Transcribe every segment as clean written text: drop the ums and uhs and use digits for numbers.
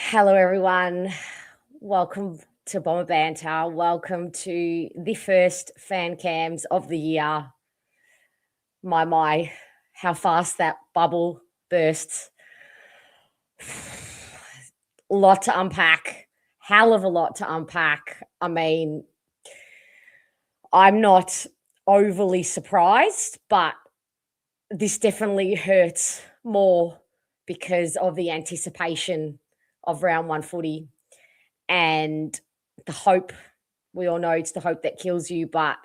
Hello, everyone. Welcome to Bomber Banter. Welcome to the first fan cams of the year. My, how fast that bubble bursts. Lot to unpack. Hell of a lot to unpack. I mean, I'm not overly surprised, but this definitely hurts more because of the anticipation of round one footy and the hope. We all know it's the hope that kills you, but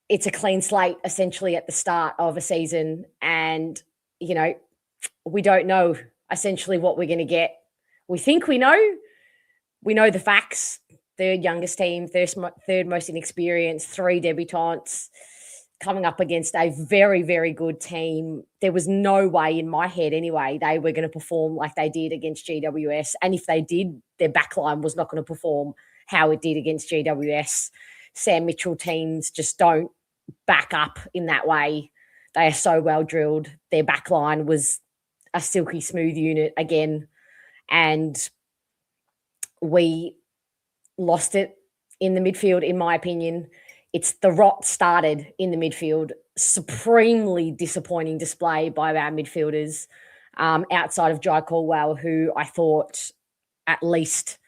it's a clean slate essentially at the start of a season. And, we don't know essentially what we're going to get. We think we know the facts. Third youngest team, third most inexperienced, 3 debutantes coming up against a very, very good team. There was no way in my head anyway they were going to perform like they did against GWS. And if they did, their backline was not going to perform how it did against GWS. Sam Mitchell teams just don't back up in that way. They are so well drilled. Their backline was a silky smooth unit again. And we lost it in the midfield, in my opinion. It's the rot started in the midfield. Supremely disappointing display by our midfielders outside of Jai Caldwell, who I thought at least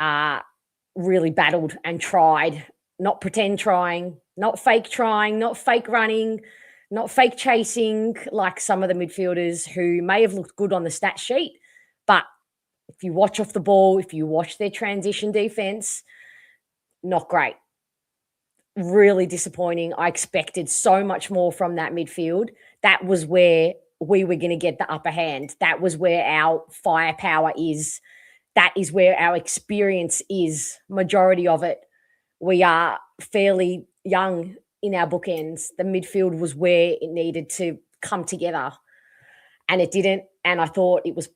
really battled and tried. Not pretend trying, not fake running, not fake chasing like some of the midfielders who may have looked good on the stat sheet. But if you watch off the ball, if you watch their transition defense, not great. Really disappointing. I expected so much more from that midfield. That was where we were going to get the upper hand. That was where our firepower is. That is where our experience is, majority of it. We are fairly young in our bookends. The midfield was where it needed to come together, and it didn't. And I thought it was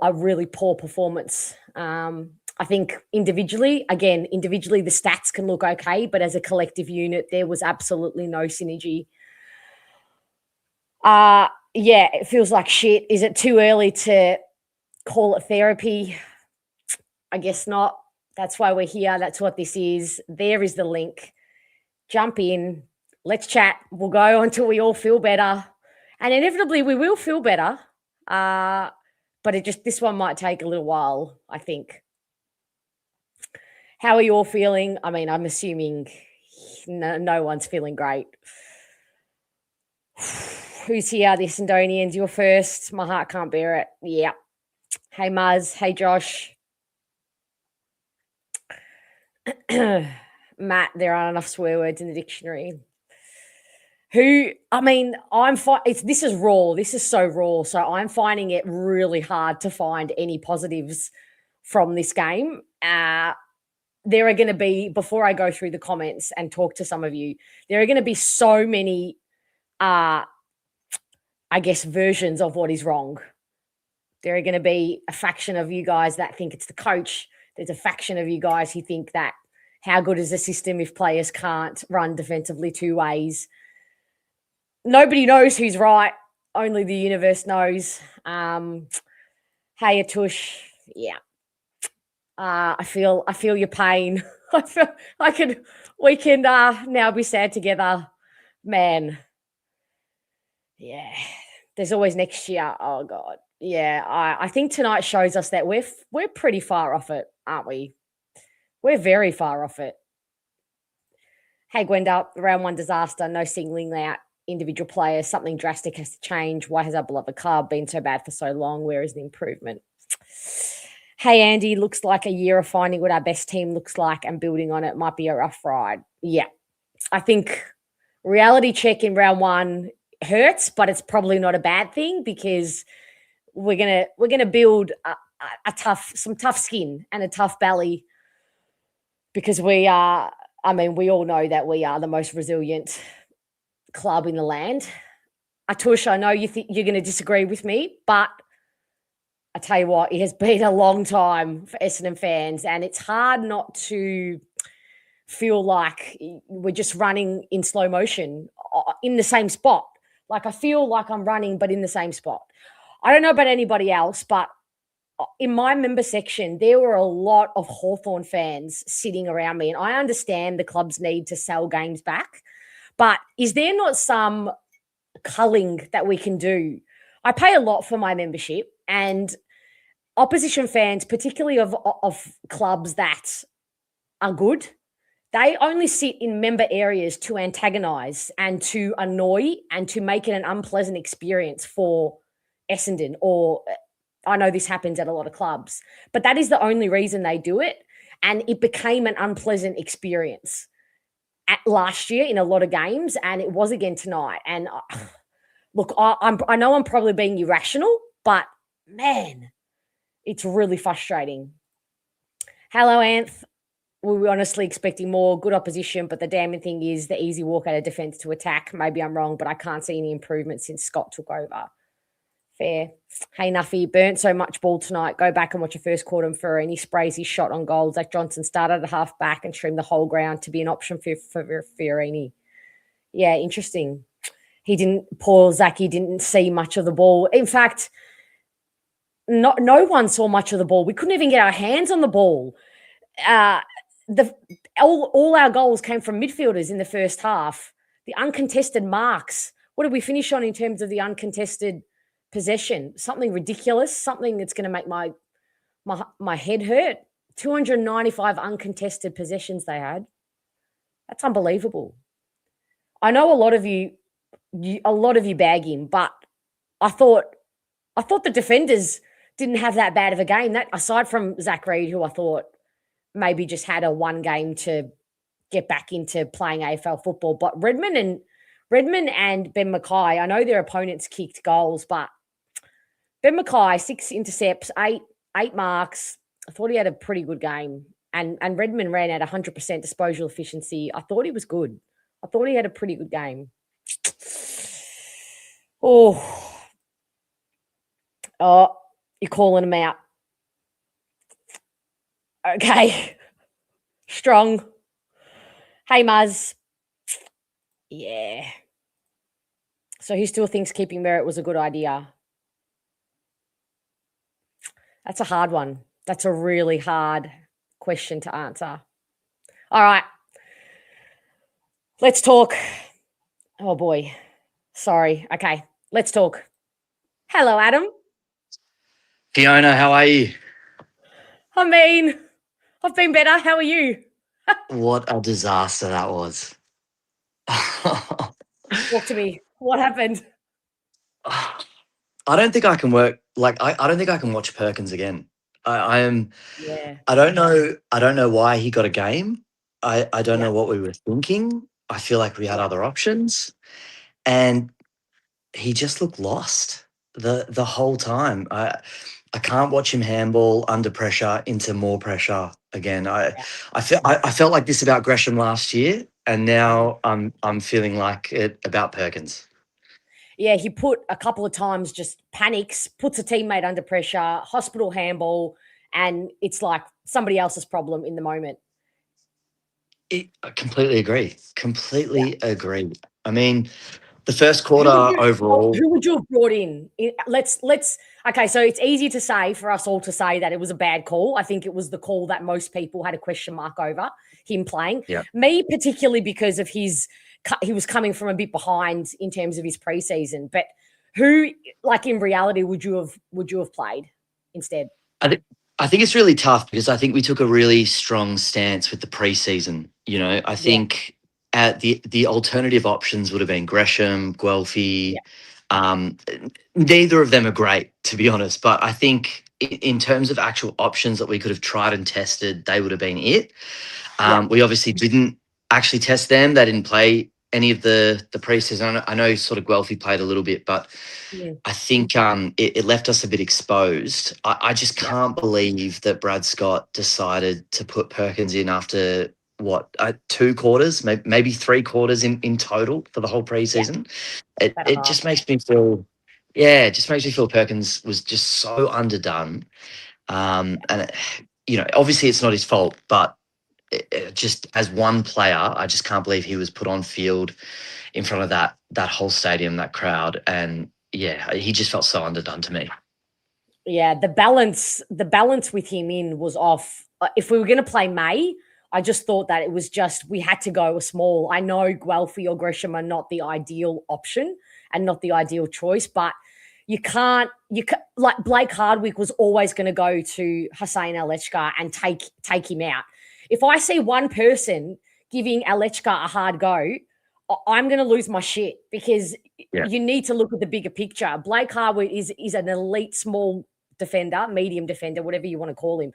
a really poor performance. I think individually the stats can look okay, but as a collective unit, there was absolutely no synergy. It feels like shit. Is it too early to call it therapy? I guess not. That's why we're here. That's what this is. There is the link. Jump in. Let's chat. We'll go until we all feel better. And inevitably we will feel better. But this one might take a little while, I think. How are you all feeling? I mean, I'm assuming no one's feeling great. Who's here? The Essendonians, you're first. My heart can't bear it. Yeah. Hey, Muzz. Hey, Josh. Matt, there aren't enough swear words in the dictionary. This is raw. This is so raw. So I'm finding it really hard to find any positives from this game. There are going to be, before I go through the comments and talk to some of you, there are going to be so many, versions of what is wrong. There are going to be a faction of you guys that think it's the coach. There's a faction of you guys who think that how good is the system if players can't run defensively 2 ways. Nobody knows who's right. Only the universe knows. Hey, Atush. Yeah. I feel your pain. We can now be sad together. Man. Yeah. There's always next year. Oh God. Yeah. I think tonight shows us that we're pretty far off it, aren't we? We're very far off it. Hey, Gwenda, round one disaster, no singling out individual players. Something drastic has to change. Why has our beloved club been so bad for so long? Where is the improvement? Hey, Andy, looks like a year of finding what our best team looks like and building on it might be a rough ride. Yeah, I think reality check in round one hurts, but it's probably not a bad thing because we're gonna build some tough skin and a tough belly because we all know that we are the most resilient club in the land. Atush, I know you're going to disagree with me, but I tell you what, it has been a long time for Essendon fans, and it's hard not to feel like we're just running in slow motion in the same spot. Like I feel like I'm running, but in the same spot. I don't know about anybody else, but in my member section, there were a lot of Hawthorn fans sitting around me. And I understand the club's need to sell games back, but is there not some culling that we can do? I pay a lot for my membership, and opposition fans, particularly of clubs that are good, they only sit in member areas to antagonize and to annoy and to make it an unpleasant experience for Essendon. Or I know this happens at a lot of clubs, but that is the only reason they do it. And it became an unpleasant experience at last year in a lot of games, and it was again tonight. And look, I know I'm probably being irrational, but man, it's really frustrating. Hello, Anth. We were honestly expecting more good opposition, but the damning thing is the easy walk out of defence to attack. Maybe I'm wrong, but I can't see any improvement since Scott took over. Fair. Hey, Nuffy, burnt so much ball tonight. Go back and watch a first quarter for and he sprays his shot on goals. Like Johnson started at half back and trimmed the whole ground to be an option for Fiorini. Yeah, interesting. Poor Zachy didn't see much of the ball. In fact, no one saw much of the ball. We couldn't even get our hands on the ball. All our goals came from midfielders in the first half. The uncontested marks. What did we finish on in terms of the uncontested possession? Something ridiculous. Something that's going to make my head hurt. 295 uncontested possessions they had. That's unbelievable. I know a lot of you bag him, but I thought the defenders didn't have that bad of a game. That aside from Zach Reid, who I thought maybe just had a one game to get back into playing AFL football. But Redmond and Ben Mackay, I know their opponents kicked goals, but Ben Mackay, 6 intercepts, eight marks. I thought he had a pretty good game. And Redmond ran at 100% disposal efficiency. I thought he was good. I thought he had a pretty good game. Oh, you're calling him out. Okay. Strong. Hey, Muzz. Yeah. So he still thinks keeping Merritt was a good idea. That's a hard one. That's a really hard question to answer. All right. Let's talk. Oh, boy. Sorry. Okay. Let's talk. Hello, Adam. Fiona, how are you? I mean, I've been better. How are you? What a disaster that was. Talk to me. What happened? I don't think I can work I don't think I can watch Perkins again. I am. Yeah. I don't know why he got a game. I don't know what we were thinking. I feel like we had other options, and he just looked lost the whole time. I can't watch him handball under pressure into more pressure again. I felt like this about Gresham last year, and now I'm feeling like it about Perkins. Yeah, he put a couple of times just panics, puts a teammate under pressure, hospital handball, and it's like somebody else's problem in the moment. I completely agree. Completely agree. I mean, the first quarter overall. Who would you have brought in? Let's. Okay, so it's easy to say for us all to say that it was a bad call. I think it was the call that most people had a question mark over him playing. Yeah. Me particularly because of he was coming from a bit behind in terms of his preseason. But who, like in reality, would you have played instead? I think it's really tough because I think we took a really strong stance with the preseason. You know, I think the alternative options would have been Gresham, Guelphy. Neither of them are great, to be honest. But I think in terms of actual options that we could have tried and tested, they would have been it. We obviously didn't actually test them. They didn't play any of the preseason. I know sort of Guelphy played a little bit, but I think it left us a bit exposed. I just can't believe that Brad Scott decided to put Perkins in after, 2 quarters, maybe 3 quarters in total for the whole preseason. It just makes me feel, it just makes me feel Perkins was just so underdone. And, obviously it's not his fault, but just as one player, I just can't believe he was put on field in front of that whole stadium, that crowd. And he just felt so underdone to me. Yeah, the balance with him in was off. If we were going to play May, I just thought that it was just we had to go a small. I know Guelphy or Gresham are not the ideal option and not the ideal choice, but you can't like Blake Hardwick was always going to go to Hussein Alechka and take him out. If I see one person giving Alechka a hard go, I'm going to lose my shit because you need to look at the bigger picture. Blake Hardwick is an elite small defender, medium defender, whatever you want to call him.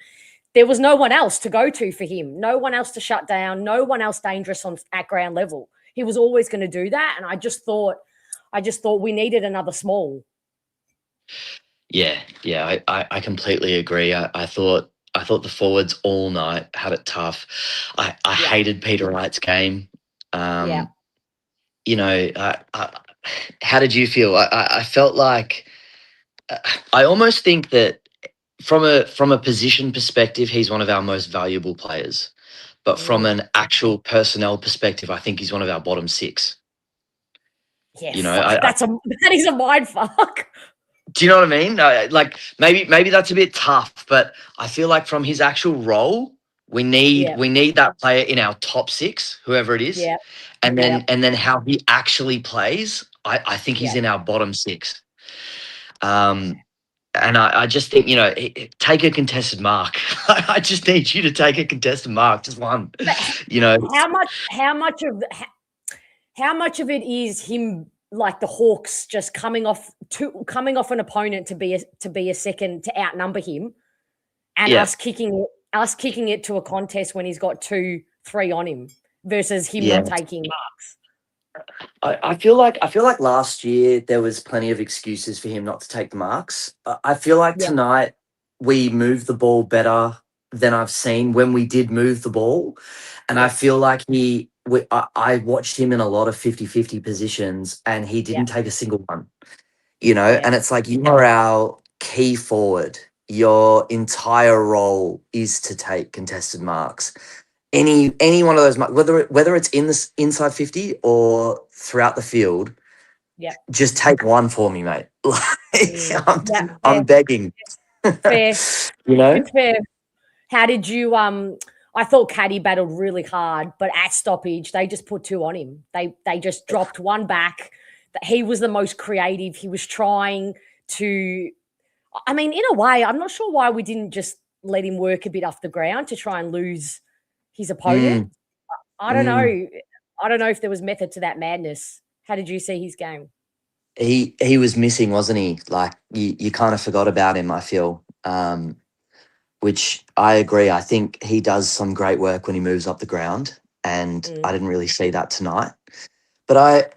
There was no one else to go to for him, no one else to shut down, no one else dangerous at ground level. He was always going to do that, and I just thought we needed another small. Yeah, I completely agree. I thought the forwards all night had it tough. I hated Peter Wright's game. You know, how did you feel? I felt like I almost think that from a position perspective, he's one of our most valuable players. But from an actual personnel perspective, I think he's one of our bottom six. Yeah, you know, that is a mind fuck. Do you know what I mean? Like maybe that's a bit tough, but I feel like from his actual role, we need that player in our top six, whoever it is. Yeah. And then how he actually plays, I think he's in our bottom six. And I just think, you know, take a contested mark. I just need you to take a contested mark, just one. You know, how much of it is him, like the Hawks, just coming off an opponent to be a second to outnumber him, and us kicking it to a contest when he's got 2-3 on him versus him not taking marks. I feel like last year there was plenty of excuses for him not to take the marks. I feel like tonight we moved the ball better than I've seen when we did move the ball. And I feel like I watched him in a lot of 50-50 positions and he didn't take a single one, you know, and it's like, you are our key forward. Your entire role is to take contested marks. Any one of those, whether it's in the inside 50 or throughout the field, just take one for me, mate. I'm begging. Fair. You know? It's fair. How did you I thought Caddy battled really hard, but at stoppage, they just put 2 on him. They just dropped one back. He was the most creative. He was trying to, I mean, in a way, I'm not sure why we didn't just let him work a bit off the ground to try and lose his opponent. I don't know. I don't know if there was method to that madness. How did you see his game? He was missing, wasn't he? Like you kind of forgot about him, I feel. Which I agree. I think he does some great work when he moves up the ground, and I didn't really see that tonight. But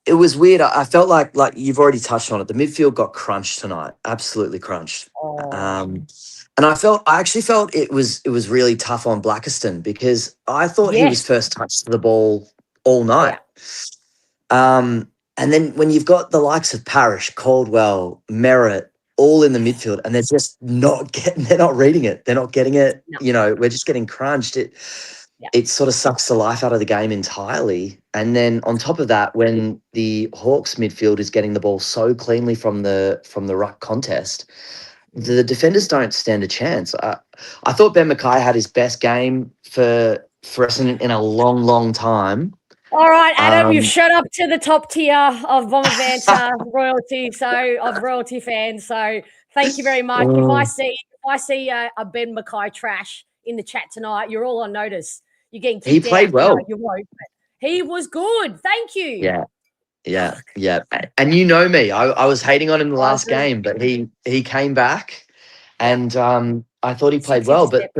it was weird. I felt like you've already touched on it. The midfield got crunched tonight, absolutely crunched. And I actually felt it was really tough on Blackiston because I thought he was first touch to the ball all night. And then when you've got the likes of Parrish, Caldwell, Merritt, all in the midfield, and they're just they're not reading it. They're not getting it. No. You know, we're just getting crunched. It sort of sucks the life out of the game entirely. And then on top of that, when the Hawks midfield is getting the ball so cleanly from the ruck contest, the defenders don't stand a chance. I thought Ben Mackay had his best game for Essendon in a long, long time. All right, Adam, you've shot up to the top tier of Bomber Banter royalty, of royalty fans. So thank you very much. If I see a Ben Mackay trash in the chat tonight, you're all on notice. You're getting kicked out. He played well. No, you won't. He was good. Thank you. Yeah. And you know me. I was hating on him the last game, but he came back, and I thought he played well. But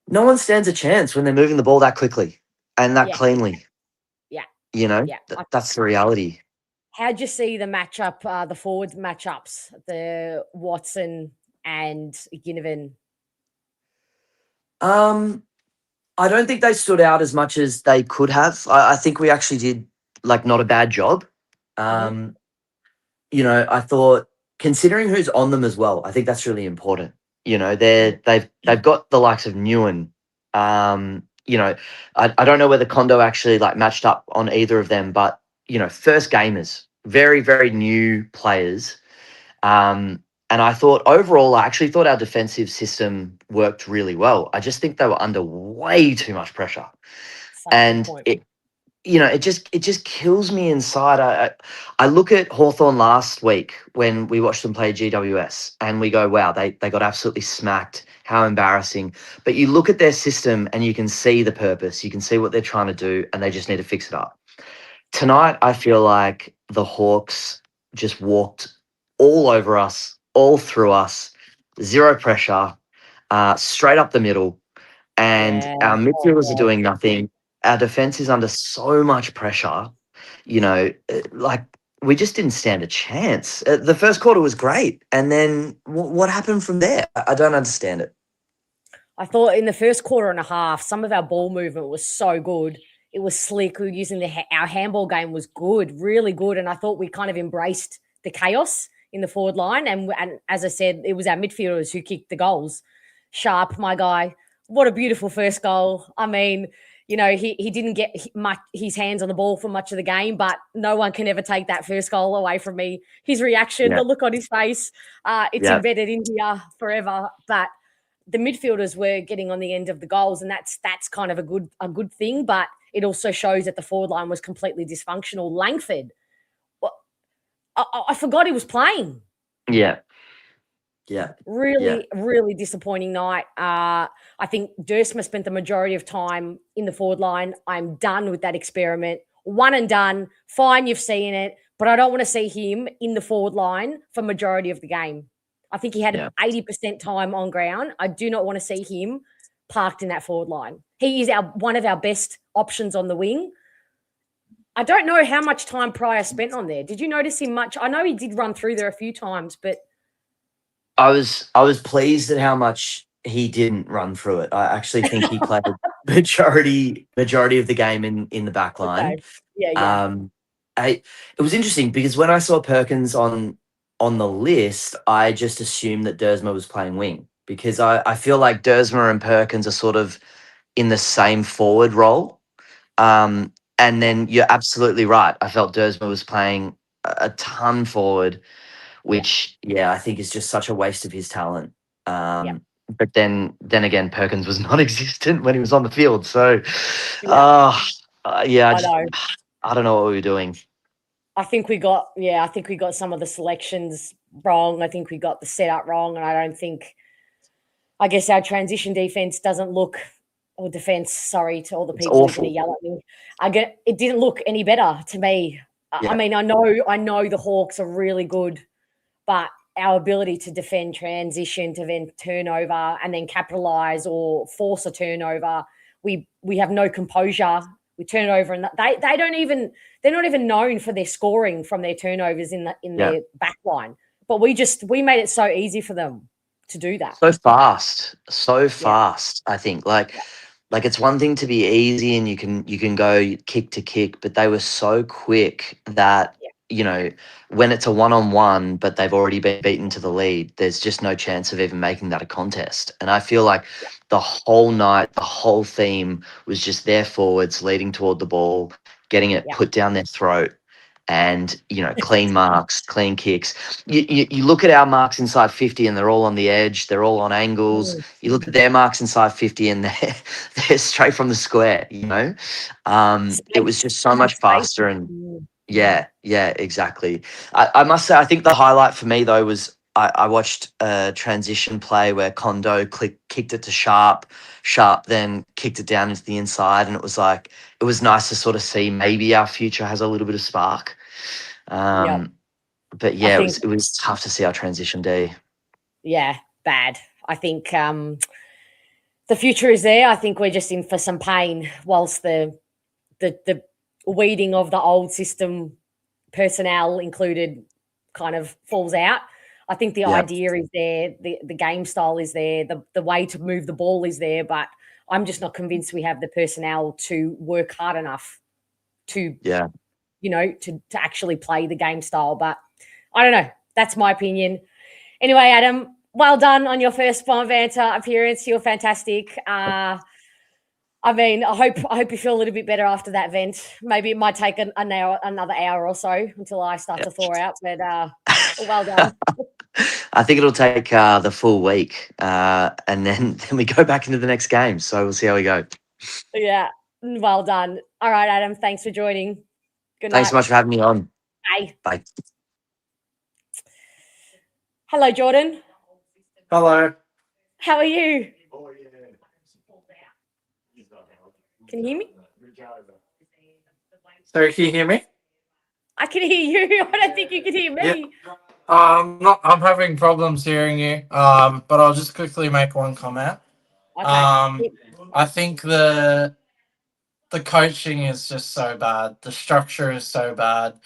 no one stands a chance when they're moving the ball that quickly and that cleanly. Yeah. You know, that's the reality. How'd you see the matchup, the forward matchups, the Watson and Ginnivan? I don't think they stood out as much as they could have. I think we actually did not a bad job. You know, I thought, considering who's on them as well, I think that's really important. You know, they've got the likes of Newen. You know, I don't know whether Kondo actually matched up on either of them, but you know, first gamers, very, very new players. And And I thought overall, I actually thought our defensive system worked really well. I just think they were under way too much pressure. Such a good And point. it just kills me inside. I look at Hawthorn last week when we watched them play GWS and we go, wow, they got absolutely smacked. How embarrassing. But you look at their system and you can see the purpose. You can see what they're trying to do and they just need to fix it up. Tonight, I feel like the Hawks just walked all over us, all through us, zero pressure, straight up the middle. And Yeah. our Oh midfielders are God. doing nothing. Our defense is under so much pressure. Like we just didn't stand a chance. The first quarter was great. And then what happened from there? I don't understand it. I thought in the first quarter and a half, some of our ball movement was so good. It was slick. We were using our handball game was good, really good. And I thought we kind of embraced the chaos in the forward line. And as I said, it was our midfielders who kicked the goals. Sharp, my guy. What a beautiful first goal. I mean, he didn't get his hands on the ball for much of the game, but no one can ever take that first goal away from me. His reaction, Yeah. the look on his face, it's Yeah. embedded in here forever. But the midfielders were getting on the end of the goals, and that's kind of a good thing. But it also shows that the forward line was completely dysfunctional. Langford, well, I forgot he was playing. Yeah. Yeah. Really, really disappointing night. I think Dursma spent the majority of time in the forward line. I'm done with that experiment. One and done. Fine, you've seen it, but I don't want to see him in the forward line for majority of the game. I think he had 80% time on ground. I do not want to see him parked in that forward line. He is one of our best options on the wing. I don't know how much time Pryor spent on there. Did you notice him much? I know he did run through there a few times, but I was pleased at how much he didn't run through it. I actually think he played majority of the game in the back line. okay. Yeah. It was interesting because when I saw Perkins on the list, I just assumed that Dersma was playing wing because I feel like Dersma and Perkins are sort of in the same forward role. And then you're absolutely right. I felt Dersma was playing a ton forward, which I think is just such a waste of his talent. Yeah. But then again, Perkins was non-existent when he was on the field. So, Yeah. I know. don't know what we were doing. I think we got some of the selections wrong. I think we got the setup wrong. And I guess our transition defense doesn't look, or defense, sorry to all the It's people who are going awful. to yell at me. It didn't look any better to me. Yeah. I mean, I know the Hawks are really good, but our ability to defend transition, to then turnover and then capitalize or force a turnover, we have no composure. We turn it over, and they're not even known for their scoring from their turnovers in their back line. But we made it so easy for them to do that. So fast. I think like it's one thing to be easy and you can go kick to kick, but they were so quick that when it's a one-on-one, but they've already been beaten to the lead, there's just no chance of even making that a contest. And I feel like the whole night, the whole theme was just their forwards leading toward the ball, getting it put down their throat, and clean marks, clean kicks. You look at our marks inside 50 and they're all on the edge, they're all on angles. You look at their marks inside 50 and they're straight from the square. It was just so much faster and yeah, exactly. I must say, I think the highlight for me though was I watched a transition play where Kondo kicked it to Sharp then kicked it down into the inside, and it was nice to sort of see maybe our future has a little bit of spark. But it was tough to see our transition D. Yeah, bad. I think the future is there. I think we're just in for some pain whilst the weeding of the old system, personnel included, kind of falls out. I think the idea is there, the game style is there, the way to move the ball is there, but I'm just not convinced we have the personnel to work hard enough to actually play the game style. But I don't know. That's my opinion. Anyway, Adam, well done on your first Bomb Banter appearance. You're fantastic. I hope you feel a little bit better after that vent. Maybe it might take another hour or so until I start to thaw out, but well done. I think it'll take the full week, and then we go back into the next game. So we'll see how we go. Yeah, well done. All right, Adam, thanks for joining. Good Thanks night. so much for having me on. Bye. Bye. Hello, Jordan. Hello. How are you? Can you hear me? Sorry, can you hear me? I can hear you. I don't think you can hear me. I'm having problems hearing you. But I'll just quickly make one comment. Okay. I think the coaching is just so bad. The structure is so bad.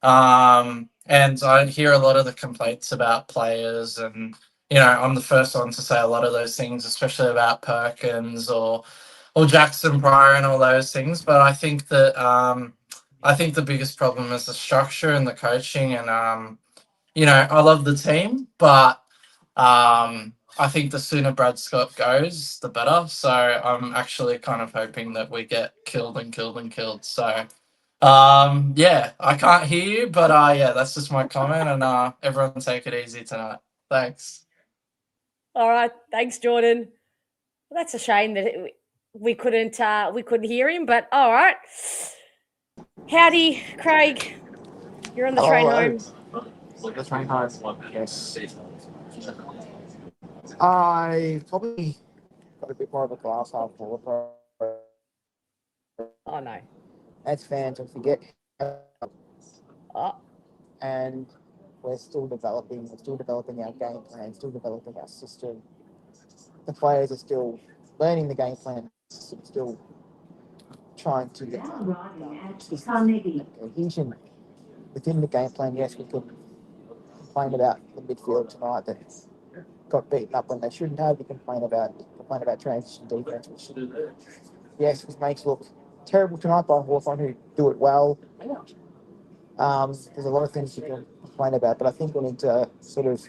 And I hear a lot of the complaints about players, and I'm the first one to say a lot of those things, especially about Perkins or Jackson Pryor and all those things. But I think that I think the biggest problem is the structure and the coaching. And I love the team, but I think the sooner Brad Scott goes, the better. So I'm actually kind of hoping that we get killed and killed and killed. So yeah, I can't hear you, but yeah, that's just my comment. And everyone take it easy tonight. Thanks. All right. Thanks, Jordan. Well, that's a shame that we couldn't hear him, but all right. Howdy, Craig. You're on the train home. The train home. Yes. I probably got a bit more of a glass half full. Oh no. As fans, I forget. Oh, And we're still developing our game plan, still developing our system. The players are still learning the game plan, still trying to get cohesion within the game plan. Yes, we could complain about the midfield tonight that got beaten up when they shouldn't have. We complain about transition defense, which yes, which makes look terrible tonight by Hawthorn, who do it well. There's a lot of things you can complain about, but I think we need to sort of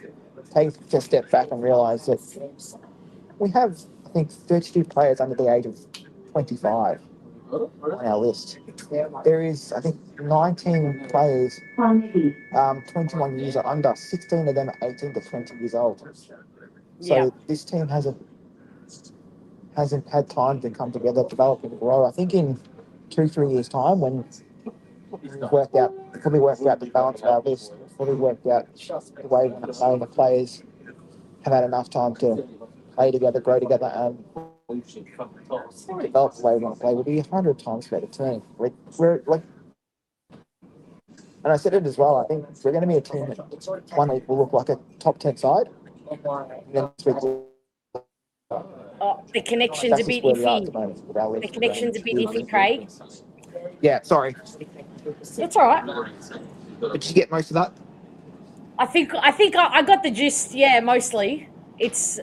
take a step back and realise that we have, I think, 32 players under the age of 25 on our list. There is, I think, 19 players, 21 years or under. 16 of them are 18 to 20 years old. So yeah. this team hasn't had time to come together, develop and grow. I think in 2-3 years' time, when we've worked out the balance of our list, probably worked out the way we want to play, and the players have had enough time to play together, grow together, and develop the way we want to play, we'll be 100 times better team. We're like, and I said it as well, I think we're going to be a team that 1 week will look like a top 10 side, and then next week The connection's a bit iffy. The connection's a bit iffy, Craig. Yeah, sorry. It's all right. Did you get most of that? I think I got the gist. Yeah, mostly. It's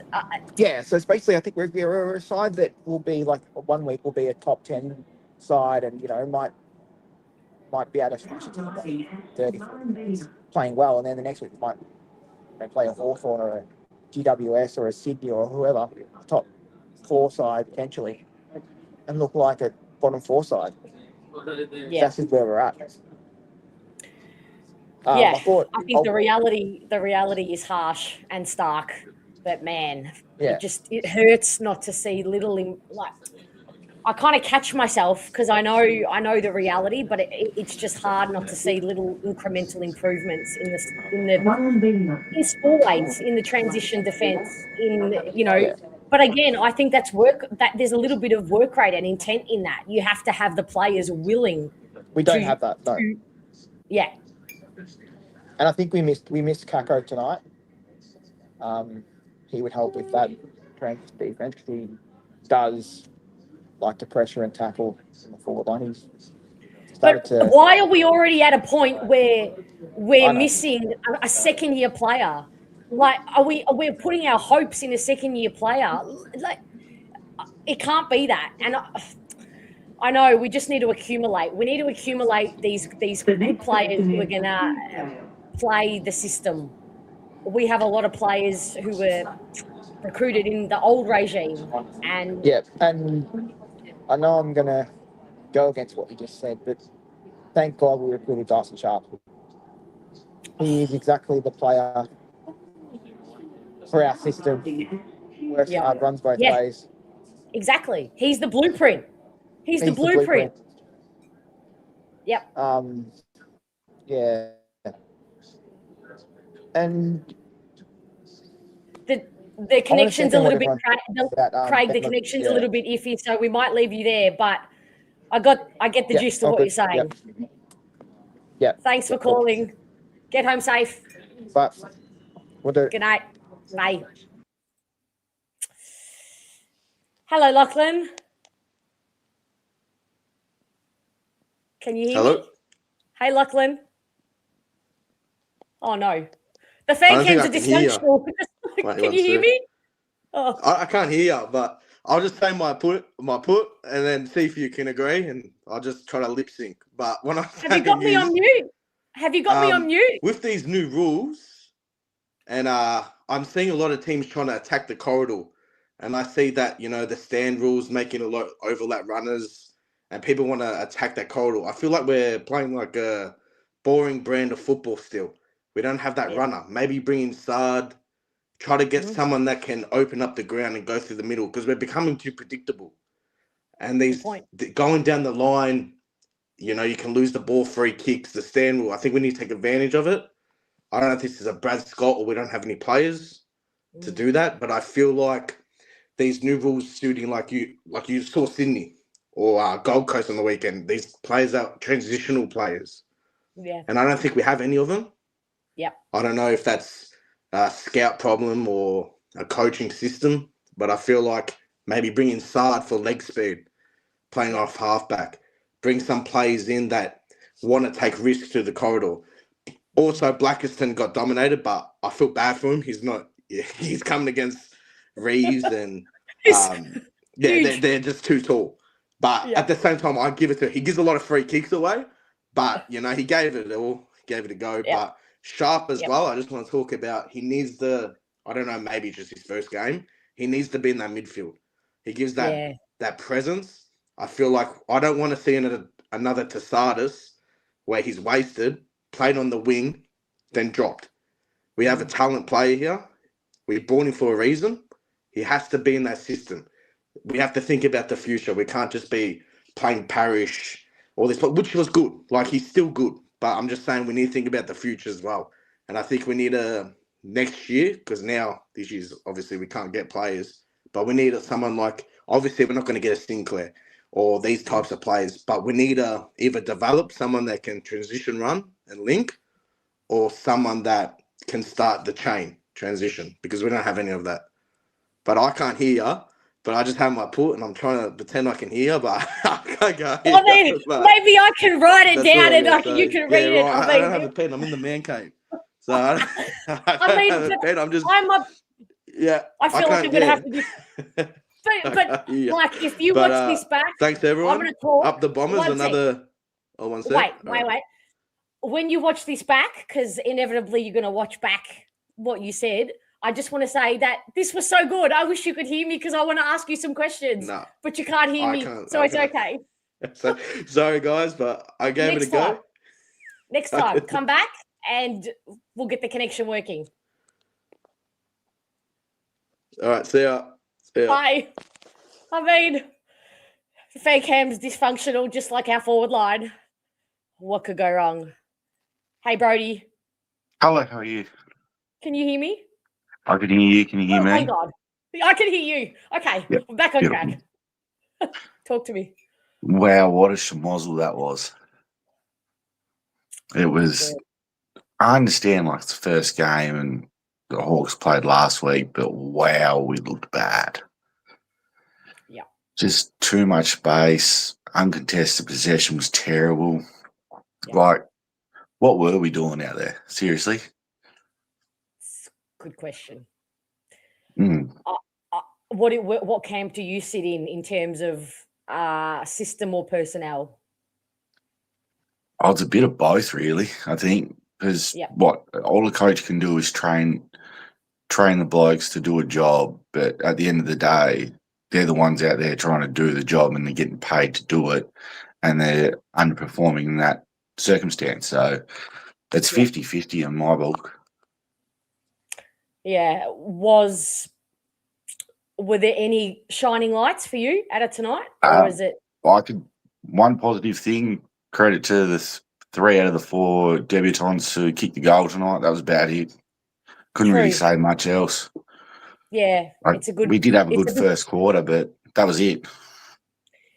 Yeah, so it's basically, I think we're a side that will be like 1 week will be a top 10 side, and might be able to smash it to about 30 playing well, and then the next week we might play a Hawthorn or a GWS or a Sydney or whoever, top 4 side potentially, and look like a bottom 4 side. yeah. That's just where we're at. Yeah, I think the reality is harsh and stark, but man, Yeah. it hurts not to see I kind of catch myself because I know the reality, but it's just hard not to see little incremental improvements in small ways, in the transition defense, Yeah. But again, I think that's work. That there's a little bit of work rate and intent in that. You have to have the players willing. We don't have that, no. Yeah. And I think we missed Kako tonight. He would help with that transition defense because he does like to pressure and tackle in the forward line. He's started to. Why are we already at a point where we're missing a second-year player? Like, are we putting our hopes in a second-year player? Like, it can't be that. And I know we just need to accumulate. We need to accumulate these good players who are going to play the system. We have a lot of players who were recruited in the old regime, and Yeah, and I know I'm going to go against what you just said, but thank God we recruited Dyson Sharp. He is exactly the player for our system. Works hard, runs both ways. Exactly. He's the blueprint. He's the blueprint. Yep. Yeah. And the connection's a little bit Craig. The the connection's a little bit iffy, so we might leave you there. But I get the gist of what you're saying. Yeah. Thanks for calling. Get home safe. But we'll do. Good night. Bye. Hello, Lachlan. Can you hear me? Hey, Lachlan. Oh, no. The fan cams are dysfunctional. Can you hear me? Oh. I can't hear you, but I'll just say my put, and then see if you can agree, and I'll just try to lip sync. But when I have you got me on mute? Have you got me on mute? With these new rules, and I'm seeing a lot of teams trying to attack the corridor, and I see that the stand rules making a lot of overlap runners, and people want to attack that corridor. I feel like we're playing like a boring brand of football still. We don't have that runner. Maybe bring in Sard. Try to get someone that can open up the ground and go through the middle, because we're becoming too predictable. And going down the line, you can lose the ball, free kicks, the stand rule. I think we need to take advantage of it. I don't know if this is a Brad Scott or we don't have any players to do that, but I feel like these new rules suiting like you saw Sydney or Gold Coast on the weekend. These players are transitional players. Yeah. And I don't think we have any of them. Yeah. I don't know if that's a scout problem or a coaching system, but I feel like maybe bring in Sard for leg speed, playing off halfback, bring some players in that want to take risks through the corridor. Also, Blackiston got dominated, but I feel bad for him. He's coming against Reeves and they're just too tall. But at the same time, I give it to him. He gives a lot of free kicks away, but he gave it a go. But Sharp as well. I just want to talk about, he needs I don't know, maybe just his first game. He needs to be in that midfield. He gives that presence. I feel like I don't want to see another Tassardis where he's wasted, played on the wing, then dropped. We have a talent player here. We brought him for a reason. He has to be in that system. We have to think about the future. We can't just be playing Parish or this, which was good. Like, he's still good. But I'm just saying we need to think about the future as well. And I think we need next year, because now this year's obviously we can't get players, but we need someone like, obviously we're not going to get a Sinclair or these types of players, but we need to either develop someone that can transition run and link, or someone that can start the chain transition, because we don't have any of that. But I can't hear, but I just have my put and I'm trying to pretend I can hear, but I can't go. I mean, maybe I can write it down and you can read it. I don't have a pen. I'm in the man cave. So I don't have a pen. I feel like I'm going to have to do... But like, if you watch this back... Thanks, everyone. I'm going to talk... Up the Bombers, another... Oh, one sec. Wait. When you watch this back, because inevitably you're going to watch back what you said, I just want to say that this was so good. I wish you could hear me, because I want to ask you some questions. No, but you can't hear me, so it's okay. So, sorry, guys, but I gave it a go. Next time, come back and we'll get the connection working. All right, see ya. Bye. I mean, the fan cam's dysfunctional, just like our forward line. What could go wrong? Hey, Brody. Hello, how are you? Can you hear me? I can hear you. Can you hear me? Oh, my God. I can hear you. Okay, yep. I'm back on track. Talk to me. Wow, what a schmozzle that was. It was, I understand, like, it's the first game and the Hawks played last week, but wow, we looked bad. Yeah. Just too much space. Uncontested possession was terrible. Yeah. Like, what were we doing out there? Seriously? Good question. Mm. What camp do you sit in terms of system or personnel? Oh, it's a bit of both, really, I think, because what all the coach can do is train the blokes to do a job, but at the end of the day, they're the ones out there trying to do the job and they're getting paid to do it, and they're underperforming in that circumstance. So it's 50-50 in my book. Yeah. Were there any shining lights for you out of tonight? Or is it? One positive thing, credit to the 3 out of the 4 debutants who kicked the goal tonight. That was about it. Couldn't really True. say much else. Yeah. We did have a good first quarter, but that was it.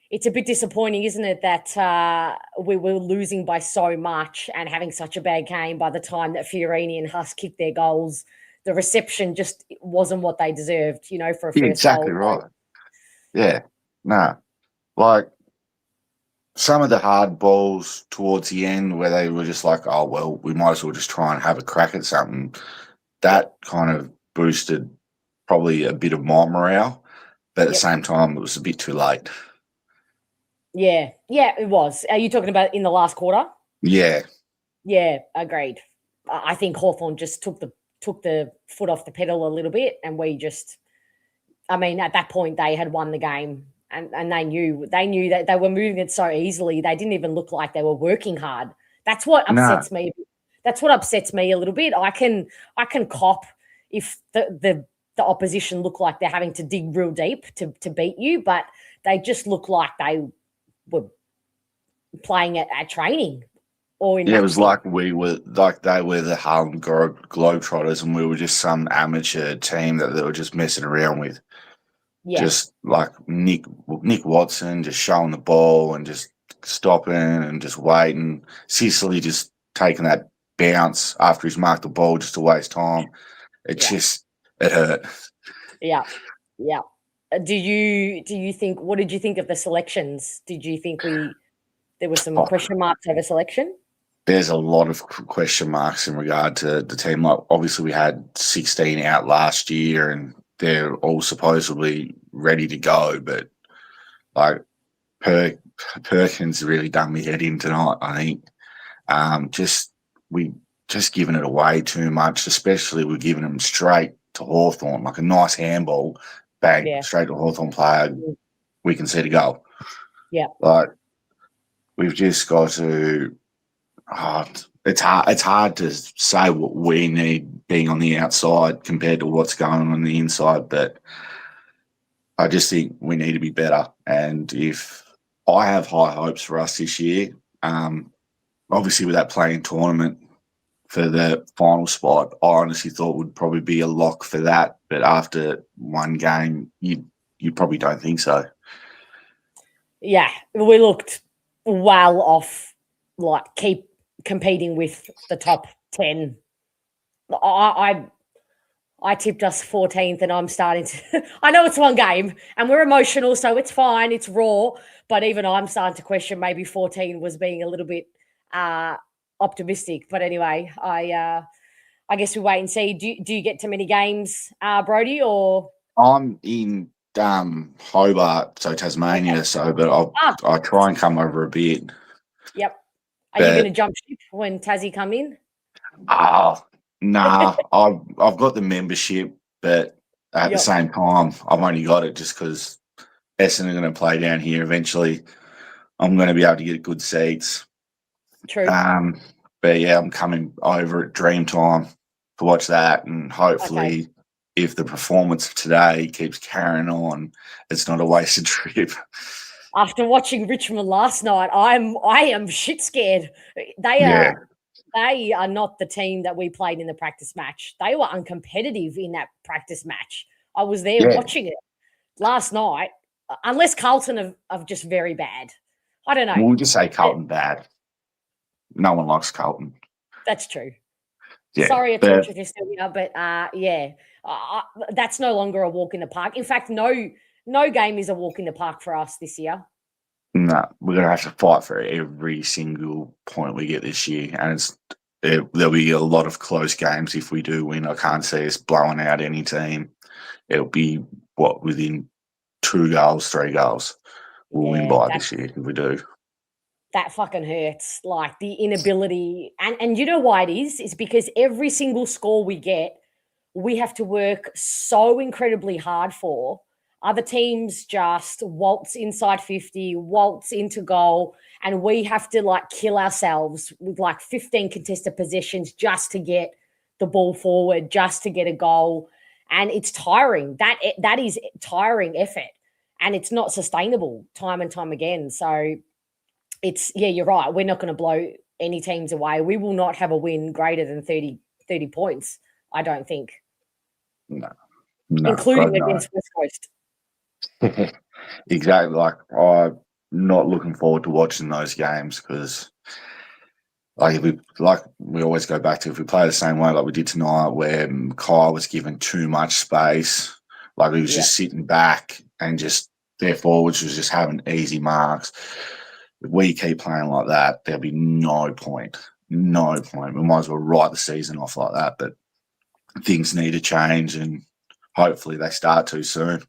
It's a bit disappointing, isn't it, that we were losing by so much and having such a bad game by the time that Fiorini and Huss kicked their goals. The reception just wasn't what they deserved, for a first exactly goal. Right. Yeah. Nah. Like some of the hard balls towards the end where they were just like, oh, well, we might as well just try and have a crack at something. That kind of boosted probably a bit of my morale. But at the same time, it was a bit too late. Yeah, it was. Are you talking about in the last quarter? Yeah. Yeah, agreed. I think Hawthorn just took the foot off the pedal a little bit, and we just, at that point they had won the game, and they knew that they were moving it so easily. They didn't even look like they were working hard. That's what upsets me. That's what upsets me a little bit. I can cop if the opposition look like they're having to dig real deep to beat you, but they just look like they were playing at training or in. Yeah, it was like they were the Harlem Globetrotters, and we were just some amateur team that they were just messing around with. Yeah. Just like Nick Watson just showing the ball and just stopping and just waiting. Sicily just taking that bounce after he's marked the ball just to waste time. It hurt. Yeah. Do you think? What did you think of the selections? Did you think there were some question marks over selection? There's a lot of question marks in regard to the team. Like obviously, we had 16 out last year, and they're all supposedly ready to go. But like Perkins really done me head in tonight. I think we just giving it away too much. Especially we're giving them straight to Hawthorn, like a nice handball. Bang, straight to a Hawthorn player, we can see the goal. Yeah. Like, we've just got to it's hard to say what we need being on the outside compared to what's going on the inside, but I just think we need to be better. And if I have high hopes for us this year, obviously with that playing tournament for the final spot, I honestly thought would probably be a lock for that. But after one game, you probably don't think so. Yeah, we looked well off, like keep competing with the top 10. I tipped us 14th, and I'm starting to I know it's one game and we're emotional, so it's fine, it's raw, but even I'm starting to question maybe 14 was being a little bit optimistic. But anyway, I guess we wait and see. Do you get to many games, Brody, or? I'm in Hobart, so Tasmania, but I'll try and come over a bit. Yep. Are you going to jump ship when Tassie come in? Oh, nah. I've got the membership, but at the same time, I've only got it just because Essendon are going to play down here eventually. I'm going to be able to get good seats. True. But yeah, I'm coming over at Dream Time to watch that, and hopefully, if the performance of today keeps carrying on, it's not a wasted trip. After watching Richmond last night, I am shit scared. They are not the team that we played in the practice match. They were uncompetitive in that practice match. I was there watching it last night. Unless Carlton are just very bad. I don't know. We'll just say Carlton bad. No one likes Carlton. That's true. Yeah, sorry, it's if you're still here, but that's no longer a walk in the park. In fact, no game is a walk in the park for us this year. No, we're going to have to fight for every single point we get this year. And there'll be a lot of close games if we do win. I can't see us blowing out any team. It'll be, within 2 goals, 3 goals. We'll win by this year if we do. That fucking hurts. Like the inability. And you know why it is? It's because every single score we get, we have to work so incredibly hard for. Other teams just waltz inside 50, waltz into goal, and we have to like kill ourselves with like 15 contested possessions just to get the ball forward just to get a goal. And it's tiring. That is tiring effort. And it's not sustainable time and time again. So you're right. We're not going to blow any teams away. We will not have a win greater than 30 points, I don't think. No, including against West Coast. Exactly. Like, I'm not looking forward to watching those games because, we always go back to, if we play the same way like we did tonight, where Kai was given too much space, like he was just sitting back and just their forwards was just having easy marks. If we keep playing like that, there'll be no point. No point. We might as well write the season off like that. But things need to change, and hopefully they start too soon.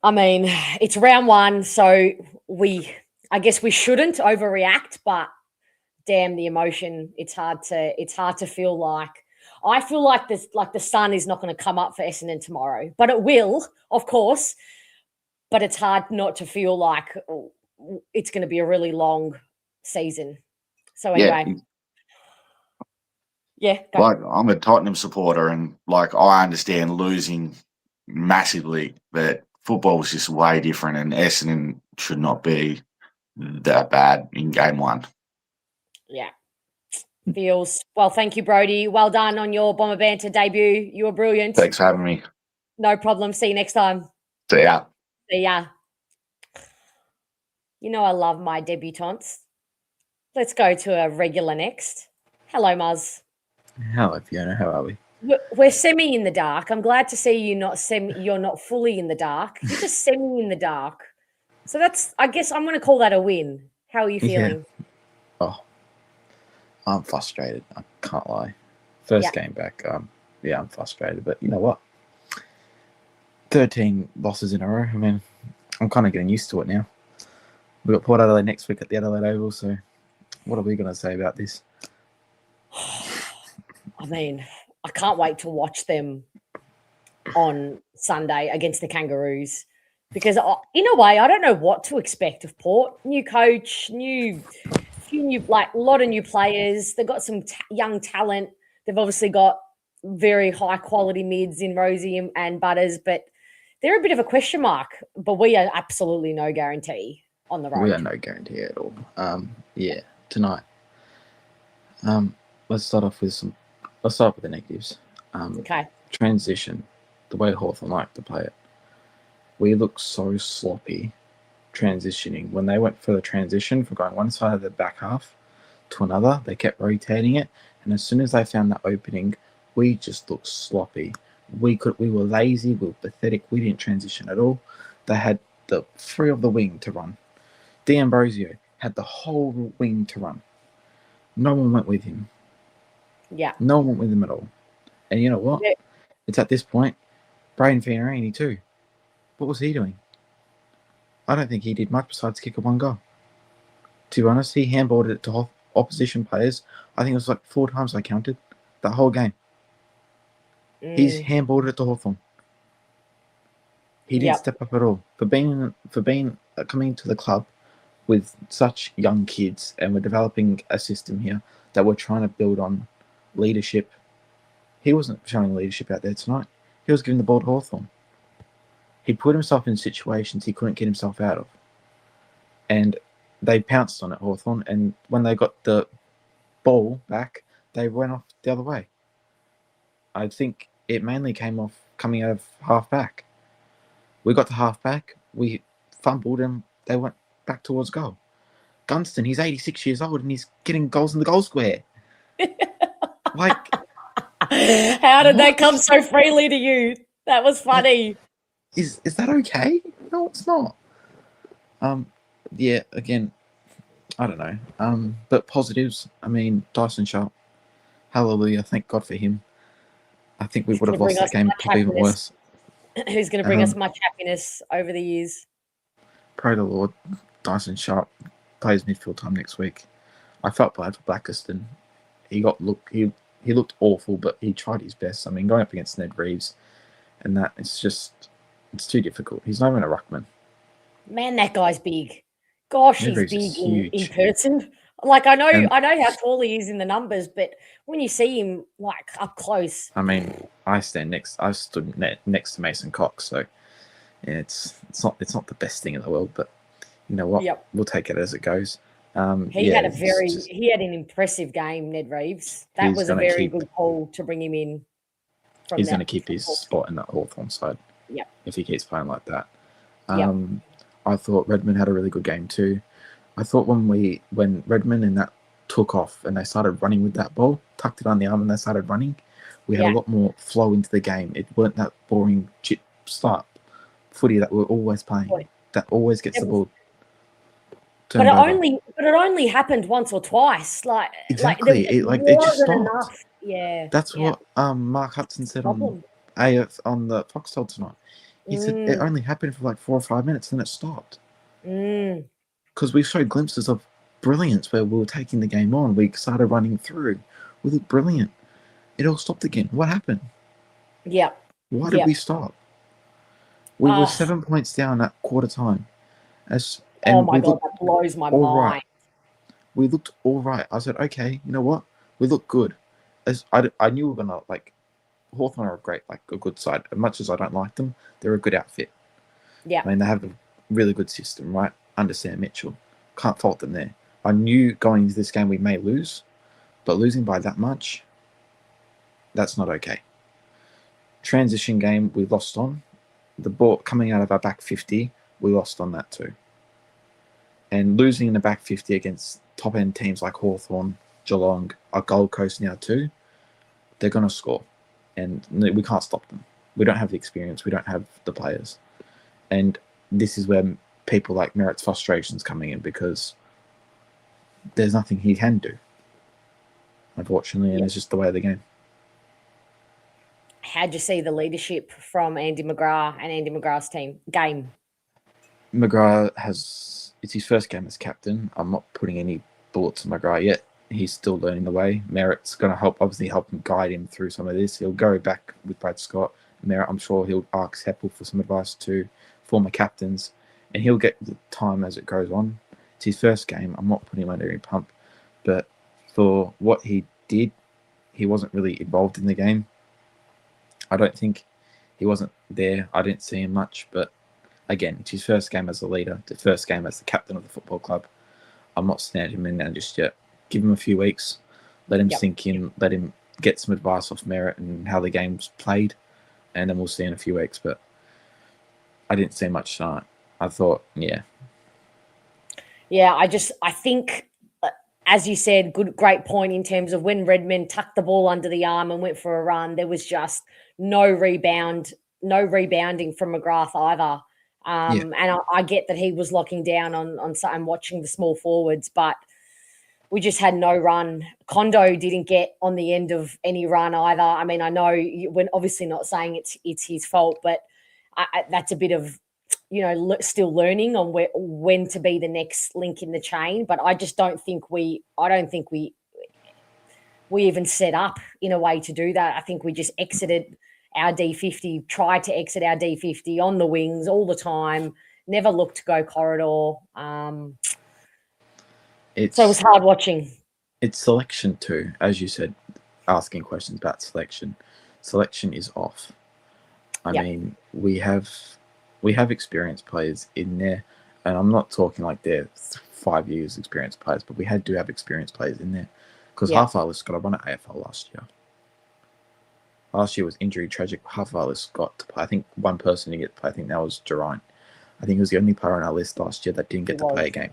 I mean, it's round one, so I guess we shouldn't overreact, but damn the emotion. It's hard to feel like. I feel like the sun is not going to come up for Essendon tomorrow, but it will, of course. But it's hard not to feel like it's going to be a really long season. So anyway, go. Like, I'm a Tottenham supporter, and like I understand losing massively, but football is just way different, and Essendon should not be that bad in game one. Yeah. Feels well. Thank you, Brody. Well done on your Bomber Banter debut. You were brilliant. Thanks for having me. No problem. See you next time. See ya. See ya. You know I love my debutantes. Let's go to a regular next. Hello, Muzz. Hello, Fiona. How are we? We're semi in the dark. I'm glad to see you you're not fully in the dark. You're just semi in the dark. So I guess I'm going to call that a win. How are you feeling? Yeah. Oh, I'm frustrated. I can't lie. First game back, I'm frustrated. But you know what? 13 losses in a row. I mean, I'm kind of getting used to it now. We've got Port Adelaide next week at the Adelaide Oval, so what are we going to say about this? I mean, I can't wait to watch them on Sunday against the Kangaroos because, in a way, I don't know what to expect of Port. New coach, a lot of new players. They've got some young talent. They've obviously got very high quality mids in Rosie and Butters, but they're a bit of a question mark. But we are absolutely no guarantee on the road. We are no guarantee at all. Tonight. Let's start off with the negatives. Okay. Transition, the way Hawthorn like to play it. We look so sloppy transitioning. When they went for the transition from going one side of the back half to another, they kept rotating it. And as soon as they found that opening, we just looked sloppy. We were lazy, we were pathetic, we didn't transition at all. They had the free of the wing to run. D'Ambrosio had the whole wing to run. No one went with him. Yeah. No one went with him at all. And you know what? Yeah. It's at this point, Braden Fiorini too. What was he doing? I don't think he did much besides kick a one goal. To be honest, he handballed it to opposition players. I think it was like 4 times I counted that whole game. He's handballed it to Hawthorn. He didn't step up at all. For being coming to the club with such young kids, and we're developing a system here that we're trying to build on leadership. He wasn't showing leadership out there tonight. He was giving the ball to Hawthorn. He put himself in situations he couldn't get himself out of. And they pounced on it, Hawthorn, and when they got the ball back, they went off the other way. I think it mainly coming out of half-back. We got to half-back, we fumbled, and they went back towards goal. Gunston, he's 86 years old, and he's getting goals in the goal square. Like, how did that come so freely to you? That was funny. Is that okay? No, it's not. Again, I don't know. But positives, I mean, Dyson Sharp, hallelujah, thank God for him. I think we would have lost that game probably even worse. Who's going to bring us much happiness over the years? Pray the Lord, Dyson Sharp plays midfield time next week. I felt bad for Blackiston. He looked awful, but he tried his best. I mean, going up against Ned Reeves and that, it's too difficult. He's not even a ruckman. Man, that guy's big. Gosh, Ned he's Reeves big in person. Like I know And- how tall he is in the numbers, but when you see him like up close, I mean, I stood next to Mason Cox, so yeah, it's not the best thing in the world, but you know what? Yep. We'll take it as it goes. He had an impressive game, Ned Reeves. That He's was a gonna very keep- good call to bring him in. He's going to keep his spot in that Hawthorn side. Yep. If he keeps playing like that. Yep. I thought Redmond had a really good game too. I thought when Redmond and that took off and they started running with that ball, tucked it on the arm and they started running, we had a lot more flow into the game. It weren't that boring chip start footy that we're always playing. That always gets the ball turned over. But it only happened once or twice. Exactly. It just stopped. Enough. Yeah. That's what Mark Hudson said on the Foxtel tonight. He said it only happened for like 4 or 5 minutes, then it stopped. Because we showed glimpses of brilliance where we were taking the game on. We started running through. We looked brilliant. It all stopped again. What happened? Yeah. Why did we stop? We were 7 points down at quarter time. Oh my God, that blows my mind. Right. We looked all right. I said, okay, you know what? We look good. I knew we were gonna Hawthorn are a good side. As much as I don't like them, they're a good outfit. Yeah. I mean, they have a really good system, right? Under Sam Mitchell. Can't fault them there. I knew going into this game we may lose, but losing by that much, that's not okay. Transition game, we lost on. The ball coming out of our back 50, we lost on that too. And losing in the back 50 against top-end teams like Hawthorn, Geelong, our Gold Coast now too, they're going to score. And we can't stop them. We don't have the experience. We don't have the players. And this is where people like Merritt's frustrations coming in, because there's nothing he can do, unfortunately, and it's just the way of the game. How'd you see the leadership from Andy McGrath and Andy McGrath's game? McGrath it's his first game as captain. I'm not putting any bullets on McGrath yet. He's still learning the way. Merritt's going to help him guide him through some of this. He'll go back with Brad Scott. Merritt, I'm sure he'll ask Heppel for some advice to former captains, and he'll get the time as it goes on. It's his first game. I'm not putting him under any pump, but for what he did, he wasn't really involved in the game. I don't think he wasn't there. I didn't see him much, but again, it's his first game as a leader, the first game as the captain of the football club. I'm not standing him in now just yet. Give him a few weeks, let him sink in, let him get some advice off Merritt and how the game's played, and then we'll see in a few weeks. But I didn't see much tonight. I thought, yeah, I think, as you said, great point in terms of when Redmond tucked the ball under the arm and went for a run, there was just no rebounding from McGrath either. And I get that he was locking down on and watching the small forwards, but we just had no run. Kondo didn't get on the end of any run either. I mean, I know we're obviously not saying it's his fault, but that's a bit of, still learning on when to be the next link in the chain. But I just don't think we even set up in a way to do that. I think we just exited our D50, tried to exit our D50 on the wings all the time, never looked to go corridor. So it was hard watching. It's selection too, as you said, asking questions about selection. Selection is off. I mean, we have experienced players in there, and I'm not talking like they're 5 years experienced players, but we do have experienced players in there, because half our list got a run at AFL last year. Last year was injury tragic. Half of our list got to play. I think one person didn't get to play. I think that was Jerine. I think he was the only player on our list last year that didn't get to play a game.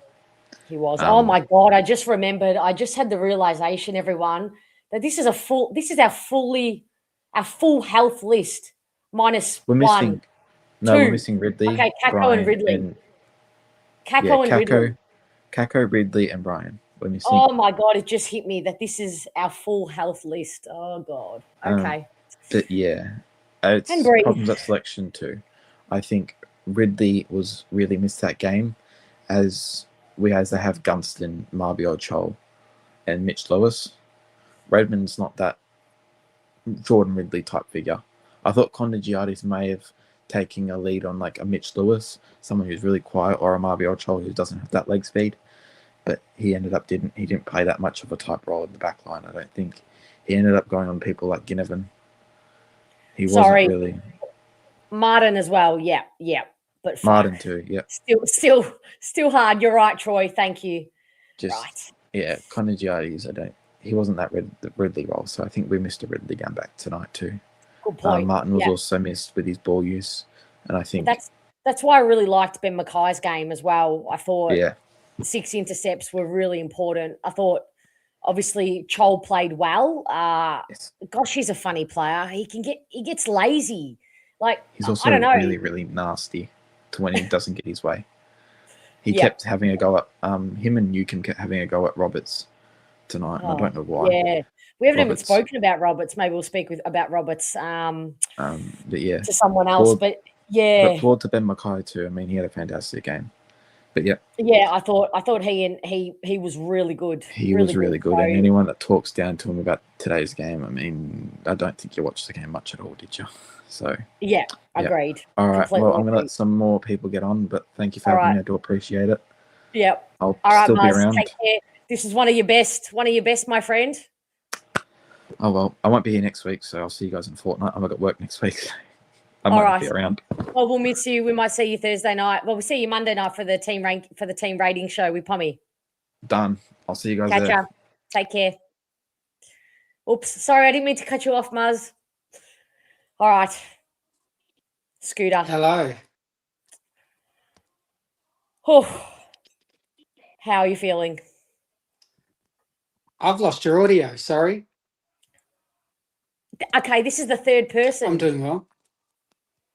He was. Oh my God! I just remembered. I just had the realization, everyone, that this is our full health list minus we're missing. We're missing Ridley. Okay, Kako and Ridley. Kako, Ridley, and Brian. We're missing. Oh my God! It just hit me that this is our full health list. Oh God. Okay. But yeah, it's problems at selection too. I think Ridley was really missed that game, as they have Gunston, Marbiot Chol, and Mitch Lewis. Redmond's not that Jordan Ridley type figure. I thought Condigiatis may have taken a lead on like a Mitch Lewis, someone who's really quiet, or a Marbiot Chol who doesn't have that leg speed. but he didn't play that much of a type role in the back line, I don't think. He ended up going on people like Ginnivan. He wasn't really... Martin as well, yeah. But Martin too, yeah. Still hard. You're right, Troy. Thank you. Right. Yeah, Connor Giardi's, he wasn't that Ridley role, so I think we missed a Ridley game back tonight too. Good point. Martin was also missed with his ball use, and I think that's why I really liked Ben Mackay's game as well. I thought 6 intercepts were really important. I thought obviously Chol played well. Yes. Gosh, he's a funny player. He gets lazy. Like, he's also I don't know. really, really nasty to when he doesn't get his way. He kept having a go at him and Newcomb kept having a go at Roberts tonight, and I don't know why. Yeah, we haven't even spoken about Roberts. Maybe we'll speak about Roberts. But yeah, to someone else. But forward to Ben Mackay too. I mean, he had a fantastic game. But I thought he was really good. He was really good. And anyone that talks down to him about today's game, I mean, I don't think you watched the game much at all, did you? So agreed. All right. Completely well, I'm going to let some more people get on, but thank you for having me. I do appreciate it. Yep. I'll still be around. Take care. This is one of your best, my friend. Oh well, I won't be here next week, so I'll see you guys in a fortnight. I've got work next week. I might be around. Well, we'll miss you. We might see you Thursday night. Well, we'll see you Monday night for the team rating show with Pommy. Done. I'll see you guys Catch there. ya. Take care. Oops. Sorry, I didn't mean to cut you off, Muzz. All right. Scooter. Hello. Oh, how are you feeling? I've lost your audio. Sorry. Okay, this is the third person. I'm doing well.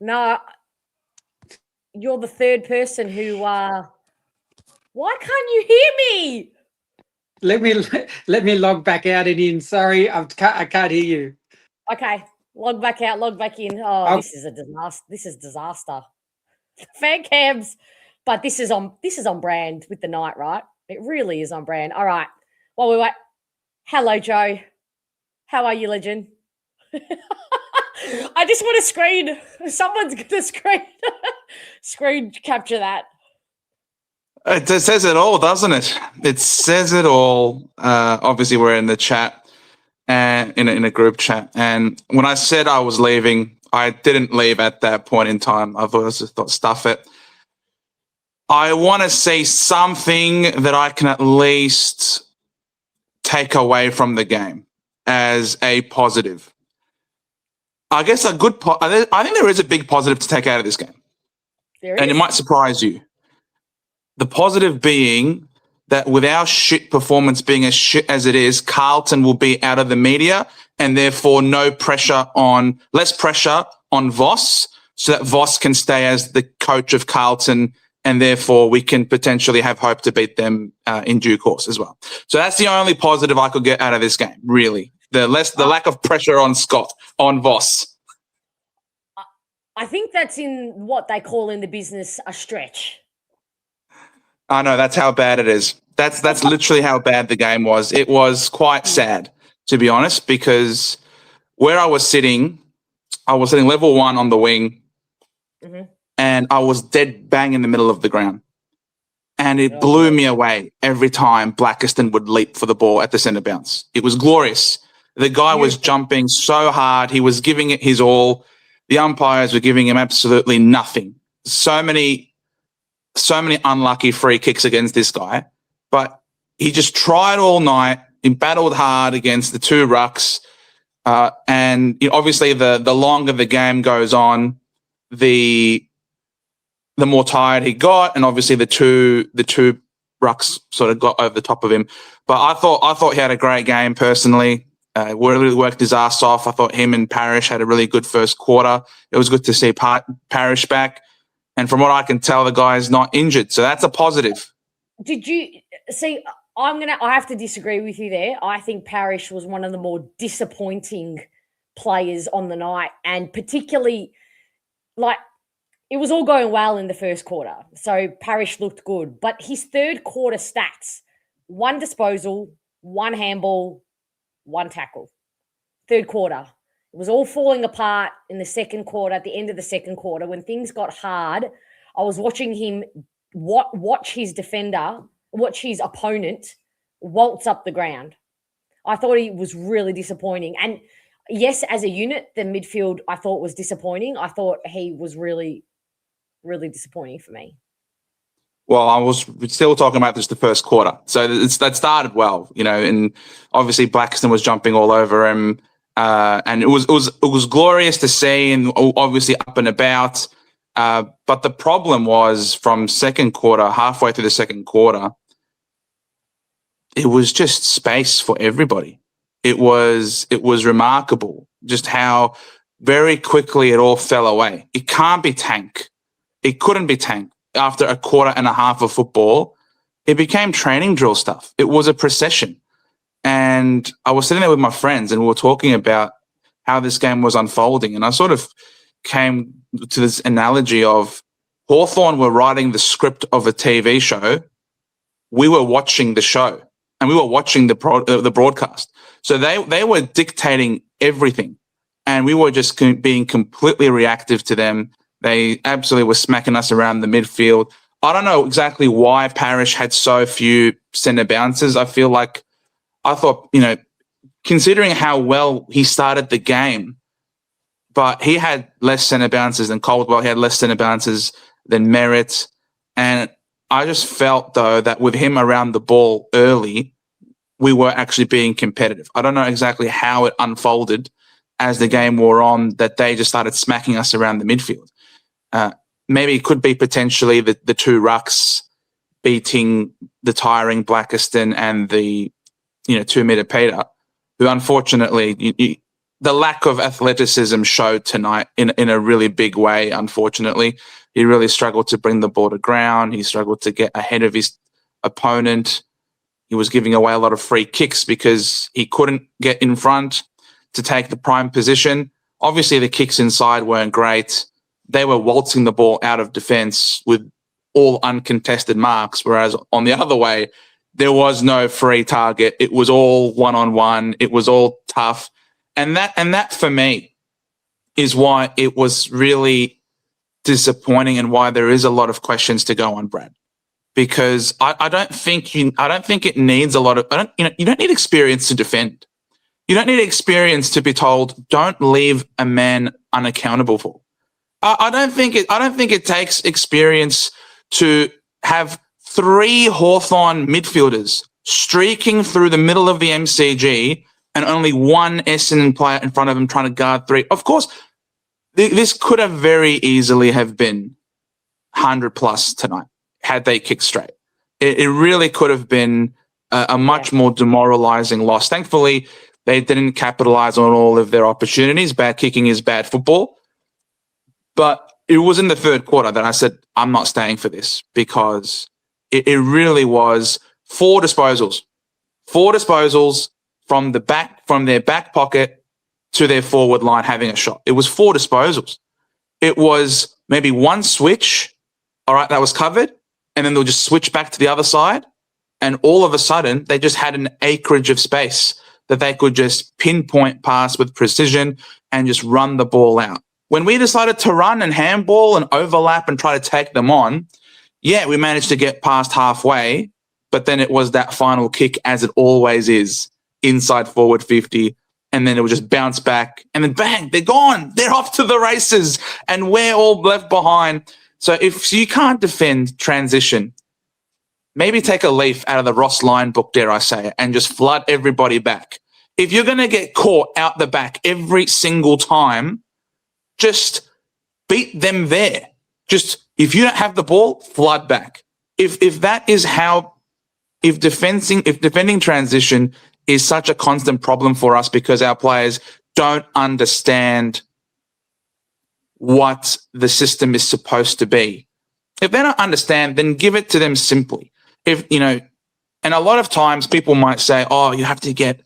No, you're the third person who. Why can't you hear me? Let me log back out and in. Sorry, I can't hear you. Okay, log back out, log back in. Oh, this is a disaster. This is disaster. Fan cams, but this is on brand with the night, right? It really is on brand. All right. While we wait, hello, Joe. How are you, legend? I just want to screen. Someone's going to screen capture that. It says it all, doesn't it? It says it all. Obviously, we're in the chat and in a group chat. And when I said I was leaving, I didn't leave at that point in time. I thought stuff it. I want to say something that I can at least take away from the game as a positive. I guess I think there is a big positive to take out of this game. And it might surprise you. The positive being that with our shit performance being as shit as it is, Carlton will be out of the media and therefore less pressure on Voss so that Voss can stay as the coach of Carlton and therefore we can potentially have hope to beat them in due course as well. So that's the only positive I could get out of this game, really. The lack of pressure on Voss. I think that's in what they call in the business a stretch. I know, that's how bad it is. That's literally how bad the game was. It was quite sad, to be honest, because where I was sitting level 1 on the wing, and I was dead bang in the middle of the ground. And it blew me away every time Blackiston would leap for the ball at the centre bounce. It was glorious. The guy was jumping so hard. He was giving it his all. The umpires were giving him absolutely nothing. So many unlucky free kicks against this guy. But he just tried all night. He battled hard against the two rucks. And obviously the longer the game goes on, the more tired he got. And obviously the two rucks sort of got over the top of him. But I thought he had a great game personally. Really worked his ass off. I thought him and Parrish had a really good first quarter. It was good to see Parrish back. And from what I can tell, the guy's not injured. So that's a positive. Did you see? I have to disagree with you there. I think Parrish was one of the more disappointing players on the night. And particularly, it was all going well in the first quarter. So Parrish looked good. But his third quarter stats, 1 disposal, 1 handball, 1 tackle. Third quarter. It was all falling apart in the second quarter, at the end of the second quarter. When things got hard, I was watching him watch his defender watch his opponent waltz up the ground. I thought he was really disappointing. And yes, as a unit, the midfield I thought was disappointing. I thought he was really, really disappointing for me. Well, I was still talking about this the first quarter. So that started well, and obviously Blackiston was jumping all over him. And it was glorious to see, and obviously up and about. But the problem was from second quarter, halfway through the second quarter, it was just space for everybody. It was remarkable just how very quickly it all fell away. It can't be Tank. It couldn't be Tank. After a quarter and a half of football, it became training drill stuff. It was a procession. And I was sitting there with my friends and we were talking about how this game was unfolding. And I sort of came to this analogy of Hawthorn were writing the script of a TV show. We were watching the show and we were watching the broadcast. So they were dictating everything. And we were just being completely reactive to them. They absolutely were smacking us around the midfield. I don't know exactly why Parrish had so few centre bounces. I thought, considering how well he started the game, but he had less centre bounces than Caldwell. He had less centre bounces than Merritt. And I just felt, though, that with him around the ball early, we were actually being competitive. I don't know exactly how it unfolded as the game wore on, that they just started smacking us around the midfield. Maybe it could be potentially the two rucks beating the tiring Blackiston and the 2-meter Peter, who unfortunately the lack of athleticism showed tonight in a really big way. Unfortunately, he really struggled to bring the ball to ground. He struggled to get ahead of his opponent. He was giving away a lot of free kicks because he couldn't get in front to take the prime position. Obviously, the kicks inside weren't great. They were waltzing the ball out of defence with all uncontested marks, whereas on the other way, there was no free target. It was all one-on-one. It was all tough. And that for me is why it was really disappointing and why there is a lot of questions to go on, Brad. Because I don't think it needs a lot of you don't need experience to defend. You don't need experience to be told don't leave a man unaccountable for. I don't think it takes experience to have 3 Hawthorn midfielders streaking through the middle of the MCG and only one Essendon player in front of him trying to guard 3. Of course, this could have very easily have been 100+ tonight had they kicked straight. It really could have been a much more demoralising loss. Thankfully, they didn't capitalise on all of their opportunities. Bad kicking is bad football. But it was in the third quarter that I said, I'm not staying for this, because it really was 4 disposals. 4 disposals from their back pocket to their forward line having a shot. It was 4 disposals. It was maybe one switch, all right, that was covered, and then they'll just switch back to the other side, and all of a sudden they just had an acreage of space that they could just pinpoint pass with precision and just run the ball out. When we decided to run and handball and overlap and try to take them on, yeah, we managed to get past halfway, but then it was that final kick, as it always is, inside forward 50, and then it would just bounce back, and then bang, they're gone. They're off to the races, and we're all left behind. So if you can't defend transition, maybe take a leaf out of the Ross Lyon book, dare I say it, and just flood everybody back. If you're going to get caught out the back every single time, just beat them there. Just, if you don't have the ball, flood back. If that is how, if defending transition is such a constant problem for us because our players don't understand what the system is supposed to be. If they don't understand, then give it to them simply. And a lot of times people might say, oh, you have to get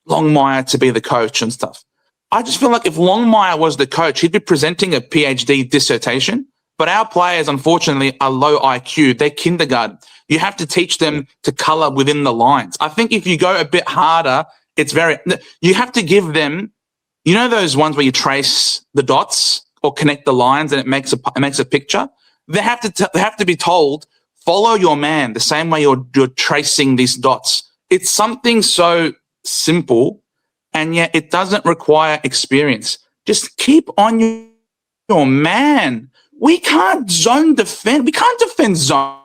Longmire to be the coach and stuff. I just feel like if Longmire was the coach, he'd be presenting a PhD dissertation. But our players, unfortunately, are low IQ. They're kindergarten. You have to teach them to colour within the lines. I think if you go a bit harder, you have to give them, those ones where you trace the dots or connect the lines and it makes a picture? They have to be told Follow your man the same way you're tracing these dots. It's something so simple, and yet it doesn't require experience. Just keep on your man. We can't zone defend. We can't defend zone.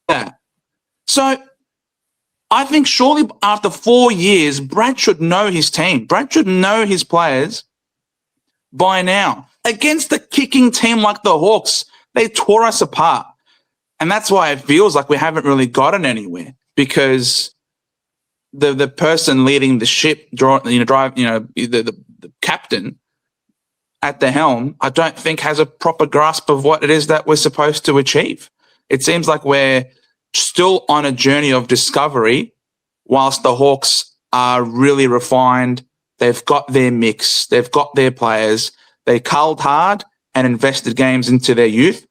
That. So I think surely after 4 years, Brad should know his team. Brad should know his players by now. Against a kicking team like the Hawks, they tore us apart. And that's why it feels like we haven't really gotten anywhere, because the person leading the ship, the captain at the helm, I don't think has a proper grasp of what it is that we're supposed to achieve. It seems like we're still on a journey of discovery, whilst the Hawks are really refined. They've got their mix. They've got their players. They culled hard and invested games into their youth.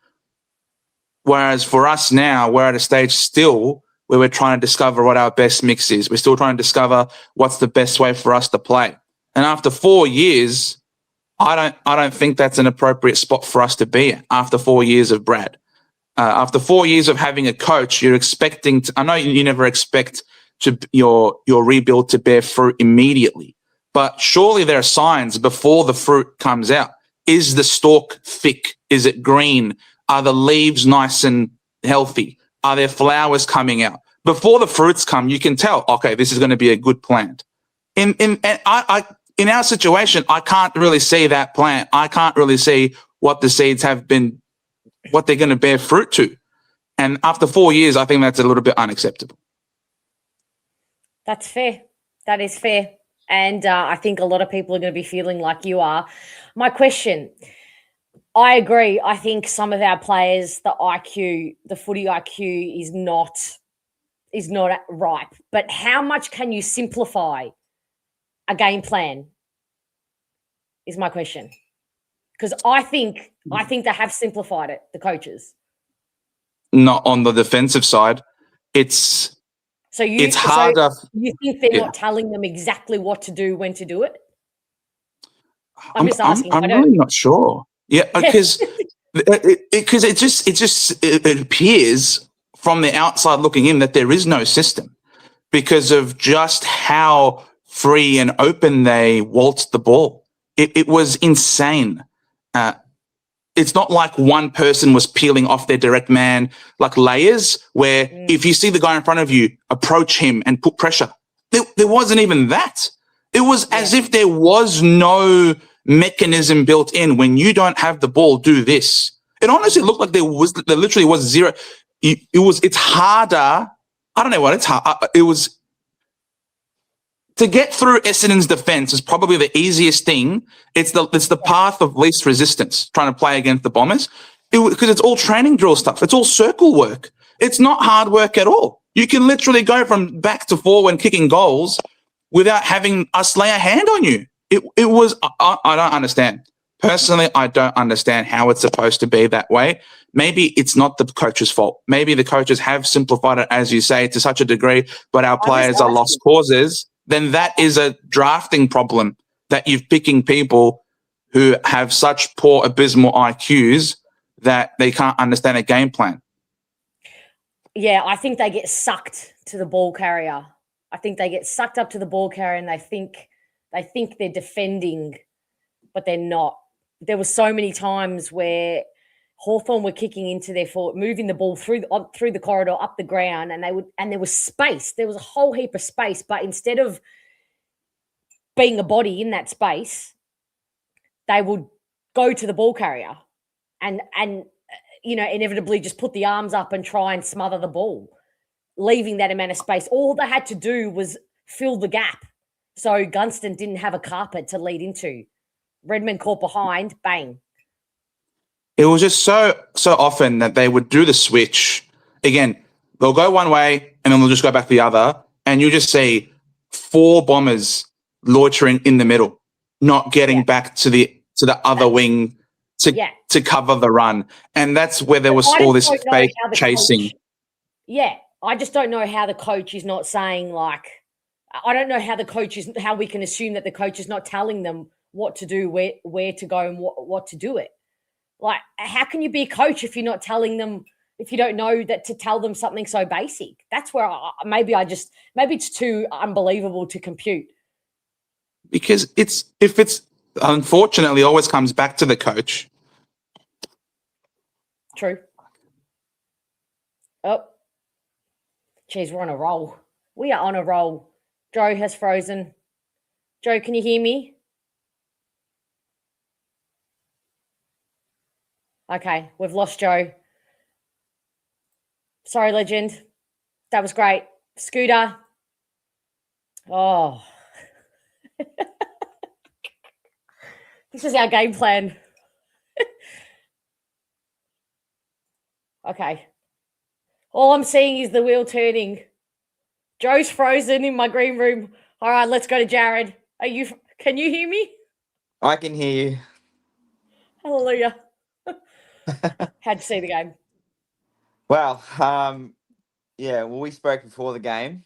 Whereas for us now, we're at a stage still where we're trying to discover what our best mix is. We're still trying to discover what's the best way for us to play. And after 4 years, I don't think that's an appropriate spot for us to be at after 4 years of Brad. After 4 years of having a coach, you're expecting to, I know you never expect your rebuild to bear fruit immediately, but surely there are signs before the fruit comes out. Is the stalk thick? Is it green? Are the leaves nice and healthy? Are there flowers coming out? Before the fruits come, you can tell, okay, this is going to be a good plant. In our situation, I can't really see that plant. I can't really see what the seeds have been, what they're going to bear fruit to. And after 4 years, I think that's a little bit unacceptable. That's fair. That is fair. And I think a lot of people are going to be feeling like you are. My question, I agree. I think some of our players, the footy IQ is not ripe. But how much can you simplify a game plan is my question. Because I think they have simplified it, the coaches. Not on the defensive side. It's harder. So you think they're not telling them exactly what to do, when to do it? I'm just asking. I'm really not sure. Yeah, because it appears from the outside looking in that there is no system because of just how free and open they waltzed the ball. It was insane. It's not like one person was peeling off their direct man, like layers, where if you see the guy in front of you, approach him and put pressure. There wasn't even that. It was as if there was no mechanism built in. When you don't have the ball, do this. It honestly looked like there literally was zero. It's harder. I don't know what it's hard. It was to get through Essendon's defense is probably the easiest thing. It's the path of least resistance trying to play against the Bombers because it's all training drill stuff. It's all circle work. It's not hard work at all. You can literally go from back to forward and kicking goals without having us lay a hand on you. It was, I don't understand. Personally, I don't understand how it's supposed to be that way. Maybe it's not the coach's fault. Maybe the coaches have simplified it, as you say, to such a degree, but our players are lost causes. Then that is a drafting problem that you're picking people who have such poor, abysmal IQs that they can't understand a game plan. Yeah, I think they get sucked to the ball carrier. I think they get sucked up to the ball carrier and they think they're defending, but they're not. There were so many times where Hawthorn were kicking into their forward, moving the ball through the corridor, up the ground, and there was space. There was a whole heap of space, but instead of being a body in that space, they would go to the ball carrier and inevitably just put the arms up and try and smother the ball, leaving that amount of space. All they had to do was fill the gap. So Gunston didn't have a carpet to lead into. Redmond caught behind, bang. It was just so often that they would do the switch. Again, they'll go one way and then they'll just go back the other. And you just see 4 Bombers loitering in the middle, not getting back to the other wing to cover the run. And that's where there was all this fake chasing. I just don't know how the coach is not saying, like, I don't know how we can assume that the coach is not telling them what to do, where to go and what to do it. Like, how can you be a coach if you're not telling them if you don't know that to tell them something so basic. That's where maybe it's too unbelievable to compute. Because if it's unfortunately always comes back to the coach. True. Oh, geez, we're on a roll. We are on a roll. Joe has frozen. Joe, can you hear me? Okay, we've lost Joe. Sorry, legend. That was great. Scooter. Oh. This is our game plan. Okay. All I'm seeing is the wheel turning. Joe's frozen in my green room. All right, let's go to Jared. Can you hear me? I can hear you. Hallelujah. Had to see the game. Well, yeah, well, we spoke before the game.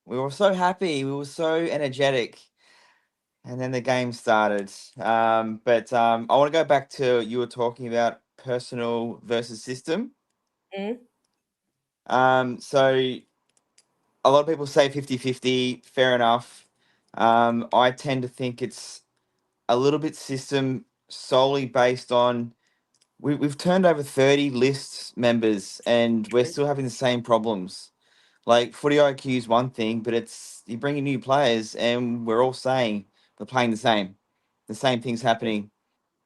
We were so happy. We were so energetic. And then the game started. But I want to go back to you were talking about personal versus system. So a lot of people say 50-50, fair enough. I tend to think it's a little bit system solely based on we've turned over 30 list members and we're still having the same problems. Like footy IQ is one thing, but it's you bring in new players and we're all saying we're playing the same things happening,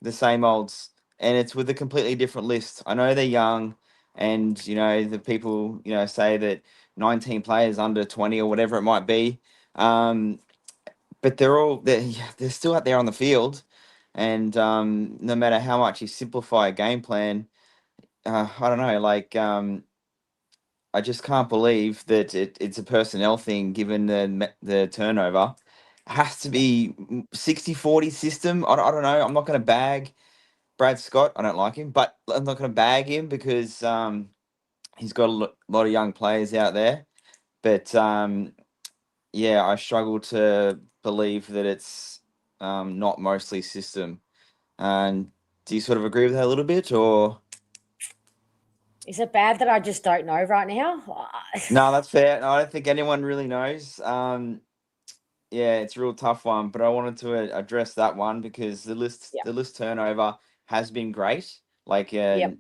the same olds, and it's with a completely different list. I know they're young, and the people say that 19 players under 20 or whatever it might be, but they're still out there on the field, and no matter how much you simplify a game plan, I don't know, like I just can't believe that it's a personnel thing given the turnover. It has to be 60-40 system. I don't know. I'm not going to bag Brad Scott. I don't like him, but I'm not going to bag him because he's got a lot of young players out there. But yeah, I struggle to believe that it's not mostly system. And do you sort of agree with that a little bit, or? Is it bad that I just don't know right now? No, that's fair. No, I don't think anyone really knows. Yeah, it's a real tough one, but I wanted to address that one because the list turnover has been great, like a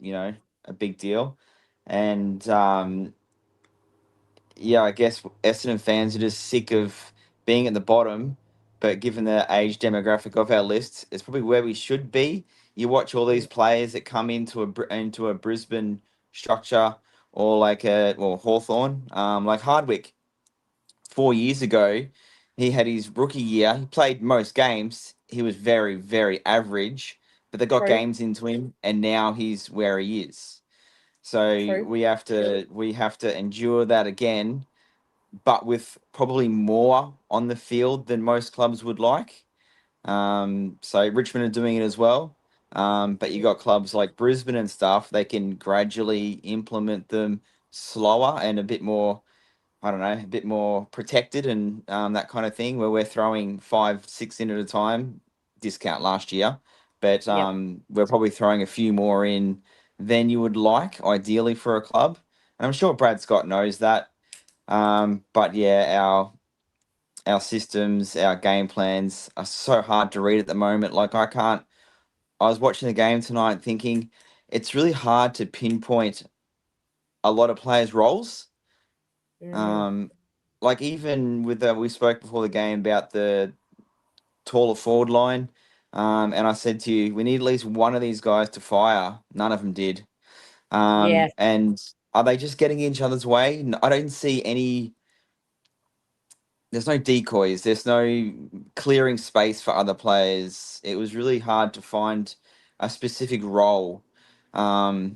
big deal, and yeah, I guess Essendon fans are just sick of being at the bottom, but given the age demographic of our list, it's probably where we should be. You watch all these players that come into a Brisbane structure or like Hawthorn, like Hardwick 4 years ago, he had his rookie year. He played most games. He was very, very average, but they got True. games into him, and now he's where he is. So True. we have to endure that again, but with probably more on the field than most clubs would like. So Richmond are doing it as well. But you got clubs like Brisbane and stuff. They can gradually implement them slower and a bit more, I don't know, a bit more protected and that kind of thing, where we're throwing 5-6 in at a time. Discount last year, but we're probably throwing a few more in than you would like, ideally for a club. And I'm sure Brad Scott knows that. But yeah, our systems, our game plans are so hard to read at the moment. Like I was watching the game tonight thinking it's really hard to pinpoint a lot of players' roles. Like even with we spoke before the game about the taller forward line, and I said to you, we need at least one of these guys to fire. None of them did. Yeah. And are they just getting in each other's way? I don't see any. There's no decoys. There's no clearing space for other players. It was really hard to find a specific role for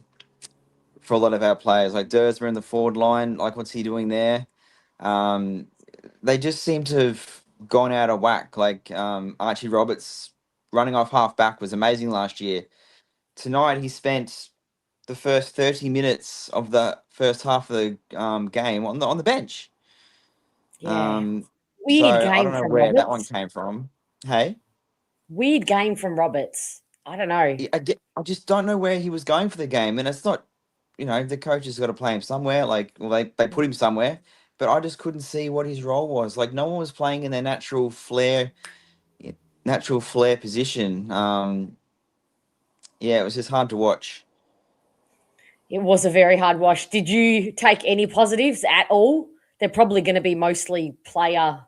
a lot of our players. Like Dersmer in the forward line, like what's he doing there? They just seem to have gone out of whack. Like Archie Roberts running off half back was amazing last year. Tonight he spent the first 30 minutes of the first half of the game on the bench. Yeah. So Weird I game don't know from where that one Roberts. came from. Hey, Weird game from Roberts. I don't know. I just don't know where he was going for the game, and it's not the coach has got to play him somewhere. Like, well, they put him somewhere, but I just couldn't see what his role was. Like, no one was playing in their natural flair position. Yeah, it was just hard to watch. It was a very hard watch. Did you take any positives at all? They're probably going to be mostly player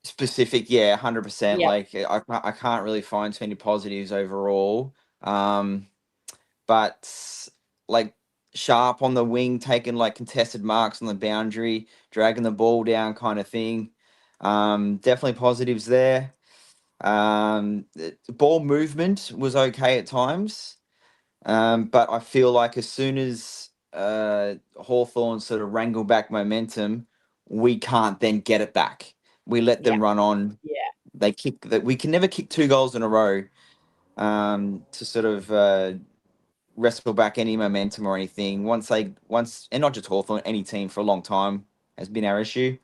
Specific, yeah, 100%. Yeah. Like, I can't really find too many positives overall. But like Sharp on the wing, taking like contested marks on the boundary, dragging the ball down, kind of thing. Definitely positives there. The ball movement was okay at times, but I feel like as soon as Hawthorn sort of wrangle back momentum, we can't then get it back. We let them run on. Yeah. They kick that. We can never kick 2 goals in a row to sort of wrestle back any momentum or anything. And not just Hawthorn, any team for a long time has been our issue.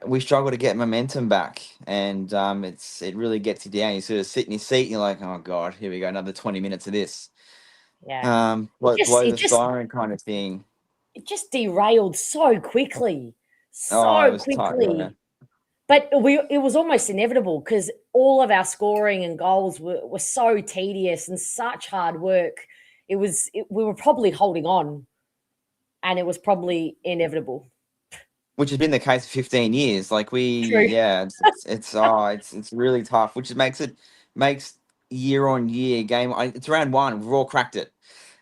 We struggle to get momentum back, and it really gets you down. You sort of sit in your seat, and you're like, oh god, here we go, another 20 minutes of this. Yeah. Blow the siren kind of thing. It just derailed so quickly. It was tight, quickly. yeah. But it was almost inevitable because all of our scoring and goals were so tedious and such hard work. We were probably holding on, and it was probably inevitable. Which has been the case for 15 years. Like True. it's really tough, which makes year on year game. It's round 1. We've all cracked it,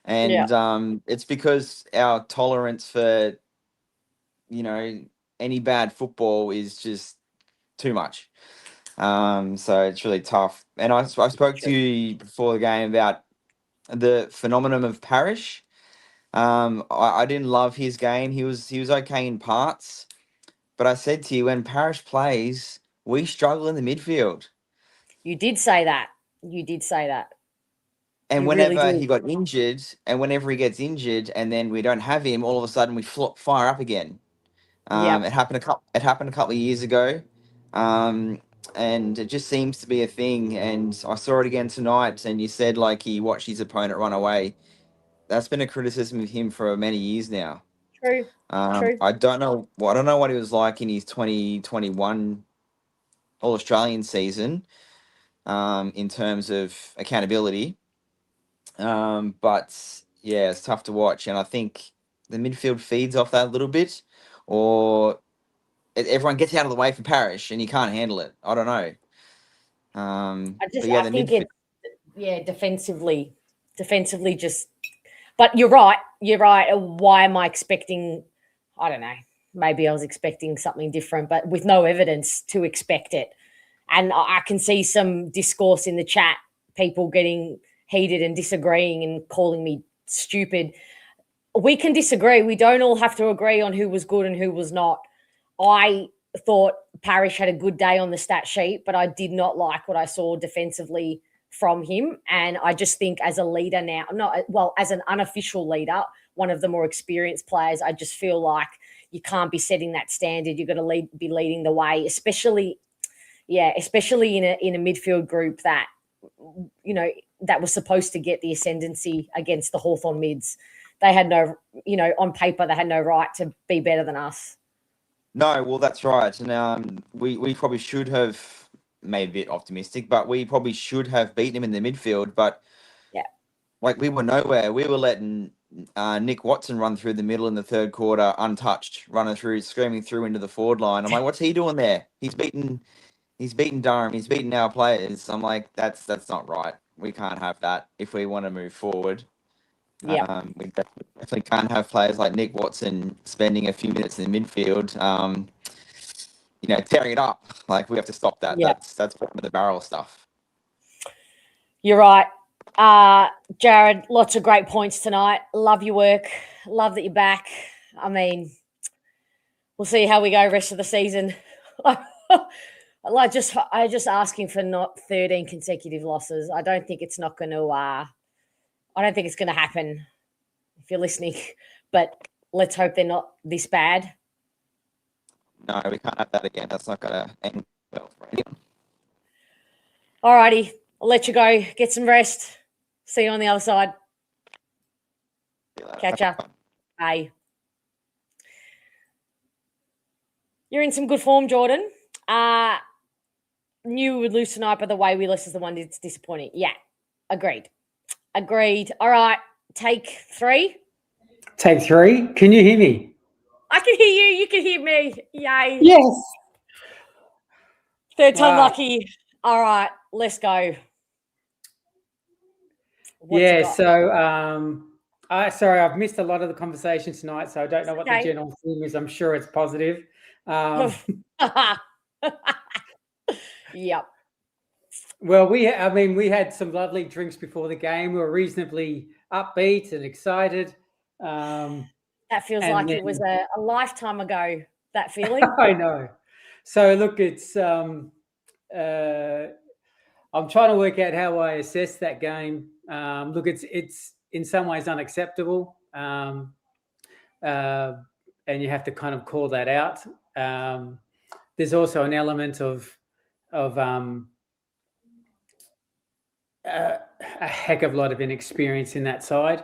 and it's because our tolerance for any bad football is just too much. So it's really tough. And I spoke to you before the game about the phenomenon of Parrish. I didn't love his game. He was okay in parts, but I said to you, when Parrish plays, we struggle in the midfield. You did say that. And You whenever really he got injured, and whenever he gets injured, and then we don't have him, all of a sudden we fire up again. It happened a couple of years ago, and it just seems to be a thing. And I saw it again tonight. And you said like he watched his opponent run away. That's been a criticism of him for many years now. True. I don't know what he was like in his 2021 All Australian season, in terms of accountability. But yeah, it's tough to watch, and I think the midfield feeds off that a little bit, or everyone gets out of the way for Parrish, and he can't handle it. I don't know. I think defensively just. But you're right. Why am I expecting? I don't know. Maybe I was expecting something different, but with no evidence to expect it. And I can see some discourse in the chat, people getting heated and disagreeing and calling me stupid. We can disagree. We don't all have to agree on who was good and who was not. I thought Parrish had a good day on the stat sheet, but I did not like what I saw defensively from him. And I just think as a leader now, as an unofficial leader, one of the more experienced players, I just feel like you can't be setting that standard. You've got to be leading the way, especially in a midfield group that, that was supposed to get the ascendancy against the Hawthorn mids. They had no, on paper, they had no right to be better than us. No, well, that's right. And we probably should have made a bit optimistic, but we probably should have beaten him in the midfield. But we were nowhere. We were letting Nick Watson run through the middle in the third quarter untouched, screaming through into the forward line. I'm like, what's he doing there? He's beaten Durham. He's beaten our players. I'm like, that's not right. We can't have that if we want to move forward. Yeah. We definitely can't have players like Nick Watson spending a few minutes in the midfield, tearing it up. Like, we have to stop that. Yeah. That's bottom of the barrel stuff. You're right. Jared, lots of great points tonight. Love your work. Love that you're back. I mean, we'll see how we go rest of the season. I'm just asking for not 13 consecutive losses. I don't think it's going to happen if you're listening, but let's hope they're not this bad. No, we can't have that again. That's not going to end well for anyone. All righty. I'll let you go. Get some rest. See you on the other side. Catch ya. Bye. You're in some good form, Jordan. Knew we would lose tonight, but the way we lost is the one that's disappointing. Yeah, agreed. All right, take 3. Take 3. Can you hear me? I can hear you. You can hear me. Yay. Yes. Third time lucky. All right, let's go. So sorry, I've missed a lot of the conversation tonight, so I don't know what the general theme is. I'm sure it's positive. Yep. Well, we had some lovely drinks before the game. We were reasonably upbeat and excited. That feels like it was a lifetime ago, that feeling. I know. So look, it's I'm trying to work out how I assess that game. Look, it's in some ways unacceptable, and you have to kind of call that out. There's also an element of a heck of a lot of inexperience in that side.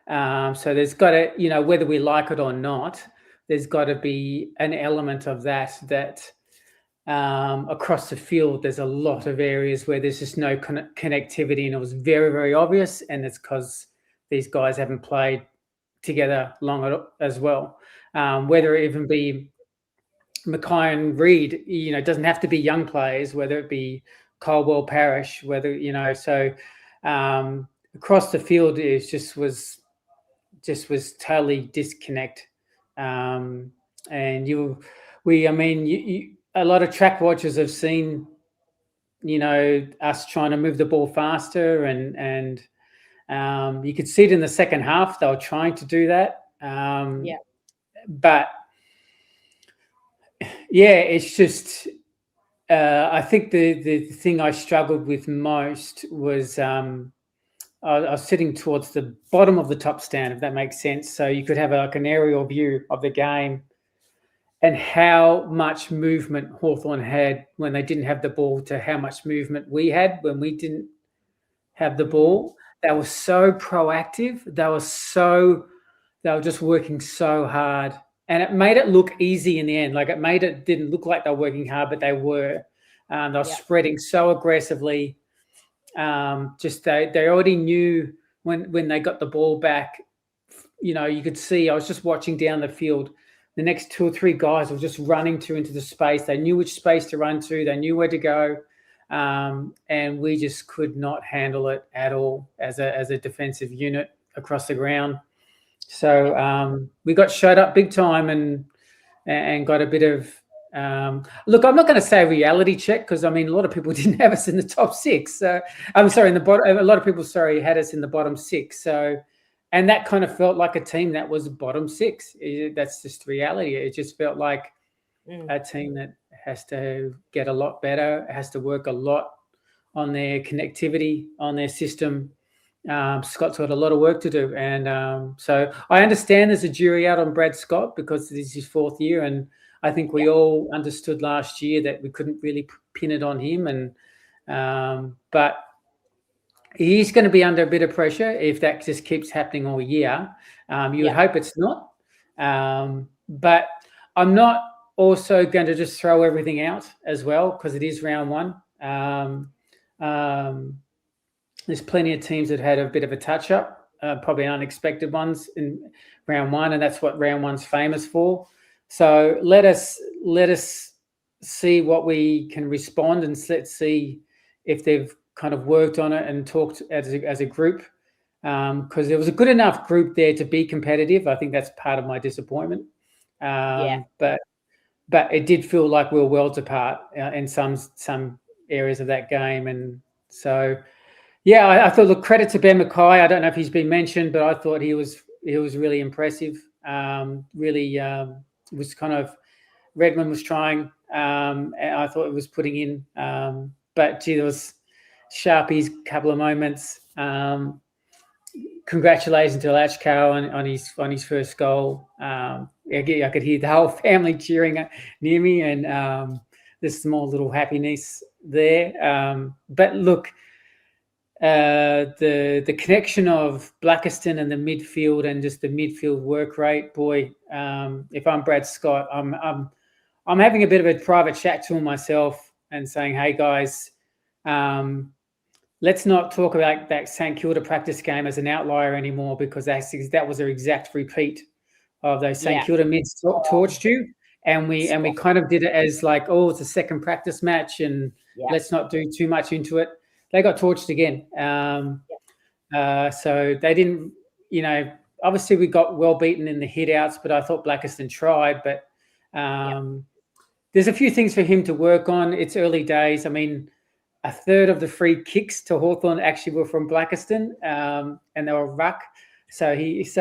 So there's got to, whether we like it or not, there's got to be an element of that across the field, there's a lot of areas where there's just no connectivity, and it was very, very obvious. And it's because these guys haven't played together long as well. Whether it even be Mackay and Reid, it doesn't have to be young players, whether it be Caldwell, Parrish, whether, so across the field, it just was totally disconnect. And a lot of track watchers have seen, us trying to move the ball faster, and you could see it in the second half. They were trying to do that. But it's just, I think the thing I struggled with most was I was sitting towards the bottom of the top stand, if that makes sense. So you could have an aerial view of the game and how much movement Hawthorn had when they didn't have the ball to how much movement we had when we didn't have the ball. They were so proactive. They were just working so hard. And it made it look easy in the end. Like it didn't look like they were working hard, but they were. They were spreading so aggressively. They already knew when they got the ball back. You could see. I was just watching down the field. The next 2 or 3 guys were just running into the space. They knew which space to run to. They knew where to go, and we just could not handle it at all as a defensive unit across the ground. So we got shut up big time and got a bit of look. I'm not going to say reality check because a lot of people didn't have us in the top 6. So I'm sorry, in the bottom. A lot of people had us in the bottom 6. So, and that kind of felt like a team that was bottom 6. That's just reality. It just felt like a team that has to get a lot better. Has to work a lot on their connectivity, on their system. Scott's got a lot of work to do, and so I understand there's a jury out on Brad Scott because this is his 4th year, and I think we all understood last year that we couldn't really pin it on him, and but he's going to be under a bit of pressure if that just keeps happening all year. You would hope it's not, but I'm not also going to just throw everything out as well because it is round 1. There's plenty of teams that had a bit of a touch-up, probably unexpected ones in round 1, and that's what round 1's famous for. So let us see what we can respond, and let's see if they've kind of worked on it and talked as a group, because there was a good enough group there to be competitive. I think that's part of my disappointment. But it did feel like we were worlds apart in some areas of that game, and so. Yeah, I thought, look, credit to Ben Mackay. I don't know if he's been mentioned, but I thought he was really impressive. Was kind of Redmond was trying, and I thought it was putting in. But gee, there was Sharpie's couple of moments. Congratulations to Lachko on his first goal. I could hear the whole family cheering near me, and there's small little happiness there. But look. the connection of Blackiston and the midfield and just the midfield work rate, boy. If I'm Brad Scott, I'm having a bit of a private chat to him myself and saying, hey guys, let's not talk about that St Kilda practice game as an outlier anymore, because that was an exact repeat of those St Kilda mids torched you, and we kind of did it as like, oh, it's a second practice match and let's not do too much into it. They got torched again. So they didn't, obviously we got well beaten in the hit outs, but I thought Blackiston tried. But there's a few things for him to work on. It's early days. I mean, a third of the free kicks to Hawthorn actually were from Blackiston, and they were ruck. So there's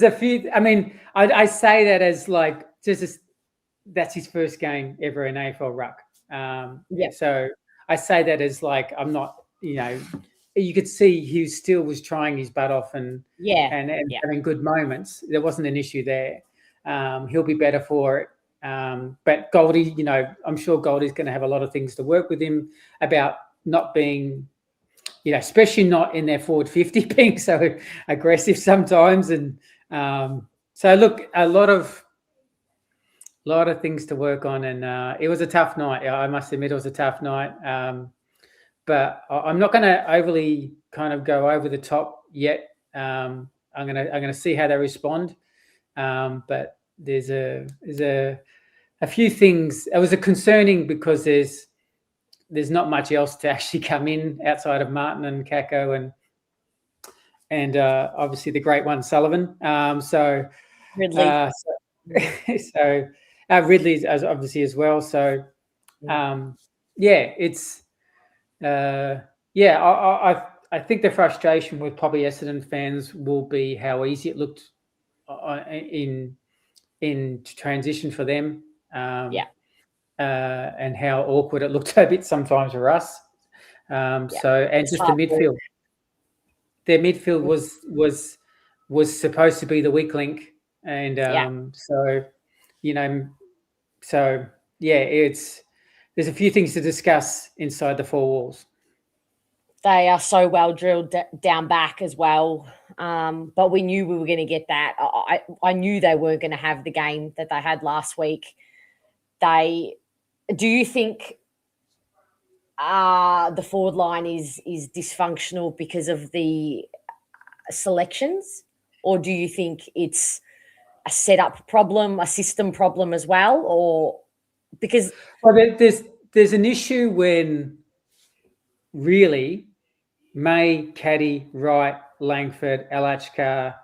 a few. I mean, I say that as like that's his first game ever in AFL ruck. So I say that as like, I'm not, you could see he still was trying his butt off and having good moments. There wasn't an issue there. He'll be better for it. But Goldie, I'm sure Goldie's going to have a lot of things to work with him about not being, especially not in their forward 50, being so aggressive sometimes. And so look, a lot of things to work on. And it was a tough night. I must admit it was a tough night. But I'm not going to overly kind of go over the top yet. I'm going to see how they respond. But there's a few things. It was concerning because there's not much else to actually come in outside of Martin and Kako and obviously the great one Sullivan. So Ridley. Ridley's obviously as well. So it's I think the frustration with probably Essendon fans will be how easy it looked in transition for them. And how awkward it looked a bit sometimes for us. And just the midfield. Their midfield was supposed to be the weak link, and there's a few things to discuss inside the four walls. They are so well drilled down back as well. But we knew we were going to get that. I knew they weren't going to have the game that they had last week. Do you think the forward line is dysfunctional because of the selections? Or do you think it's a setup problem, a system problem as well? Or because there's an issue when really May, Caddy, Wright, Langford, Alachkar,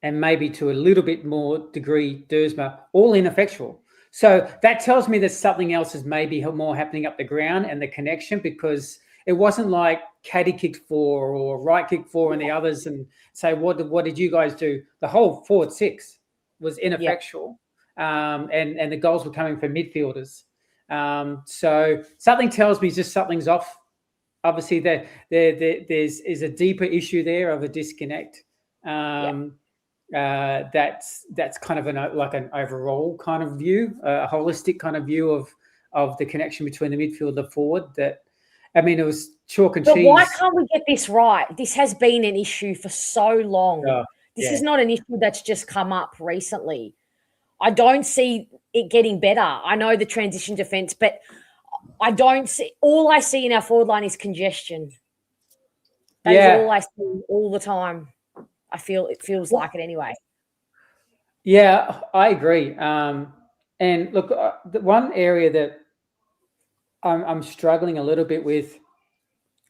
and maybe to a little bit more degree Dersma, all ineffectual. So that tells me that something else is maybe more happening up the ground and the connection, because it wasn't like Caddy kicked 4 or Wright kicked 4 and the others and say, what did you guys do? The whole forward 6 was ineffectual. And the goals were coming from midfielders. So something tells me just something's off. Obviously, there's a deeper issue there of a disconnect. That's kind of an overall kind of view, a holistic kind of view of the connection between the midfield and the forward. It was chalk and cheese. But why can't we get this right? This has been an issue for so long. This is not an issue that's just come up recently. I don't see it getting better. I know the transition defence, but I don't see. All I see in our forward line is congestion. That's all I see all the time. It feels like it anyway. Yeah, I agree. And look, the one area that I'm struggling a little bit with,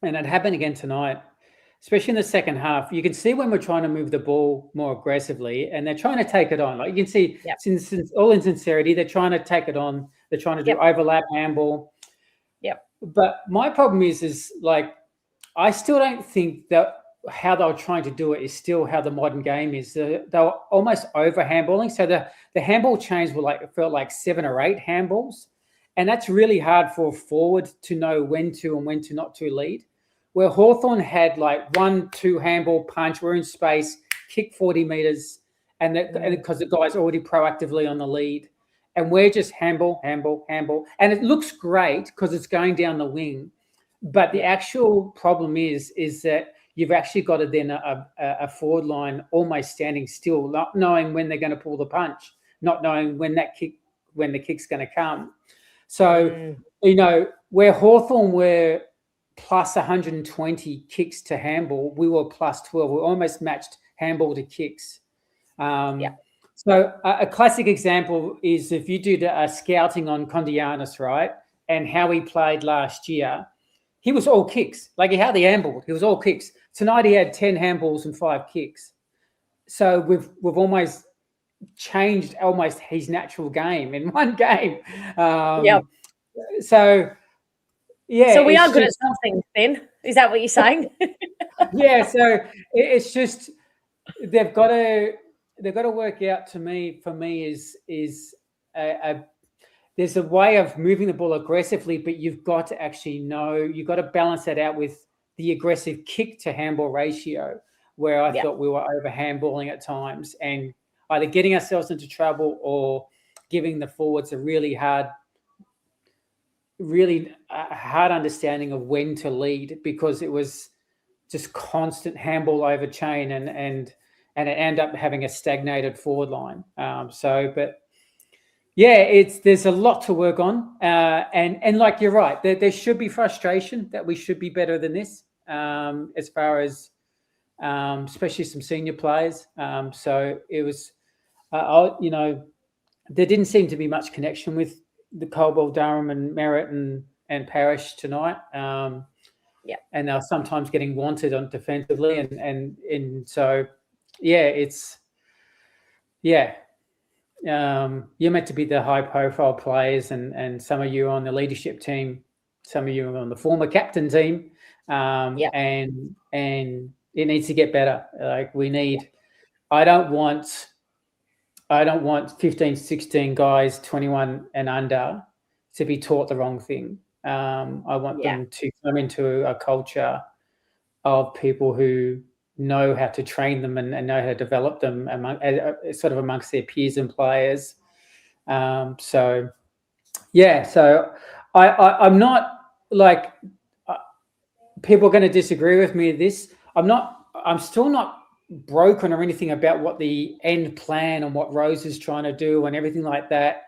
and it happened again tonight, especially in the second half, you can see when we're trying to move the ball more aggressively and they're trying to take it on. Like you can see, since all in sincerity, they're trying to take it on. They're trying to do overlap, handball. But my problem is like, I still don't think that how they were trying to do it is still how the modern game is. They were almost over handballing. So the handball chains felt like 7 or 8 handballs. And that's really hard for a forward to know when to and when to not to lead. Where Hawthorn had like 1-2 handball punch, we're in space, kick 40 metres, and because the guy's already proactively on the lead. and we're just handball, and it looks great because it's going down the wing. But the actual problem is that you've actually got a forward line almost standing still, not knowing when they're going to pull the punch, not knowing when the kick's going to come. So, where Hawthorn were plus 120 kicks to handball, we were plus 12. We almost matched handball to kicks. So a classic example is if you did a scouting on Kondianis, right, and how he played last year, he was all kicks. Like he hardly handballed. He was all kicks. Tonight he had 10 handballs and 5 kicks. So we've almost changed his natural game in one game. So yeah. So we are good at something, Ben. Is that what you're saying? Yeah. So it's just they've got to work out. For me is there's a way of moving the ball aggressively, but you've got to actually you've got to balance that out with the aggressive kick to handball ratio, where I thought we were over handballing at times and either getting ourselves into trouble or giving the forwards a really hard understanding of when to lead, because it was just constant handball over chain and it ended up having a stagnated forward line. There's a lot to work on, and like you're right, there should be frustration that we should be better than this, as far as especially some senior players. So it was, there didn't seem to be much connection with the Caldwell, Durham, and Merritt and Parrish tonight. And they're sometimes getting wanted on defensively, and so you're meant to be the high-profile players, and some of you are on the leadership team, some of you are on the former captain team, and it needs to get better. Like I don't want 15, 16 guys, 21 and under, to be taught the wrong thing. I want them to come into a culture of people who know how to train them and know how to develop them amongst their peers and players. So I'm not like people are going to disagree with me with this. I'm still not broken or anything about what the end plan and what Rose is trying to do and everything like that.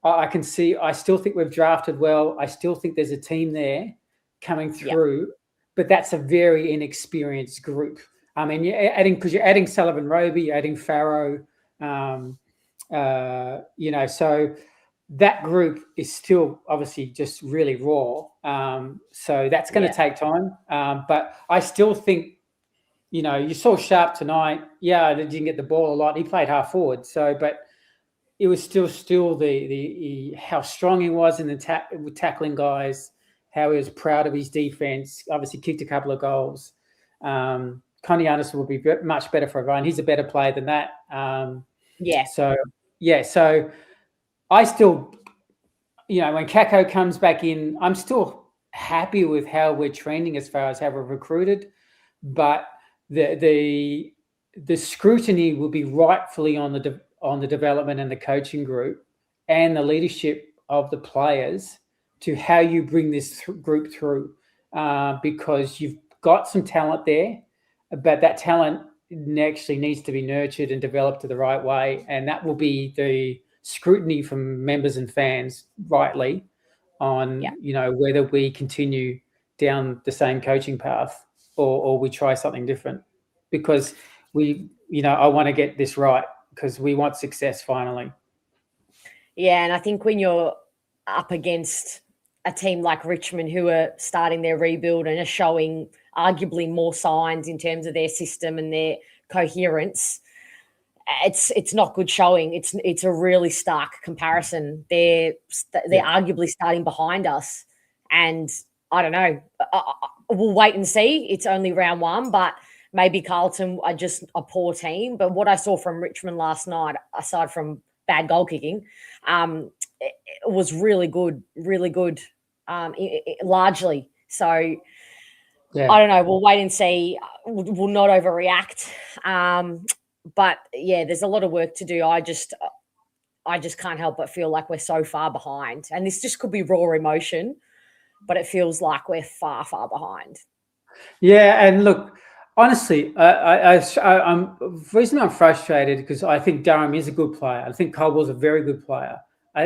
I can see, I still think we've drafted well. I still think there's a team there coming through, but that's a very inexperienced group. I mean, you're adding Sullivan Roby, you're adding Farrow, so that group is still obviously just really raw. So that's going to take time. But I still think, you saw Sharp tonight. Yeah, he didn't get the ball a lot. He played half forward. So, but it was still the how strong he was in the tackling guys, how he was proud of his defense. Obviously, kicked a couple of goals. Connie Anderson will be much better for a run. He's a better player than that. So I still, when Kako comes back in, I'm still happy with how we're trending as far as how we're recruited, but the scrutiny will be rightfully on the development and the coaching group and the leadership of the players to how you bring this group through, because you've got some talent there, but that talent actually needs to be nurtured and developed the right way, and that will be the scrutiny from members and fans rightly on whether we continue down the same coaching path or we try something different, because I want to get this right because we want success finally. Yeah, and I think when you're up against a team like Richmond who are starting their rebuild and are showing arguably more signs in terms of their system and their coherence, it's not good showing. It's a really stark comparison. They're arguably starting behind us, and I don't know. We'll wait and see. It's only round one, but maybe Carlton are just a poor team. But what I saw from Richmond last night, aside from bad goal kicking, it was really good, largely. So I don't know. We'll wait and see. We'll not overreact. But yeah, there's a lot of work to do. I just can't help but feel like we're so far behind. And this just could be raw emotion, but it feels like we're far, far behind. Yeah, and look, honestly, I'm the reason I'm frustrated because I think Durham is a good player. I think Caldwell's a very good player.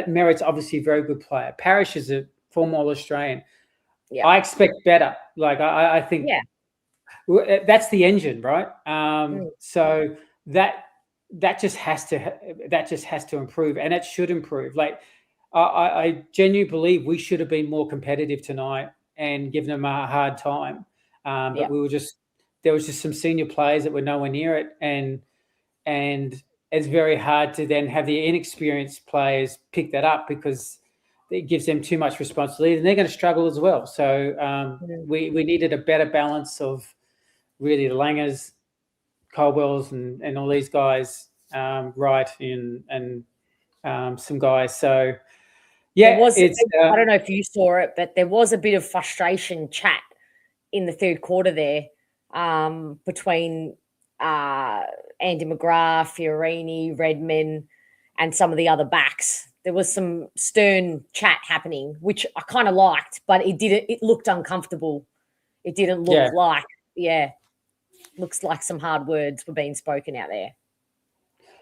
Merritt's obviously a very good player. Parrish is a former All-Australian. Yeah. I expect better. Like I think that's the engine, right? So that just has to improve, and it should improve. Like I genuinely believe we should have been more competitive tonight and given them a hard time. But there was just some senior players that were nowhere near it, and it's very hard to then have the inexperienced players pick that up because it gives them too much responsibility, and they're going to struggle as well. So we needed a better balance of really the Langers, Caldwells, and all these guys, Wright and some guys. So yeah, I don't know if you saw it, but there was a bit of frustration chat in the third quarter there between Andy McGrath, Fiorini, Redman, and some of the other backs. There was some stern chat happening, which I kind of liked, but it looked uncomfortable. It didn't look looks like some hard words were being spoken out there.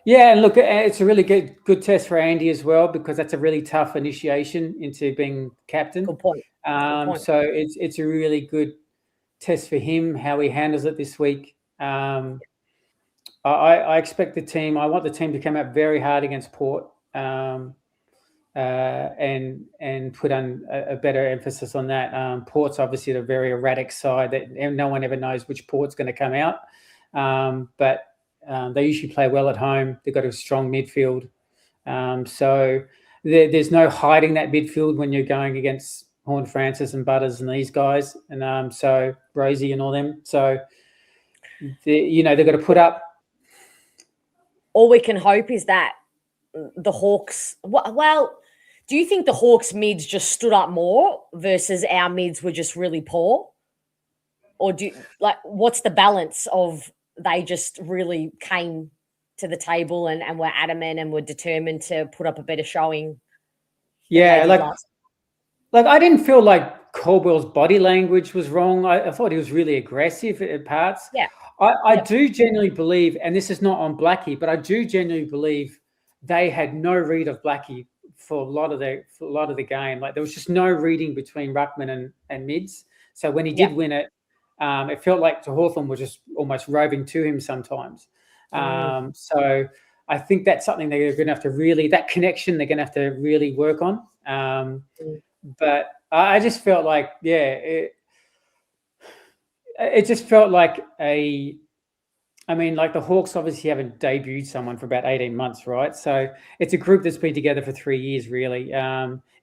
Yeah, and look, it's a really good test for Andy as well because that's a really tough initiation into being captain. Good point. So it's a really good test for him, how he handles it this week. I expect the team. I want the team to come out very hard against Port, and put on a better emphasis on that. Port's obviously a very erratic side that no one ever knows which Port's going to come out, but they usually play well at home. They've got a strong midfield, so there's no hiding that midfield when you're going against Horn Francis and Butters and these guys, and so Rosie and all them. So they've got to put up. All we can hope is that the Hawks. Well, do you think the Hawks mids just stood up more versus our mids were just really poor, or what's the balance of they just really came to the table and were adamant and were determined to put up a better showing? Yeah, like I didn't feel like Caldwell's body language was wrong. I thought he was really aggressive at parts. Yeah. I do genuinely believe, and this is not on Blackie, but I do genuinely believe they had no read of Blackie for a lot of the game. Like there was just no reading between ruckman and mids. So when he did win it, it felt like Hawthorn was just almost roving to him sometimes. So I think that's something they're going to have to really, that connection they're going to have to really work on. But I just felt like, it just felt like like the Hawks obviously haven't debuted someone for about 18 months, right? So it's a group that's been together for 3 years, really.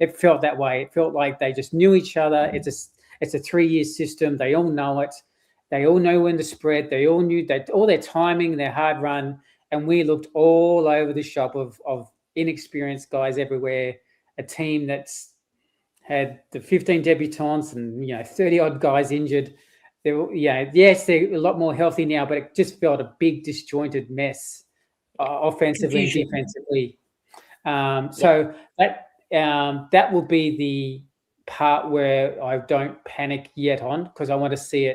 It felt that way. It felt like they just knew each other. It's a 3-year system. They all know it. They all know when to spread. They all knew that all their timing, their hard run, and we looked all over the shop of inexperienced guys everywhere. A team that's had the 15 debutants and 30-odd guys injured. Yes, they're a lot more healthy now, but it just felt a big disjointed mess, offensively and defensively. So that will be the part where I don't panic yet on, because I want to see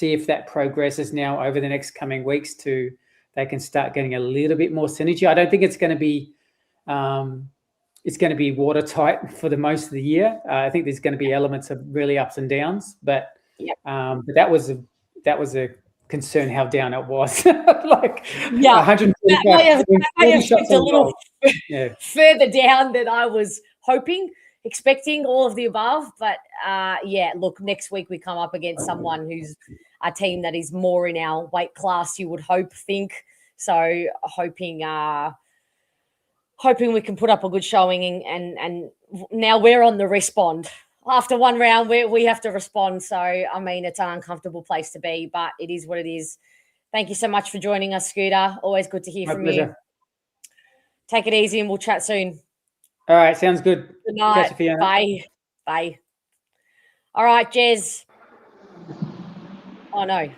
if that progresses now over the next coming weeks they can start getting a little bit more synergy. I don't think it's going to be watertight for the most of the year. I think there's going to be elements of really ups and downs, but that was a concern how down it was. 145 shots a little further down than I was expecting all of the above. But look, next week we come up against someone who's a team that is more in our weight class, you would think. So hoping we can put up a good showing, and now we're on the respond. After one round, we have to respond. So, it's an uncomfortable place to be, but it is what it is. Thank you so much for joining us, Scooter. Always good to hear from you. Take it easy and we'll chat soon. All right, sounds good. Good night. Bye. Bye. All right, Jez. Oh, no.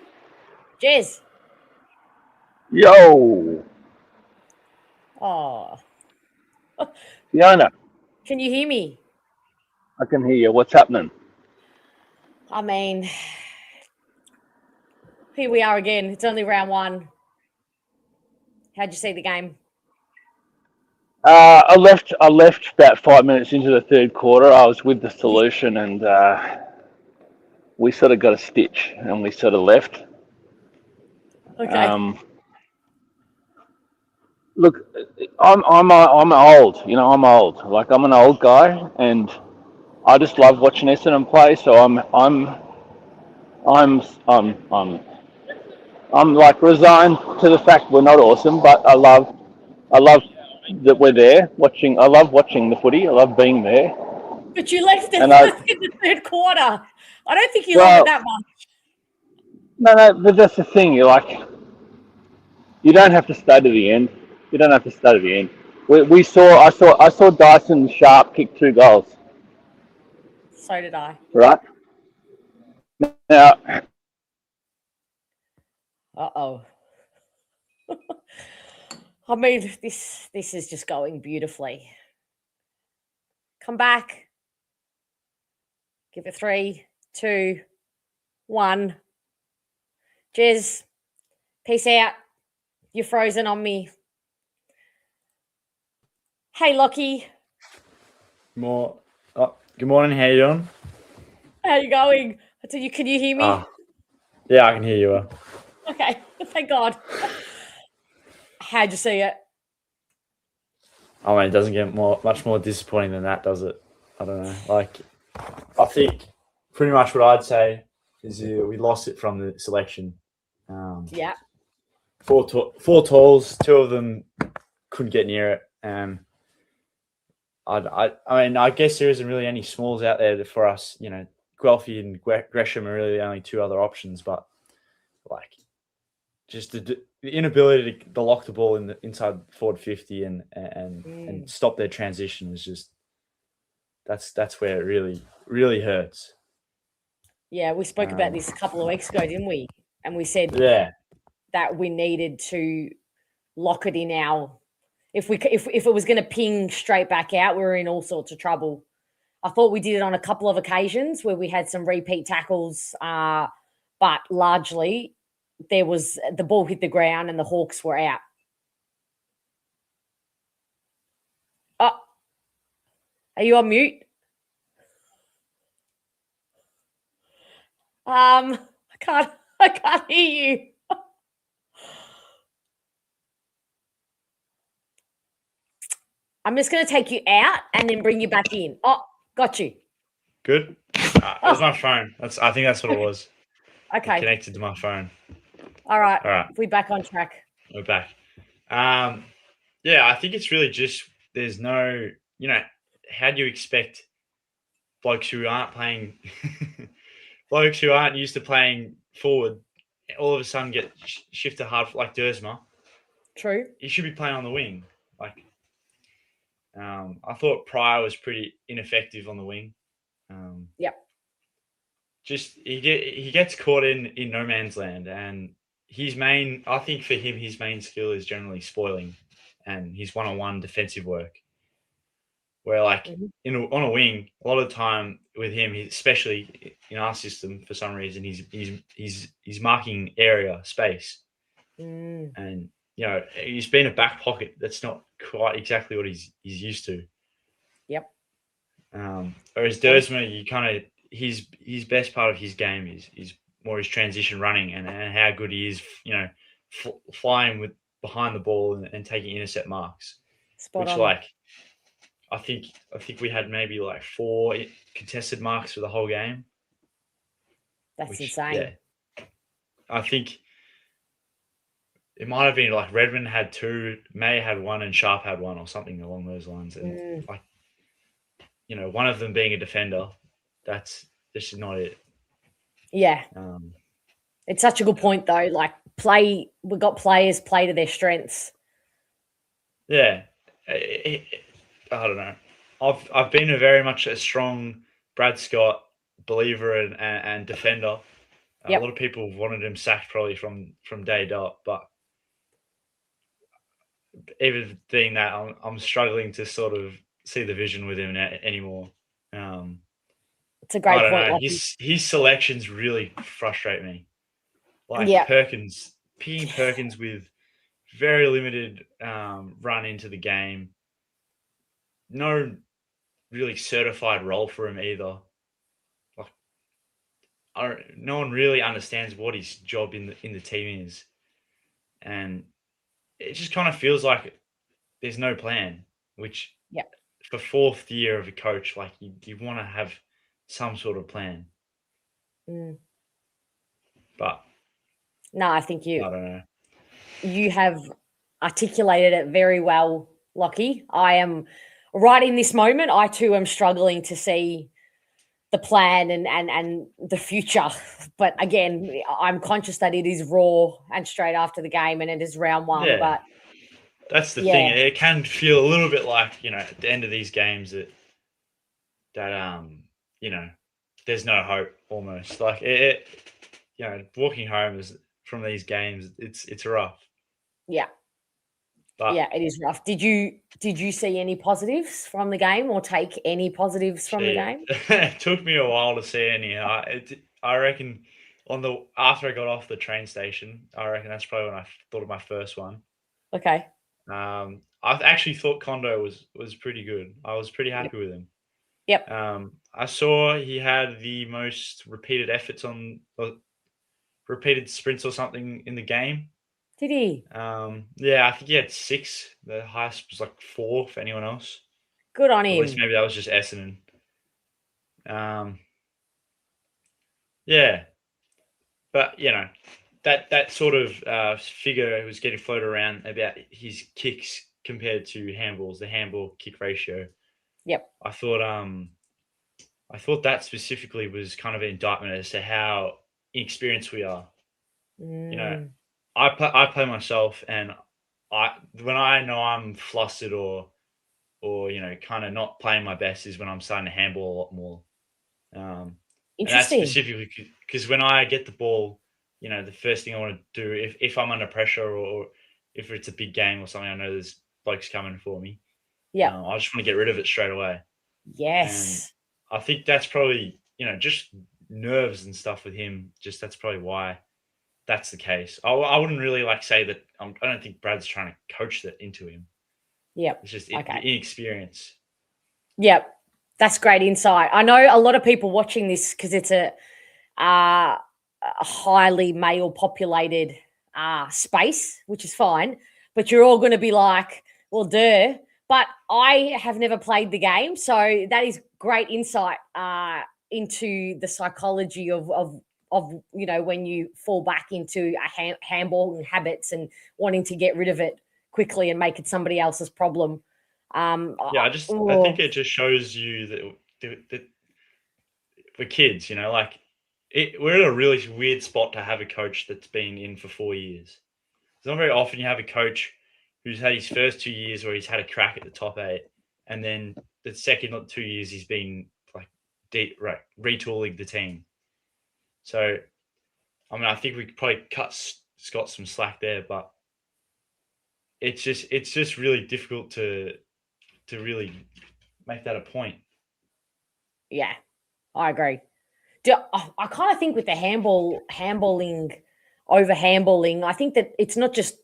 Jez. Yo. Oh. Fiona, Can you hear me? I can hear you. What's happening? I mean, here we are again. It's only round one. How'd you see the game? I left about 5 minutes into the third quarter. I was with the solution, and we sort of got a stitch, and we sort of left. Okay. Look, I'm old. You know, I'm old. Like, I'm an old guy, and I just love watching Essendon play. So I'm like resigned to the fact we're not awesome, but I love that we're there watching. I love watching the footy. I love being there. But you left it And in the third quarter. I don't think you love it that much. No, but that's the thing. You're like, you don't have to stay to the end. You don't have to stay to the end. I saw Dyson Sharp kick 2 goals. So did I. Right now. Uh-oh. I mean, this is just going beautifully. Come back. Give it 3, 2, 1. Jez, peace out. You're frozen on me. Hey, Lockie. Good morning. How you doing? How you going? Can you hear me? Yeah, I can hear you well. Okay, thank God. How'd you see it? I mean, it doesn't get much more disappointing than that, does it? I don't know. Like, I think pretty much what I'd say is we lost it from the selection. Yeah. 4 talls, 2 of them couldn't get near it. I mean, I guess there isn't really any smalls out there for us. You know, Guelphy and Gresham are really the only 2 other options, but like, just the inability to lock the ball inside forward 50 and stop their transition was just that's where it really hurts. Yeah, we spoke about this a couple of weeks ago, didn't we? And we said that we needed to lock it in our. If it was going to ping straight back out, we were in all sorts of trouble. I thought we did it on a couple of occasions where we had some repeat tackles, but largely the ball hit the ground and the Hawks were out. Oh, are you on mute? I can't hear you. I'm just going to take you out and then bring you back in. Oh, got you. Good. It was my phone. I think that's what it was. Okay. It connected to my phone. All right. We're back on track. We're back. Yeah, I think it's really just there's no, how do you expect blokes who aren't used to playing forward all of a sudden get shifted hard like Dersma? True. He should be playing on the wing. Like, I thought Pryor was pretty ineffective on the wing. Yep. Just he gets caught in no man's land, and I think for him his main skill is generally spoiling, and his one-on-one defensive work. Where like on a wing, a lot of the time with him, especially in our system, for some reason he's marking area space, and he's been a back pocket. That's not quite exactly what he's used to. Yep. Whereas Dersma, you kind of his best part of his game is more his transition running and how good he is, flying with behind the ball and taking intercept marks. Spot on. I think we had maybe like 4 contested marks for the whole game. That's insane. Yeah. I think it might have been like Redmond had 2, May had 1, and Sharp had 1, or something along those lines. And one of them being a defender, this is not it. Yeah. It's such a good point though. Like we've got players play to their strengths. Yeah. I don't know. I've been very much a strong Brad Scott believer and defender. Yep. A lot of people wanted him sacked probably from day dot, but even being that, I'm struggling to sort of see the vision with him anymore. It's a great I don't point. know. Like, His selections really frustrate me. Like yeah, picking Perkins with very limited run into the game. No really certified role for him either. Like, no one really understands what his job in the team is, and it just kind of feels like there's no plan. Which, yeah. for fourth year of a coach, like you want to have some sort of plan. Mm. But No, I think I don't know. You have articulated it very well, Lockie. I am right in this moment. I too am struggling to see the plan and the future. But again, I'm conscious that it is raw and straight after the game, and it is round one. Yeah. But that's the yeah. thing. It can feel a little bit like, at the end of these games that there's no hope almost. Like walking home from these games, it's rough. Yeah. But yeah, it is rough. Did you see any positives from the game or take any positives from the game? It took me a while to see any. I reckon after I got off the train station, I reckon that's probably when I thought of my first one. Okay. I actually thought Kondo was pretty good. I was pretty happy with him. Yep. I saw he had the most repeated efforts repeated sprints or something in the game. Did he? Yeah, I think he had 6. The highest was like 4 for anyone else. Good on At him. least maybe that was just Essendon. Yeah, but that sort of figure was getting floated around about his kicks compared to handballs, the handball kick ratio. Yep. I thought that specifically was kind of an indictment as to how inexperienced we are. I play myself, and when I know I'm flustered or kind of not playing my best is when I'm starting to handball a lot more. And that's Interesting. specifically because when I get the ball, the first thing I want to do if I'm under pressure or if it's a big game or something, I know there's blokes coming for me. Yeah. I just want to get rid of it straight away. Yes. And I think that's probably, just nerves and stuff with him. Just that's probably why that's the case. I wouldn't really say that. I don't think Brad's trying to coach that into him. Yep. It's just Okay. inexperience. Yep. That's great insight. I know a lot of people watching this because it's a highly male populated space, which is fine, but you're all going to be like, well, duh. But I have never played the game, so that is great insight into the psychology of when you fall back into a handballing habits and wanting to get rid of it quickly and make it somebody else's problem. I think it just shows you that for kids, we're in a really weird spot to have a coach that's been in for 4 years. It's not very often you have a coach who's had his first 2 years where he's had a crack at the top 8, and then the second 2 years he's been retooling the team. So, I think we could probably cut Scott some slack there, but it's just really difficult to really make that a point. Yeah, I agree. I kind of think with the handballing over handballing, I think that it's not just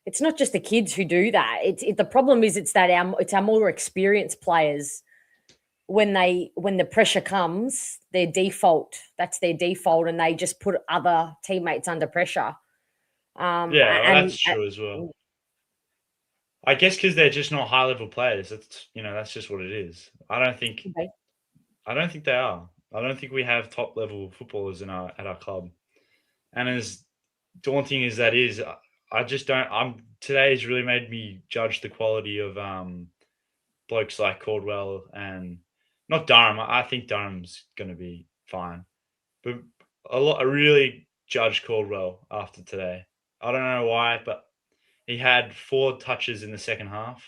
the kids who do that. The problem is it's our more experienced players when the pressure comes, that's their default, and they just put other teammates under pressure. That's true as well. I guess because they're just not high level players. That's just what it is. I don't think they are. I don't think we have top level footballers at our club. And as daunting as that is, I just don't. Today has really made me judge the quality of blokes like Caldwell and not Durham. I think Durham's going to be fine, but I really judged Caldwell after today. I don't know why, but he had 4 touches in the second half,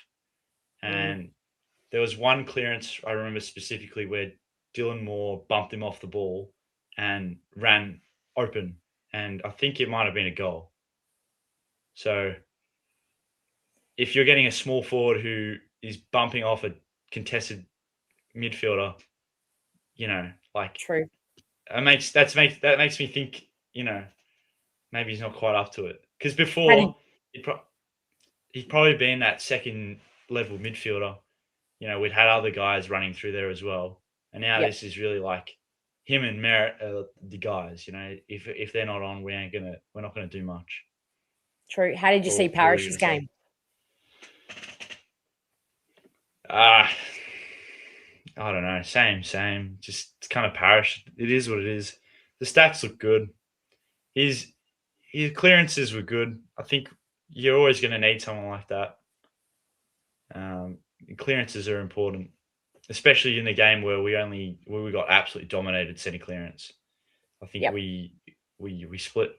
and there was one clearance I remember specifically where Dylan Moore bumped him off the ball and ran open, and I think it might have been a goal. So if you're getting a small forward who is bumping off a contested midfielder, like True. that makes me think, maybe he's not quite up to it. Because before he'd probably been that second level midfielder. We'd had other guys running through there as well, and now this is really like him and Merritt are the guys. If they're not on, we're not gonna do much. True. How did you see Parrish's game? I don't know. Same. Just kind of Parish. It is what it is. The stats look good. His clearances were good. I think you're always going to need someone like that. Clearances are important, especially in the game where we got absolutely dominated centre clearance. I think we split.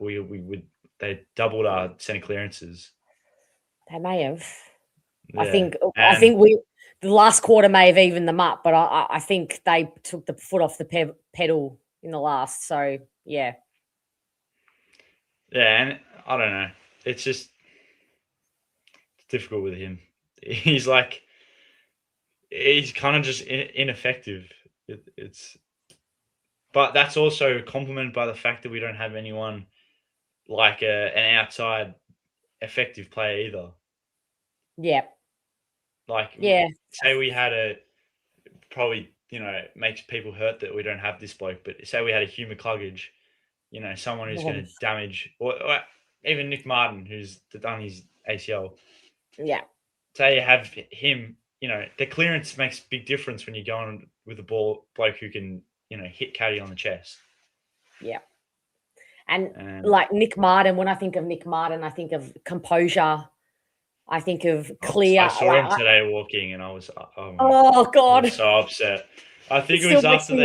They doubled our centre clearances. They may have. Yeah. I think the last quarter may have evened them up, but I think they took the foot off the pedal in the last. So yeah. Yeah, and I don't know. It's just difficult with him. He's kind of just ineffective. But that's also complemented by the fact that we don't have anyone like an outside effective player either. Yeah. Say we had probably, makes people hurt that we don't have this bloke, but say we had a Hugh McCluggage, someone who's going to damage, or even Nick Martin, who's done his ACL. Yeah. Say you have him, the clearance makes a big difference when you're going with a bloke who can, hit Caddy on the chest. Yeah. And like Nick Martin, when I think of Nick Martin, I think of composure. I think of clear. I saw him today walking, and I was, oh God, I was so upset. I think it was after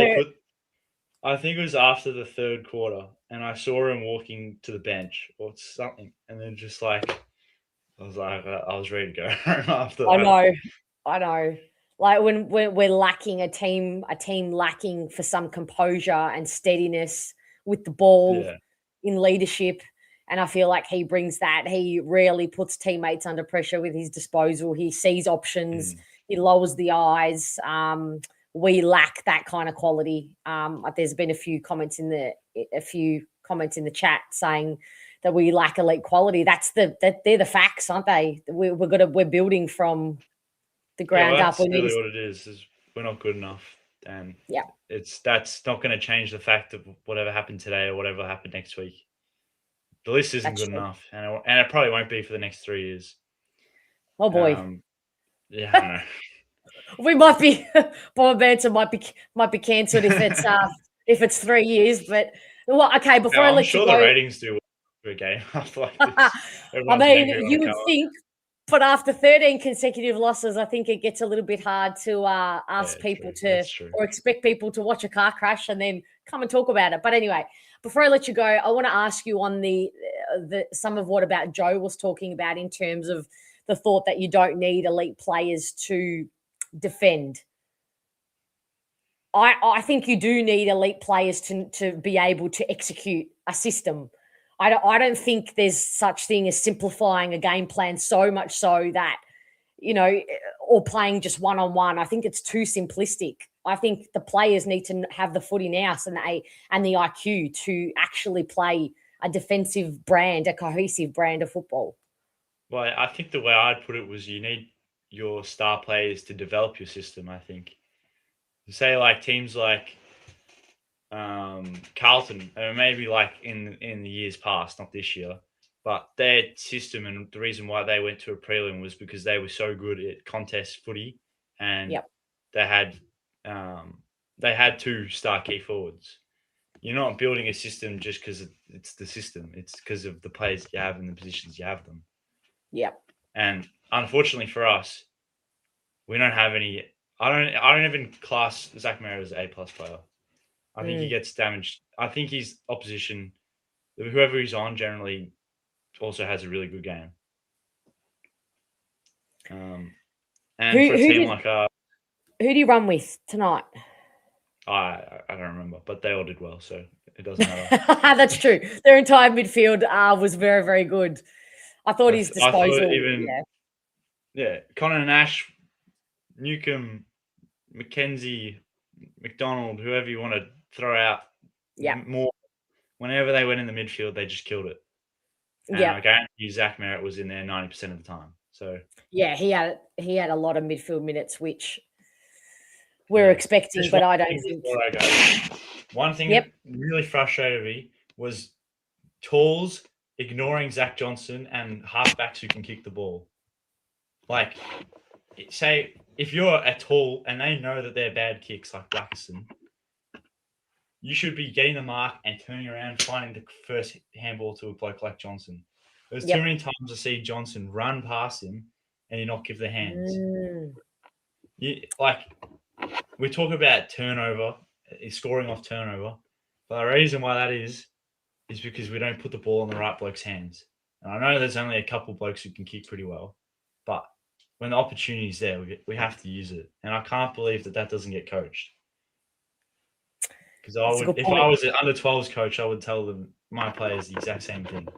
the third quarter, and I saw him walking to the bench or something, and then just I was ready to go home after that. I know. Like when we're lacking a team lacking for some composure and steadiness with the ball in leadership. And I feel like he brings that. He rarely puts teammates under pressure with his disposal. He sees options. He lowers the eyes. We lack that kind of quality. There's been a few comments in the chat saying that we lack elite quality. They're the facts, aren't they? We're building from the ground up. That's really what it is we're not good enough, and that's not going to change the fact of whatever happened today or whatever happened next week. The list isn't good enough, and it probably won't be for the next 3 years. Oh boy, I don't know. We might be Bomber Banter might be cancelled if it's 3 years. But okay, before I let you go, the ratings do for a game after like this. I mean, you would think, but after 13 consecutive losses, I think it gets a little bit hard to ask people or expect people to watch a car crash and then come and talk about it. But anyway, before I let you go, I want to ask you on the some of what about Joe was talking about in terms of the thought that you don't need elite players to defend. I think you do need elite players to be able to execute a system. I don't think there's such thing as simplifying a game plan so much so that, or playing just one-on-one. I think it's too simplistic. I think the players need to have the footy nous and the IQ to actually play a defensive brand, a cohesive brand of football. Well, I think the way I'd put it was you need your star players to develop your system, I think. Say like teams like Carlton, or maybe like in the years past, not this year, but their system and the reason why they went to a prelim was because they were so good at contest footy, and they had 2 star key forwards. You're not building a system just because it's the system; it's because of the players you have and the positions you have them. Yeah. And unfortunately for us, we don't have any. I don't even class Zach Merritt as an A+ player. I think he gets damaged. I think his opposition, whoever he's on, generally also has a really good game. And for a team like us, who do you run with tonight? I don't remember, but they all did well, so it doesn't matter. That's true. Their entire midfield was very, very good. I thought his disposal. Yeah, Connor Nash, Newcomb, McKenzie, McDonald, whoever you want to throw out. Yeah. More. Whenever they went in the midfield, they just killed it. And I guarantee you Zach Merritt was in there 90% of the time. So yeah, he had a lot of midfield minutes, which we're expecting, but I don't think. One thing that really frustrated me was Tools ignoring Zach Johnson and halfbacks who can kick the ball. Like, say if you're a Tool and they know that they're bad kicks like Blackerson, you should be getting the mark and turning around, finding the first handball to a bloke like Johnson. There's too many times I see Johnson run past him and he not give the hands. We talk about turnover, scoring off turnover, but the reason why that is because we don't put the ball in the right bloke's hands. And I know there's only a couple blokes who can kick pretty well, but when the opportunity is there, we have to use it. And I can't believe that doesn't get coached. Because if I was an under-12s coach, I would tell them my players the exact same thing.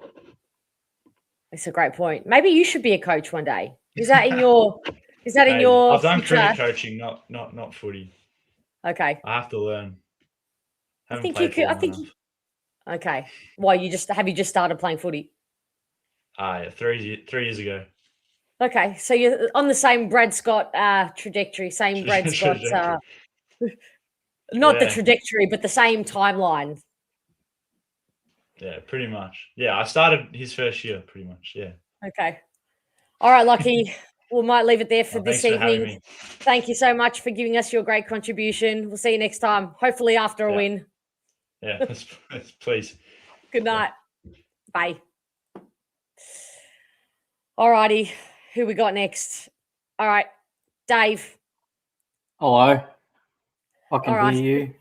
It's a great point. Maybe you should be a coach one day. Is that in your? Is that in your? I've done cricket coaching, not footy. Okay. I have to learn. I think you could. Okay. Why you just started playing footy? 3 years ago. Okay, so you're on the same Brad Scott trajectory, same Brad Scott. Not the trajectory, but the same timeline. Yeah, pretty much. Yeah, I started his first year, pretty much. Yeah. Okay. All right, Lockie. We might leave it there for this evening. Thank you so much for giving us your great contribution. We'll see you next time, hopefully after a win. Yeah, please. Good night. Bye. All righty. Who we got next? All right, Dave. Hello. I can hear you.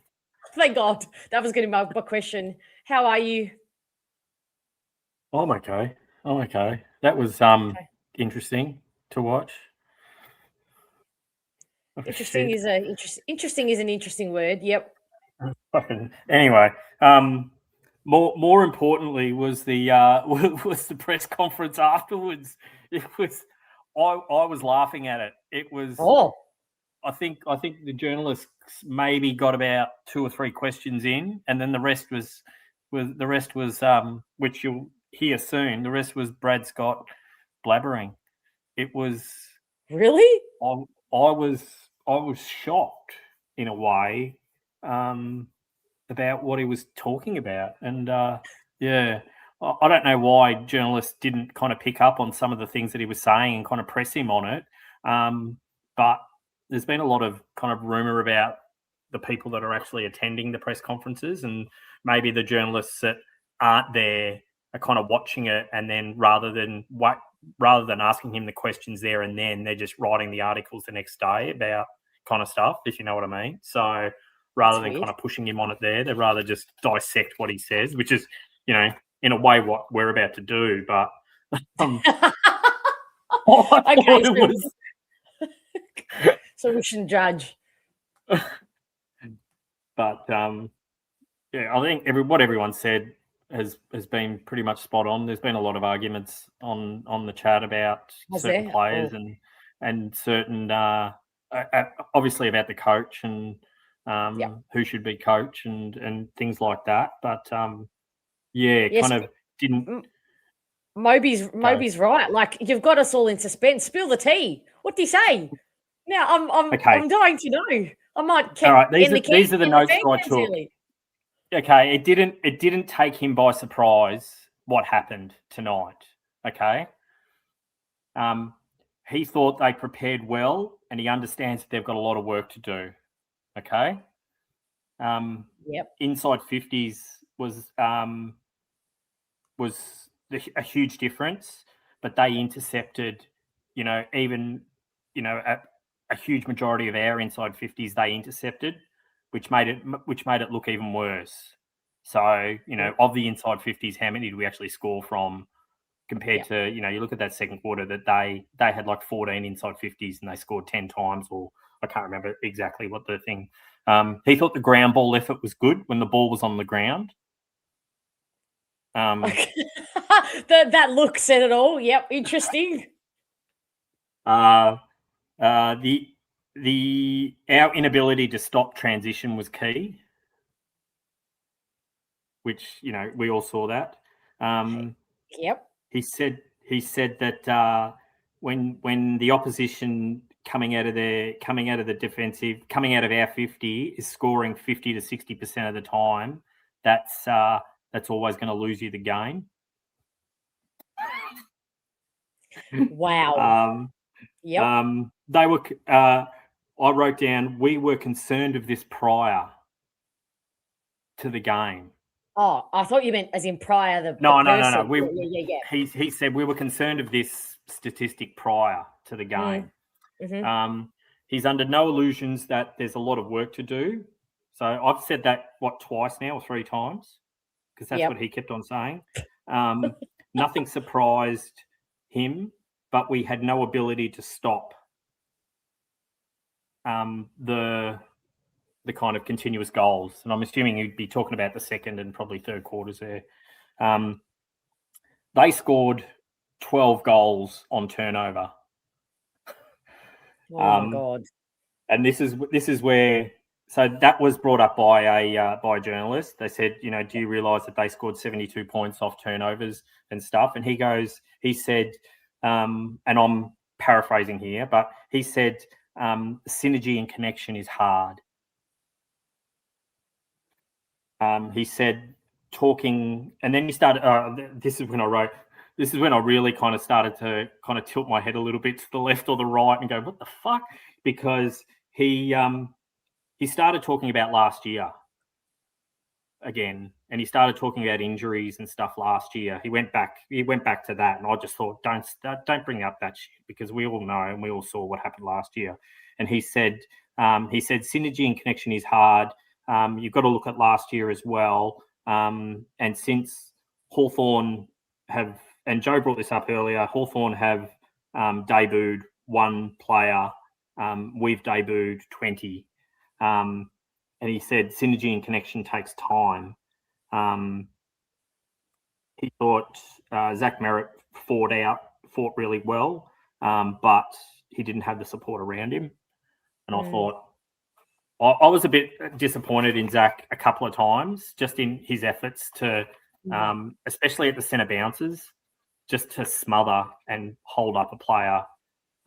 Thank God. That was going to be my question. How are you? I'm okay. That was interesting to watch. Interesting is an interesting word. Yep. Anyway, more importantly was the press conference afterwards. It was I was laughing at it. It was I think the journalists maybe got about 2 or 3 questions in, and then the rest was which you'll hear soon. The rest was Brad Scott blabbering. It was really. I was shocked in a way about what he was talking about, and I don't know why journalists didn't kind of pick up on some of the things that he was saying and kind of press him on it. But there's been a lot of kind of rumor about the people that are actually attending the press conferences, and maybe the journalists that aren't there are kind of watching it, and then rather than asking him the questions there and then, they're just writing the articles the next day about kind of stuff, if you know what I mean. So rather than kind of pushing him on it there, they'd rather just dissect what he says, which is, you know, in a way what we're about to do. But so we shouldn't judge. But I think what everyone said has been pretty much spot on. There's been a lot of arguments on the chat about certain players and certain obviously about the coach and who should be coach and things like that. But kind of didn't. Moby's right. Like, you've got us all in suspense. Spill the tea. What did he say? Now I'm dying to know. I might. All right, these are the notes I took. Okay, it didn't take him by surprise what happened tonight. Okay, he thought they prepared well, and he understands that they've got a lot of work to do. Okay. Inside 50s was a huge difference, but they intercepted, a huge majority of our inside 50s they intercepted, which made it look even worse. So, of the inside 50s, how many did we actually score from compared to, you look at that second quarter that they had like 14 inside 50s and they scored 10 times, or I can't remember exactly what the thing. He thought the ground ball effort was good when the ball was on the ground. That look said it all. Yep, interesting. our inability to stop transition was key, which we all saw that. Yep. He said that when the opposition coming out of our 50 is scoring 50 to 60% of the time, that's always going to lose you the game. Wow. Yep. They were. I wrote down, we were concerned of this prior to the game. Oh, I thought you meant as in prior the No. person. Yeah. He said we were concerned of this statistic prior to the game. Mm-hmm. He's under no illusions that there's a lot of work to do. So I've said that twice now or 3 times, because that's what he kept on saying. Nothing surprised him, but we had no ability to stop the kind of continuous goals. And I'm assuming you'd be talking about the second and probably third quarters there. They scored 12 goals on turnover. Oh my God. And this is where, so that was brought up by a journalist. They said, do you realise that they scored 72 points off turnovers and stuff? And he said, and I'm paraphrasing here, but he said, synergy and connection is hard. He said talking, and then he started, this is when I really kind of started to kind of tilt my head a little bit to the left or the right and go, what the fuck? Because he started talking about last year again, and he started talking about injuries and stuff last year. He went back to that, and I just thought, don't bring up that shit, because we all know and we all saw what happened last year. And he said synergy and connection is hard. You've got to look at last year as well. And since Hawthorn have, and Joe brought this up earlier, Hawthorn have debuted 1 player. We've debuted 20. And he said synergy and connection takes time. He thought Zach Merritt fought really well, but he didn't have the support around him. And I thought, I was a bit disappointed in Zach a couple of times, just in his efforts to, especially at the centre bounces, just to smother and hold up a player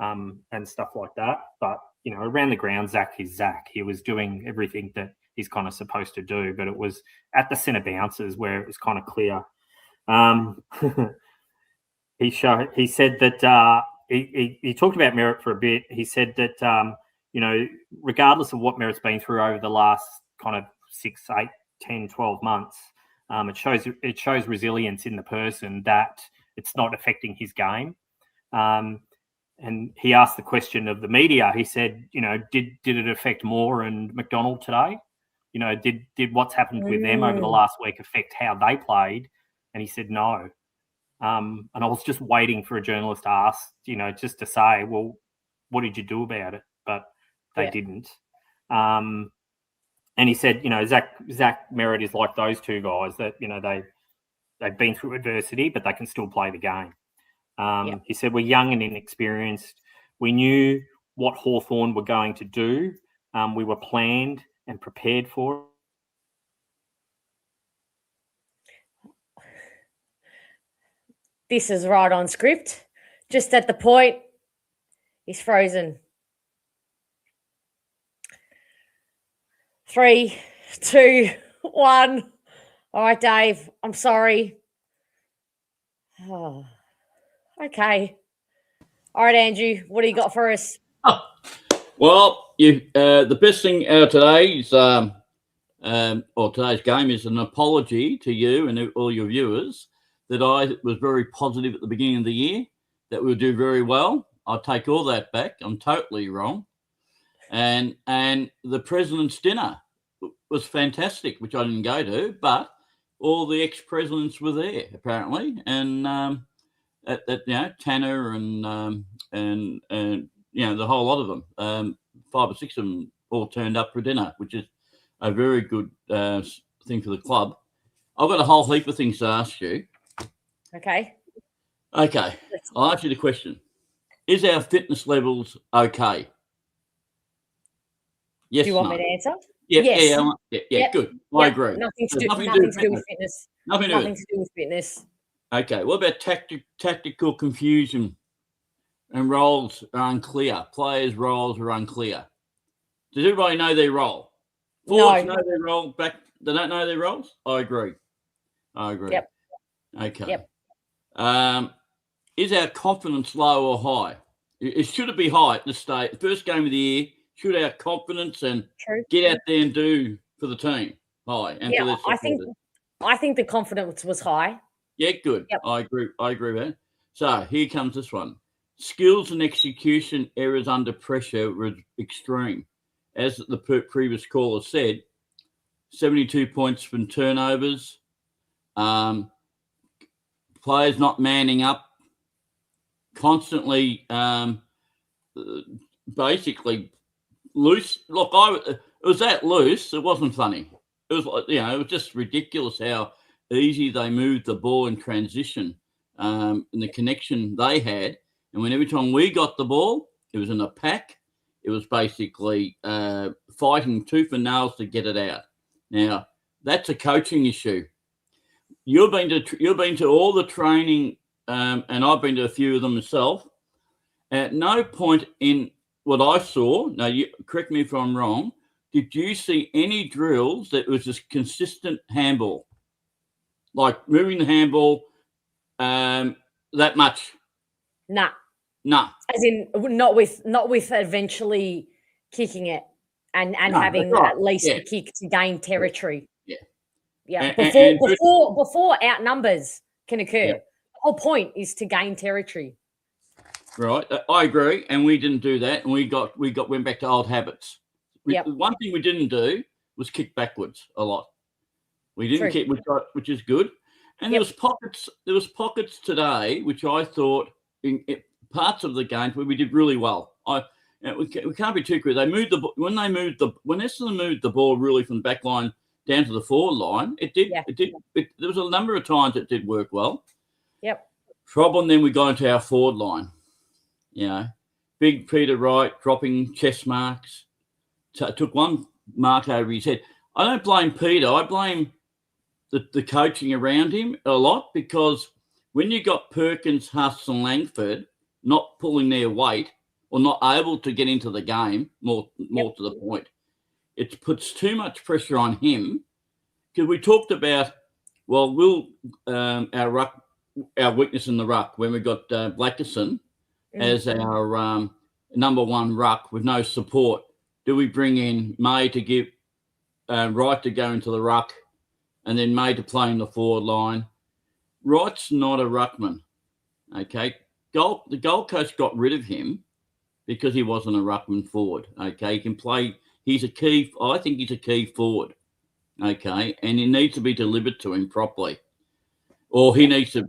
and stuff like that. But, around the ground, Zach is Zach. He was doing everything that he's kind of supposed to do, but it was at the centre bounces where it was kind of clear. He said that he talked about Merritt for a bit. He said that, regardless of what Merritt's been through over the last kind of 6, 8, 10, 12 months, it shows resilience in the person, that it's not affecting his game. And he asked the question of the media. He said, did it affect Moore and McDonald today? Did what's happened with them over the last week affect how they played? And he said no. And I was just waiting for a journalist to ask, just to say, well, what did you do about it? But they didn't. And he said, Zach Merritt is like those 2 guys that, they've been through adversity, but they can still play the game. He said, we're young and inexperienced. We knew what Hawthorn were going to do. We were planned and prepared for it. This is right on script. Just at the point, he's frozen. 3, 2, 1. All right, Dave, I'm sorry. Oh, okay. All right, Andrew, what do you got for us? Well, the best thing out of today is, or today's game, is an apology to you and all your viewers that I was very positive at the beginning of the year that we would do very well. I take all that back. I'm totally wrong. And the President's Dinner was fantastic, which I didn't go to, but all the ex-presidents were there apparently, and Tanner and the whole lot of them, 5 or 6 of them all turned up for dinner, which is a very good thing for the club. I've got a whole heap of things to ask you. Okay. I'll ask you the question. Is our fitness levels okay? Yes. Do you want no. me to answer? Yeah, Yes. Yep. Good. I agree. Nothing to There's do. Nothing to do with fitness. Nothing to do with fitness. Okay. What about tactical confusion and roles are unclear? Players' roles are unclear. Does everybody know their role? Forwards know their role. Back, they don't know their roles. I agree. Yep. Okay. Yep. Is our confidence low or high? It should it be high at this stage? First game of the year. Should our confidence and get out there and do for the team high? And for their I think the confidence was high. Yeah, good. Yep. I agree with that. So here comes this one. Skills and execution errors under pressure were extreme. As the previous caller said, 72 points from turnovers, players not manning up, constantly basically loose. Look, it was that loose. It wasn't funny. It was like, it was just ridiculous how easy they moved the ball in transition and the connection they had. And when every time we got the ball, it was in a pack. It was basically fighting tooth and nails to get it out. Now, that's a coaching issue. You've been to all the training, and I've been to a few of them myself. At no point in what I saw, now you correct me if I'm wrong, did you see any drills that was just consistent handball, like moving the handball that much? Nah. As in, not with eventually kicking it and having at least a kick to gain territory. Yeah. Before outnumbers can occur. Yeah. The whole point is to gain territory. Right, I agree, and we didn't do that, and we went back to old habits. One thing we didn't do was kick backwards a lot. We didn't kick, which is good. And there was pockets today, which I thought in parts of the games where we did really well. We can't be too clear. They moved when Essendon moved the ball really from the back line down to the forward line. It did. There was a number of times it did work well. Yep. Problem then we got into our forward line. Big Peter Wright dropping chest marks. Took one mark over his head. I don't blame Peter. I blame the coaching around him a lot, because when you got Perkins, Huss and Langford not pulling their weight or not able to get into the game, more to the point, it puts too much pressure on him. Because we talked about, our weakness in the ruck when we got Blackerson as our number one ruck with no support. Do we bring in May to give Wright to go into the ruck and then May to play in the forward line? Wright's not a ruckman, okay? The Gold Coast got rid of him because he wasn't a ruckman forward, okay? He can play. I think he's a key forward, okay? And it needs to be delivered to him properly. Or he needs to,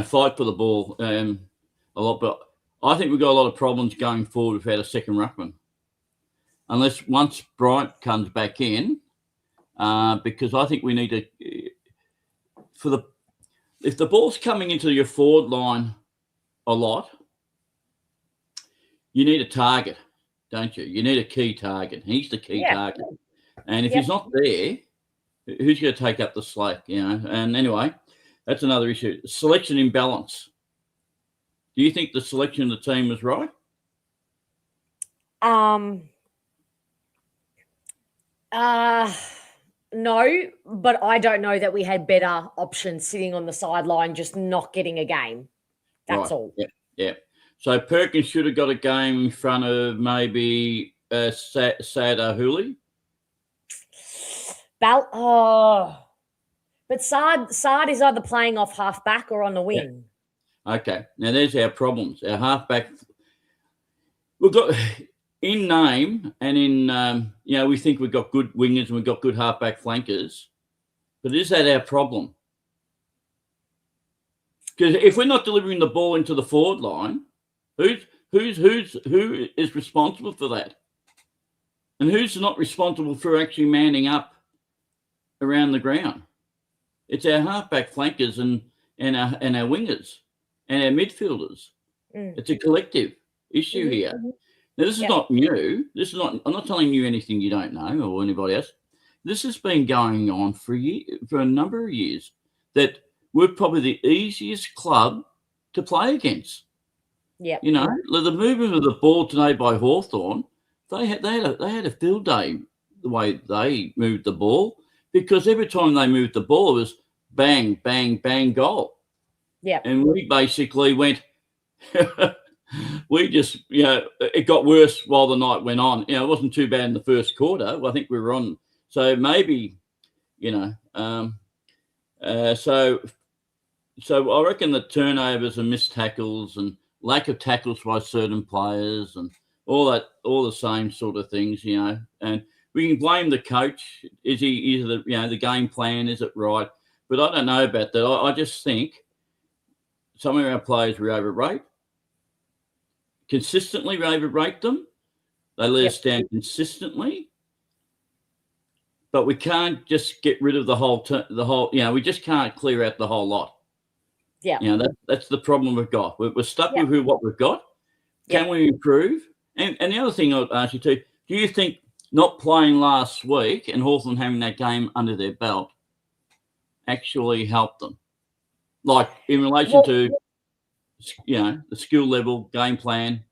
fight for the ball a lot. But I think we've got a lot of problems going forward without a second ruckman. Unless once Bryant comes back in, because I think we need to, if the ball's coming into your forward line a lot, you need a target, don't you? You need a key target. He's the key target. And if he's not there, who's going to take up the slack, And anyway, that's another issue. Selection imbalance. Do you think the selection of the team was right? No, but I don't know that we had better options sitting on the sideline, just not getting a game. That's all. Yeah. So Perkins should have got a game in front of maybe Sad Hooley. But Saad is either playing off half back or on the wing. Yeah. Okay. Now there's our problems. Our half back. We've got in name and in we think we've got good wingers and we've got good half back flankers, but is that our problem? Because if we're not delivering the ball into the forward line, who is responsible for that? And who's not responsible for actually manning up around the ground? It's our halfback flankers and our wingers and our midfielders. It's a collective issue here. Now, this is not new. This is not. I'm not telling you anything you don't know or anybody else. This has been going on for a number of years. That we're probably the easiest club to play against. Yeah. You know, the movement of the ball today by Hawthorn, they had a field day the way they moved the ball, because every time they moved the ball, it was bang, bang, bang, goal. Yeah. And we basically went. We just, it got worse while the night went on. It wasn't too bad in the first quarter. I think we were on. So maybe, so I reckon the turnovers and missed tackles and lack of tackles by certain players and all the same sort of things, and we can blame the coach. Is the game plan, is it right? But I don't know about that. I just think some of our players we consistently overrate them. They let us down consistently. But we can't just get rid of the whole. We just can't clear out the whole lot. Yeah. That's the problem we've got. We're stuck with what we've got. Can we improve? And the other thing I'd ask you too, do you think not playing last week and Hawthorn having that game under their belt actually helped them? Like in relation to, the skill level, game plan?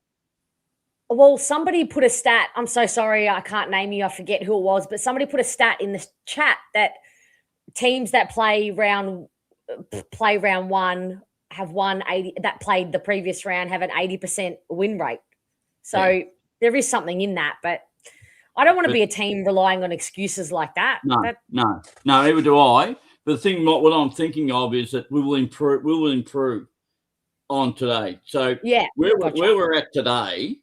Well, somebody put a stat. I'm so sorry, I can't name you. I forget who it was, but somebody put a stat in the chat that teams that play round one have won 80. That played the previous round have an 80% win rate. So there is something in that, but I don't want to be a team relying on excuses like that. No, neither do I. But the thing, what I'm thinking of is that we will improve on today. So where we're at today.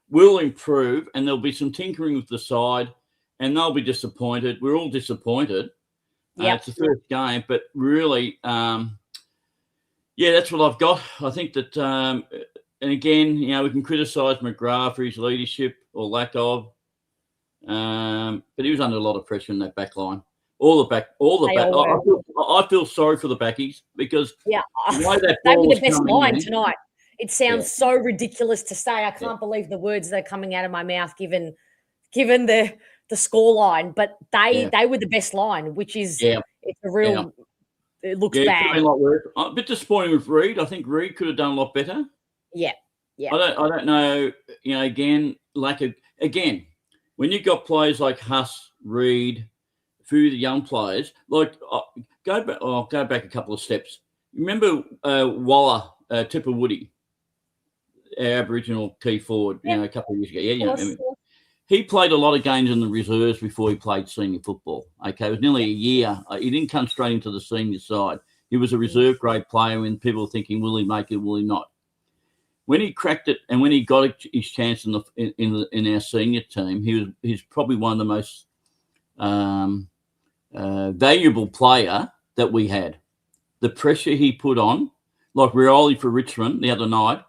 We'll improve, and there'll be some tinkering with the side, and they'll be disappointed. We're all disappointed. It's the first game, but really, that's what I've got. I think that, and again, we can criticise McGrath for his leadership or lack of, but he was under a lot of pressure in that back line. I feel sorry for the backies because they were the best line tonight. It sounds so ridiculous to say. I can't believe the words that are coming out of my mouth given the score line, but they were the best line, which is it's a real it looks bad. A bit disappointing with Reid. I think Reid could have done a lot better. Yeah. I don't know, again, when you've got players like Huss, Reid, a few of the young players, go back a couple of steps. Remember Waller, Tipper Woody, our Aboriginal key forward, a couple of years ago. He played a lot of games in the reserves before he played senior football. Okay, it was nearly a year. He didn't come straight into the senior side. He was a reserve grade player, and people were thinking, will he make it? Will he not? When he cracked it, and when he got his chance in our senior team, he's probably one of the most valuable player that we had. The pressure he put on, like Rioli for Richmond the other night,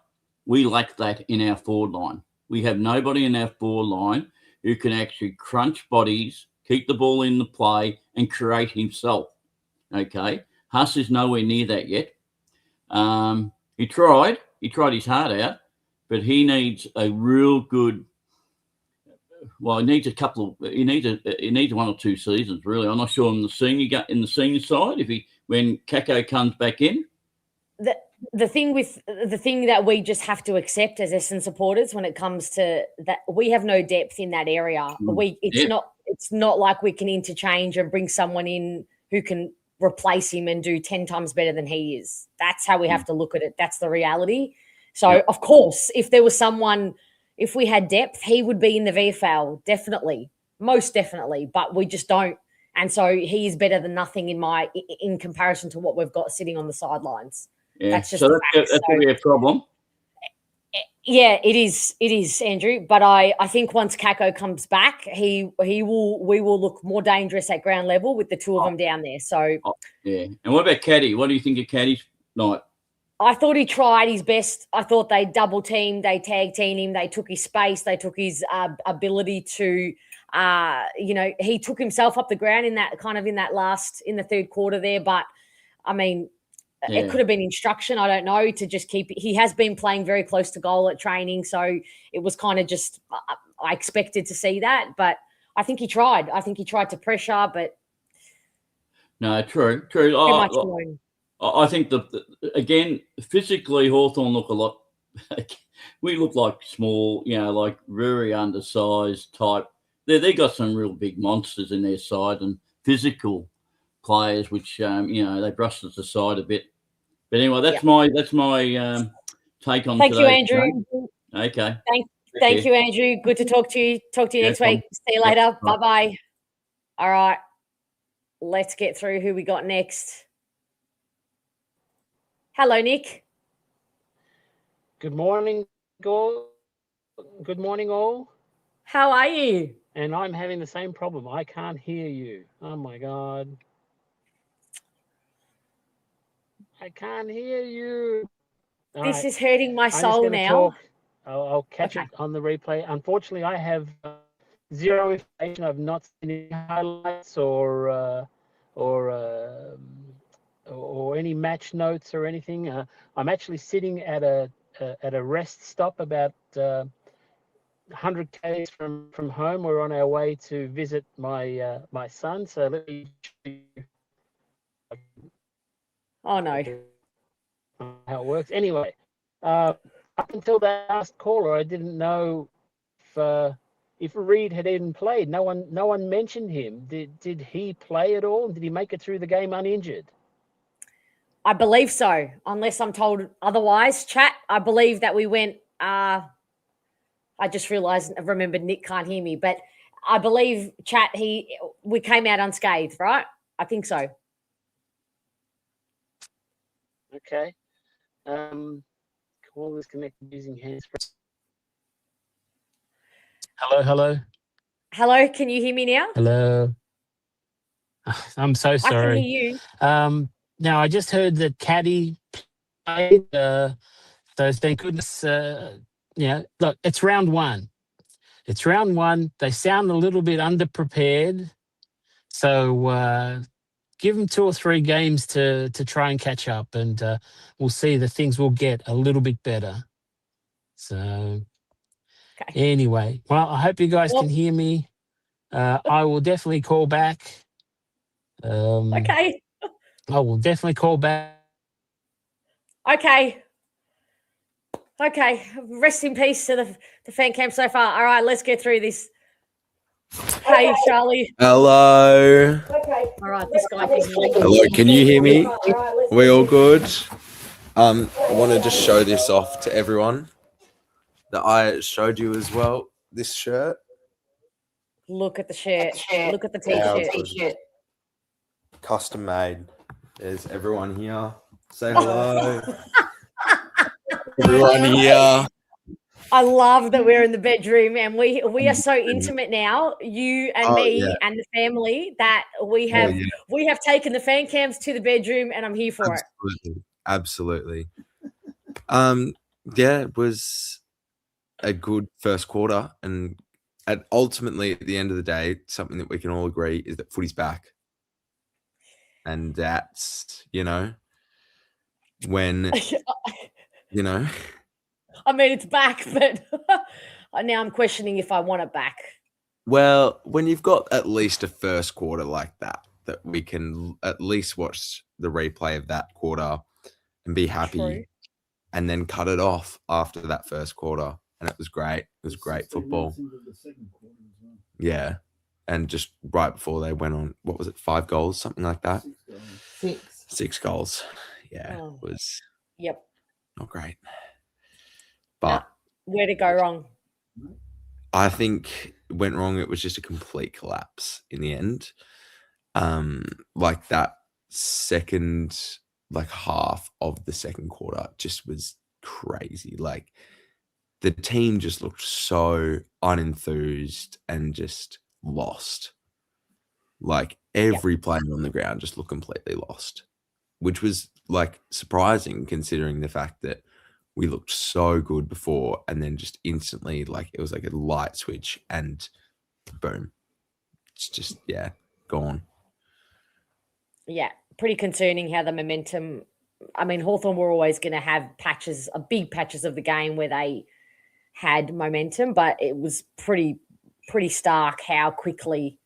we lack that in our forward line. We have nobody in our forward line who can actually crunch bodies, keep the ball in the play, and create himself. Okay, Huss is nowhere near that yet. He tried his heart out, but he needs a real good. Well, he needs he needs 1 or 2 seasons really. I'm not sure in the senior side when Kako comes back in. The thing that we just have to accept as Essendon supporters when it comes to that, we have no depth in that area. It's not like we can interchange and bring someone in who can replace him and do 10 times better than he is. That's how we have to look at it. That's the reality. So of course, if we had depth, he would be in the VFL, definitely, most definitely, but we just don't. And so he is better than nothing in comparison to what we've got sitting on the sidelines. Yeah. That's just that's going to be a problem. Yeah, it is, Andrew. But I think once Kako comes back, we will look more dangerous at ground level with the two of them down there. So And what about Caddy? What do you think of Caddy's night? I thought he tried his best. I thought they double teamed, they tag teamed him, they took his space, they took his ability to, he took himself up the ground in the third quarter there. But I mean, It could have been instruction. I don't know, to just keep. He has been playing very close to goal at training, so it was kind of just. I expected to see that, but I think he tried. I think he tried to pressure, but no, true. I think again, physically, Hawthorn look a lot. We look like small, like very undersized type. They got some real big monsters in their side and physical players, which they brushed us aside a bit. But anyway, that's my take on. Thank you, Andrew. Game. Okay. Thank you, Andrew. Good to talk to you. Talk to you next week. See you later. Bye bye. All right, let's get through who we got next. Hello, Nick. Good morning, all. Good morning, all. How are you? And I'm having the same problem. I can't hear you. Oh my God. I can't hear you. This is hurting my soul now. I'll catch it on the replay. Unfortunately, I have zero information. I've not seen any highlights or any match notes or anything. I'm actually sitting at a rest stop about 100 k's from home. We're on our way to visit my son. So let me. Oh no. How it works. Anyway, up until that last caller, I didn't know if Reed had even played. No one mentioned him. Did he play at all? Did he make it through the game uninjured? I believe so, unless I'm told otherwise. Chat, I believe that we went. I just remembered Nick can't hear me, but I believe chat. We came out unscathed, right? I think so. Okay. Call is connected using hands-free. Hello. Hello, can you hear me now? Hello. I'm so sorry. I can hear you. Now I just heard that Caddy played. So thank goodness. Look, it's round one. They sound a little bit underprepared. So give them 2 or 3 games to try and catch up, and we'll see that things will get a little bit better. So anyway, well, I hope you guys can hear me. I will definitely call back. Okay. I will definitely call back. Okay. Rest in peace to the fan camp so far. All right, let's get through this. Hey, Charlie. Hello. Okay. All right, this guy can hear me. Hello, can you hear me? Are we all good? I want to just show this off to everyone that I showed you as well. This shirt. Look at the shirt. Look at the t-shirt. Custom made. There's everyone here. Say hello. Everyone here. I love that we're in the bedroom and we are so intimate now, you and me and the family, that we have taken the fan cams to the bedroom, and I'm here for it. Absolutely. It was a good first quarter, and ultimately at the end of the day, something that we can all agree is that footy's back. And that's, when, I mean, it's back, but now I'm questioning if I want it back. Well, when you've got at least a first quarter like that we can at least watch the replay of that quarter and be happy. True. And then cut it off after that first quarter. And it was great. It was great football. Yeah. And just right before they went on, 5 goals, something like that? 6 goals. Yeah, it was not great. But where'd it go wrong? I think it went wrong. It was just a complete collapse in the end. Like that second, half of the second quarter just was crazy. Like the team just looked so unenthused and just lost. Like every player on the ground just looked completely lost, which was surprising considering the fact that we looked so good before, and then just instantly, it was like a light switch and boom. It's just, gone. Yeah, pretty concerning how the momentum I mean, Hawthorn were always going to have big patches of the game where they had momentum, but it was pretty stark how quickly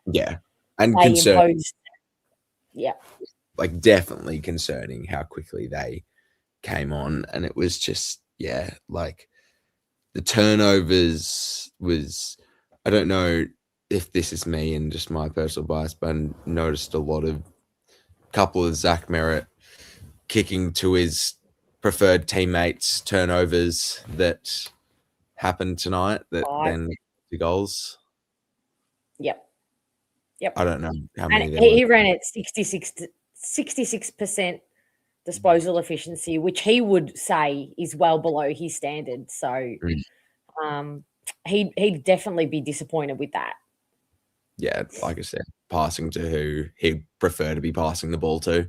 and they concerning. imposed. Yeah, like definitely concerning how quickly they came on, and it was just like the turnovers was. I don't know if this is me and just my personal bias, but I noticed a couple of Zach Merritt kicking to his preferred teammates turnovers that happened tonight that then the goals. Yep. I don't know how many And there were. he ran at 66% disposal efficiency, which he would say is well below his standard. So he'd definitely be disappointed with that. Yeah, like I said, passing to who he'd prefer to be passing the ball to.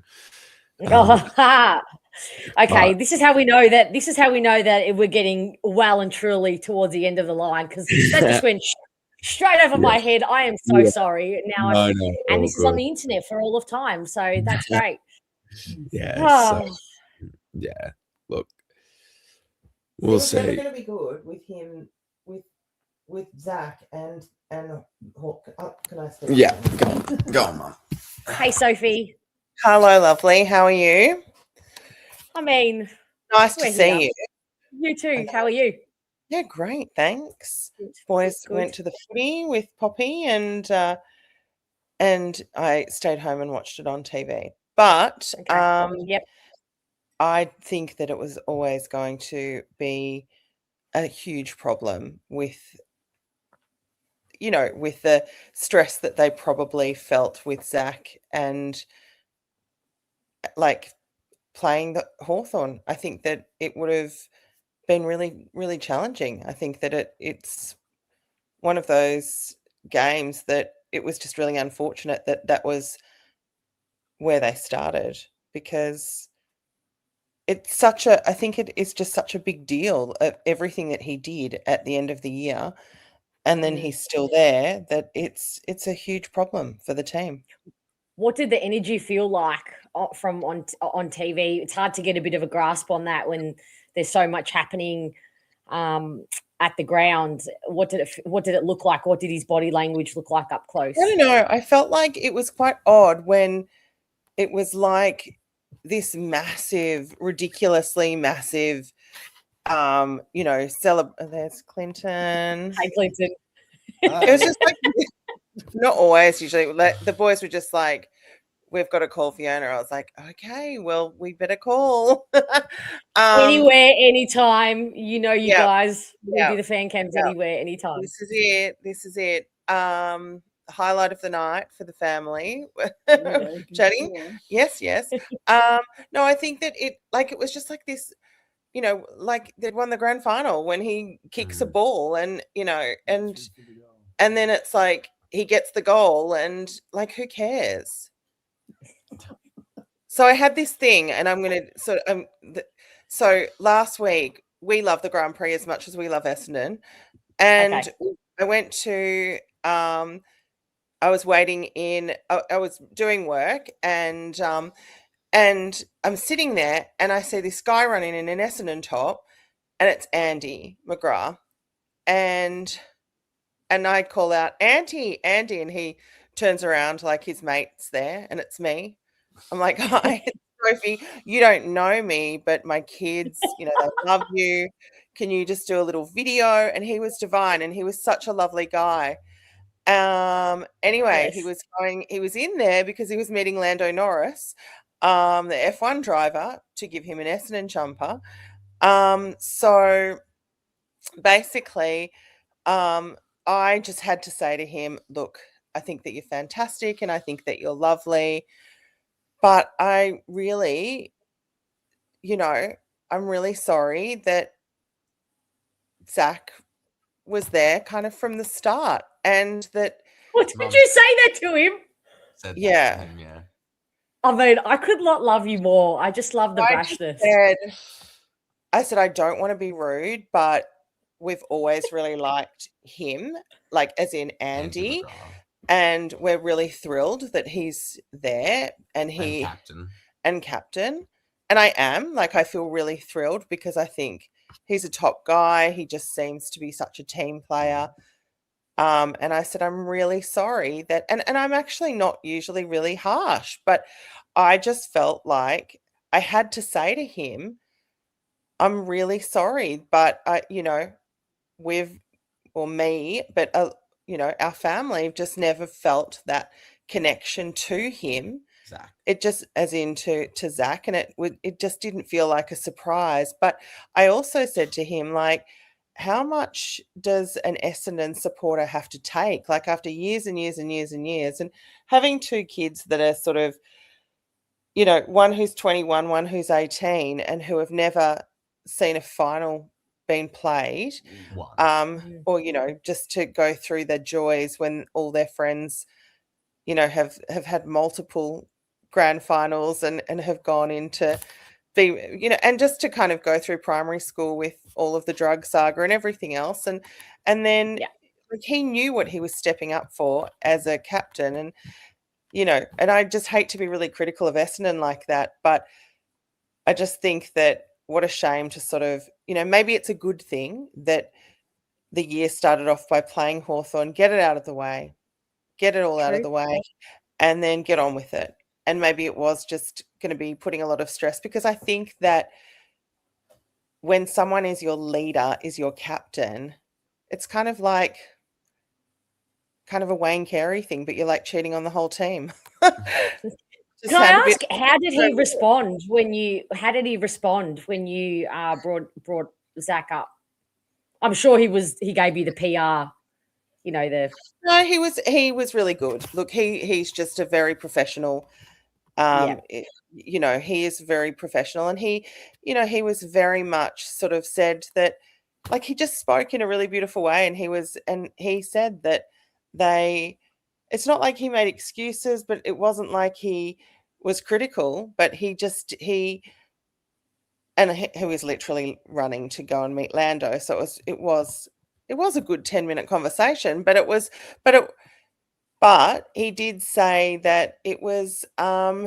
Okay, this is how we know that. This is how we know that we're getting well and truly towards the end of the line, because that just went straight over my head. I am so sorry. Now, and this is on the internet for all of time, so that's great. Look, we'll see. It's never going to be good with him, with Zach and Hawk. Oh, can I speak? Yeah, go on, Mum. Hey, Sophie. Hello, lovely. How are you? I mean, nice to see you. You too. How are you? Yeah, great. Thanks. Boys went to the footy with Poppy, and I stayed home and watched it on TV. But I think that it was always going to be a huge problem with the stress that they probably felt with Zach and like playing the Hawthorn. I think that it would have been really, really challenging. I think that it's one of those games that it was just really unfortunate that was where they started, because I think it is just such a big deal of everything that he did at the end of the year, and then he's still there, that it's a huge problem for the team. What did the energy feel like from on TV? It's hard to get a bit of a grasp on that when there's so much happening at the ground. What did it look like? What did his body language look like up close? I don't know. I felt like it was quite odd when it was like this massive, ridiculously massive, there's Clinton. Hey, Clinton. It was just like, not always, usually. The boys were just like, we've got to call Fiona. I was like, okay, well, we better call. Anywhere, anytime. Guys will do the fan cams anywhere, anytime. This is it. Highlight of the night for the family. Chatting. Yes. No, I think that it was just like this, like they'd won the grand final when he kicks a ball and then it's like he gets the goal and like, who cares? So I had this thing, and I'm going to so last week we love the Grand Prix as much as we love Essendon, and I went to I was waiting I was doing work, and I'm sitting there and I see this guy running in an Essendon top, and it's Andy McGrath, and I call out, Andy, and he turns around like his mate's there, and it's me. I'm like, hi, Sophie, you don't know me, but my kids, they love you. Can you just do a little video? And he was divine, and he was such a lovely guy. Anyway, he was in there because he was meeting Lando Norris, the F1 driver, to give him an Essendon jumper. So basically, I just had to say to him, look, I think that you're fantastic and I think that you're lovely, but I really, I'm really sorry that Zach was there kind of from the start, and that. What did you say that to him? Yeah. I mean, I could not love you more. I just love the brashness. I said, I don't want to be rude, but we've always really liked him, like as in Andy, and we're really thrilled that he's there and captain. I am, like, I feel really thrilled because I think he's a top guy. He just seems to be such a team player. And I said, I'm really sorry that, and I'm actually not usually really harsh, but I just felt like I had to say to him, I'm really sorry, but our family have just never felt that connection to him. Zach. It just, as in to Zach, and it just didn't feel like a surprise. But I also said to him, like, how much does an Essendon supporter have to take? Like, after years and years and years and years, and having two kids that are sort of, one who's 21, one who's 18, and who have never seen a final being played, or just to go through the joys when all their friends, have had multiple grand finals and have gone into be, and just to kind of go through primary school with all of the drug saga and everything else, and then like, he knew what he was stepping up for as a captain, and and I just hate to be really critical of Essendon like that, but I just think that what a shame to sort of, maybe it's a good thing that the year started off by playing Hawthorn, get it out of the way, get it all out of the way, and then get on with it. And maybe it was just going to be putting a lot of stress, because I think that when someone is your leader, is your captain, it's kind of like a Wayne Carey thing, but you're like cheating on the whole team. Can I ask, how did he respond when you brought Zach up? I'm sure he gave you the PR, No, he was really good. Look, he's just a very professional. He is very professional, and he was very much sort of said that, like, he just spoke in a really beautiful way, and he said that it's not like he made excuses, but it wasn't like he was critical, but he was literally running to go and meet Lando. So it was a good 10-minute conversation, but he did say that it was that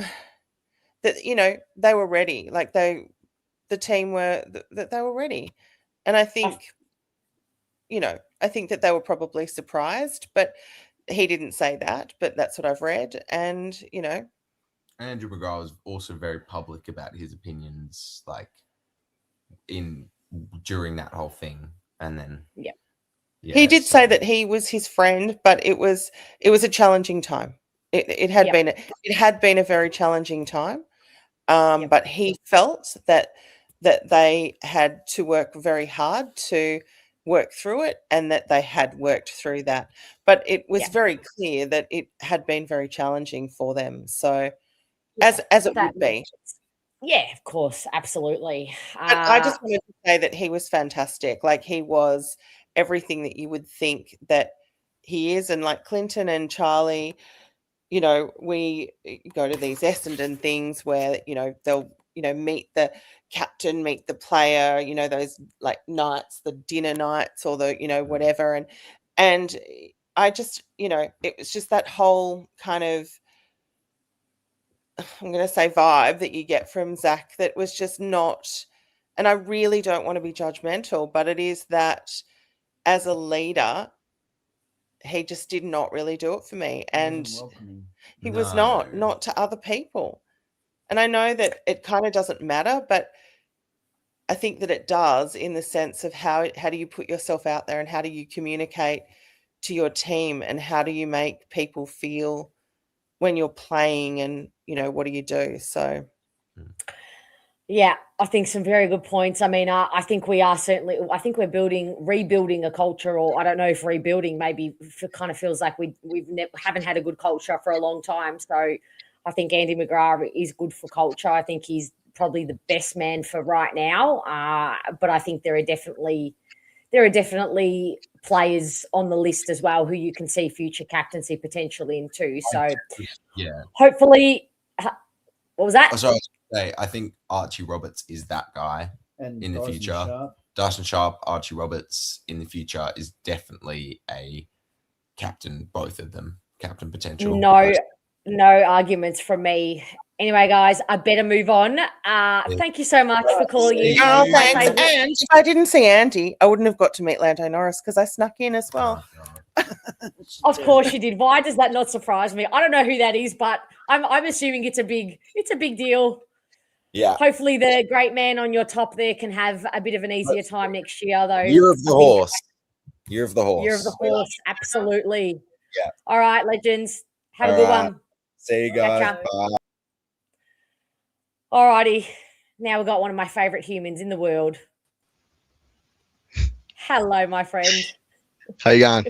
they were ready, like the team were that they were ready, and I think that they were probably surprised, but he didn't say that, but that's what I've read, and Andrew McGrath was also very public about his opinions, like during that whole thing, and then he did say that he was his friend, but it was a challenging time. It had been a very challenging time, but he felt that they had to work very hard to work through it, and that they had worked through that. But it was very clear that it had been very challenging for them. So as it would be. Yeah, of course, absolutely. But I just wanted to say that he was fantastic. Like, he was everything that you would think that he is. And like Clinton and Charlie, we go to these Essendon things where, they'll, meet the captain, meet the player, those like nights, the dinner nights, or the, whatever. And I just, it was just that whole kind of, I'm going to say vibe that you get from Zach that was just not, and I really don't want to be judgmental, but it is that as a leader, he just did not really do it for me. And he was not to other people. And I know that it kind of doesn't matter, but I think that it does, in the sense of how do you put yourself out there, and how do you communicate to your team, and how do you make people feel when you're playing, and what do you do? So yeah, I think some very good points. I mean, I think we are certainly, I think we're rebuilding a culture, or I don't know if rebuilding, maybe it kind of feels like we haven't had a good culture for a long time. So I think Andy McGrath is good for culture. I think he's probably the best man for right now. But I think there are definitely players on the list as well who you can see future captaincy potential in too. So hopefully, what was that? Oh, sorry, I think Archie Roberts is that guy in the future. Dyson Sharp, Archie Roberts in the future is definitely a captain, both of them, captain potential. No arguments from me Anyway, guys, I better move on. Thank you so much for calling in. Oh, My thanks. favourite- And if I didn't see Andy, I wouldn't have got to meet Lando Norris because I snuck in as well. Of course you did. Why does that not surprise me? I don't know who that is, but I'm assuming it's a big deal. Yeah. Hopefully the great man on your top there can have a bit of an easier time next year, though. Year of the I think- horse. Year of the horse. Year of the horse, absolutely. Yeah. All right, legends. Have a All good right. one. See you guys. Catch ya. Bye. All righty. Now we've got one of my favorite humans in the world. Hello, my friend. How you going?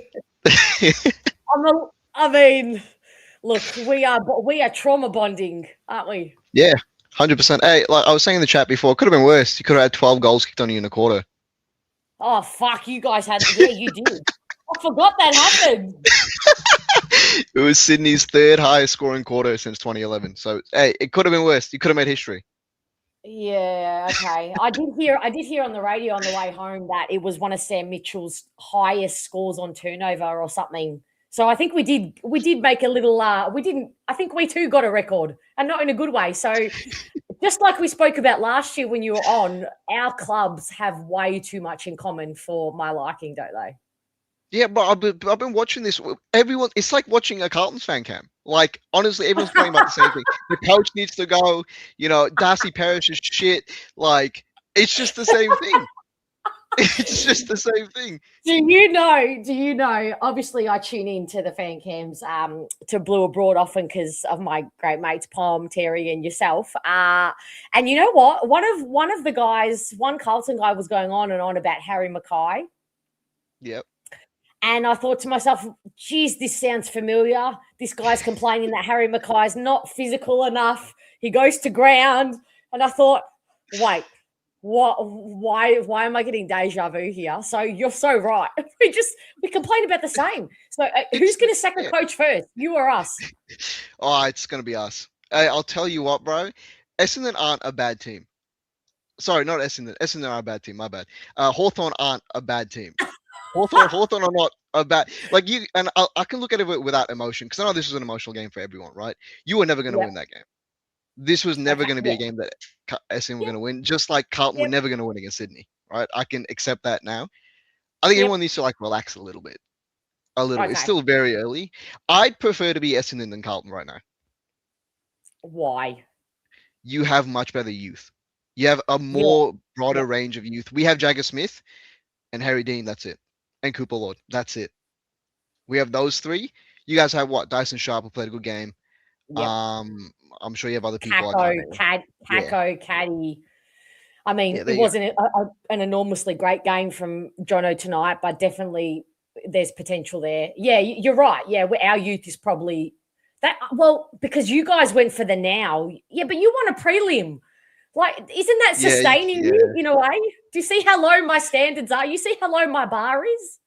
I mean, look, we are trauma bonding, aren't we? Yeah, 100%. Hey, like I was saying in the chat before, it could have been worse. You could have had 12 goals kicked on you in a quarter. Oh fuck, you guys had you did. I forgot that happened. It was Sydney's third highest scoring quarter since 2011. So hey, it could have been worse. You could have made history. Yeah, okay. I did hear on the radio on the way home that it was one of Sam Mitchell's highest scores on turnover or something. So I think we did make a little I think we too got a record, and not in a good way. So just like we spoke about last year when you were on, our clubs have way too much in common for my liking, don't they? Yeah, but I've been watching this. Everyone, it's like watching a Carlton's fan cam. Like, honestly, everyone's playing about the same thing. The coach needs to go. You know, Darcy Parish is shit. Like, it's just the same thing. It's just the same thing. Do you know, obviously I tune into the fan cams to Blue Abroad often because of my great mates, Pom, Terry, and yourself. And you know what? One of the guys, one Carlton guy was going on and on about Harry Mackay. Yep. And I thought to myself, geez, this sounds familiar. This guy's complaining that Harry Mackay's not physical enough. He goes to ground. And I thought, wait, why am I getting deja vu here? So you're so right. We complain about the same. So who's going to sack the coach first? You or us? Oh, it's going to be us. I'll tell you what, bro. Essendon aren't a bad team. Sorry, not Essendon. Essendon are a bad team. My bad. Hawthorn aren't a bad team. Hawthorn are not a bad. Like you, and I can look at it without emotion because I know this was an emotional game for everyone, right? You were never going to win that game. This was never going to be a game that Essendon were going to win. Just like Carlton were never going to win against Sydney, right? I can accept that now. I think everyone needs to like relax a little bit. A little. It's still very early. I'd prefer to be Essendon than Carlton right now. Why? You have much better youth. You have a more broader range of youth. We have Jagger Smith and Harry Dean. That's it. And Cooper Lord. That's it. We have those three. You guys have what? Dyson Sharp who played a good game. Yep. I'm sure you have other people. Kako, Caddy. I mean, it wasn't an enormously great game from Jono tonight, but definitely there's potential there. Yeah, you're right. Yeah, our youth is probably that. Well, because you guys went for the now. Yeah, but you want a prelim. Like, isn't that sustaining you in a way? Do you see how low my standards are? You see how low my bar is?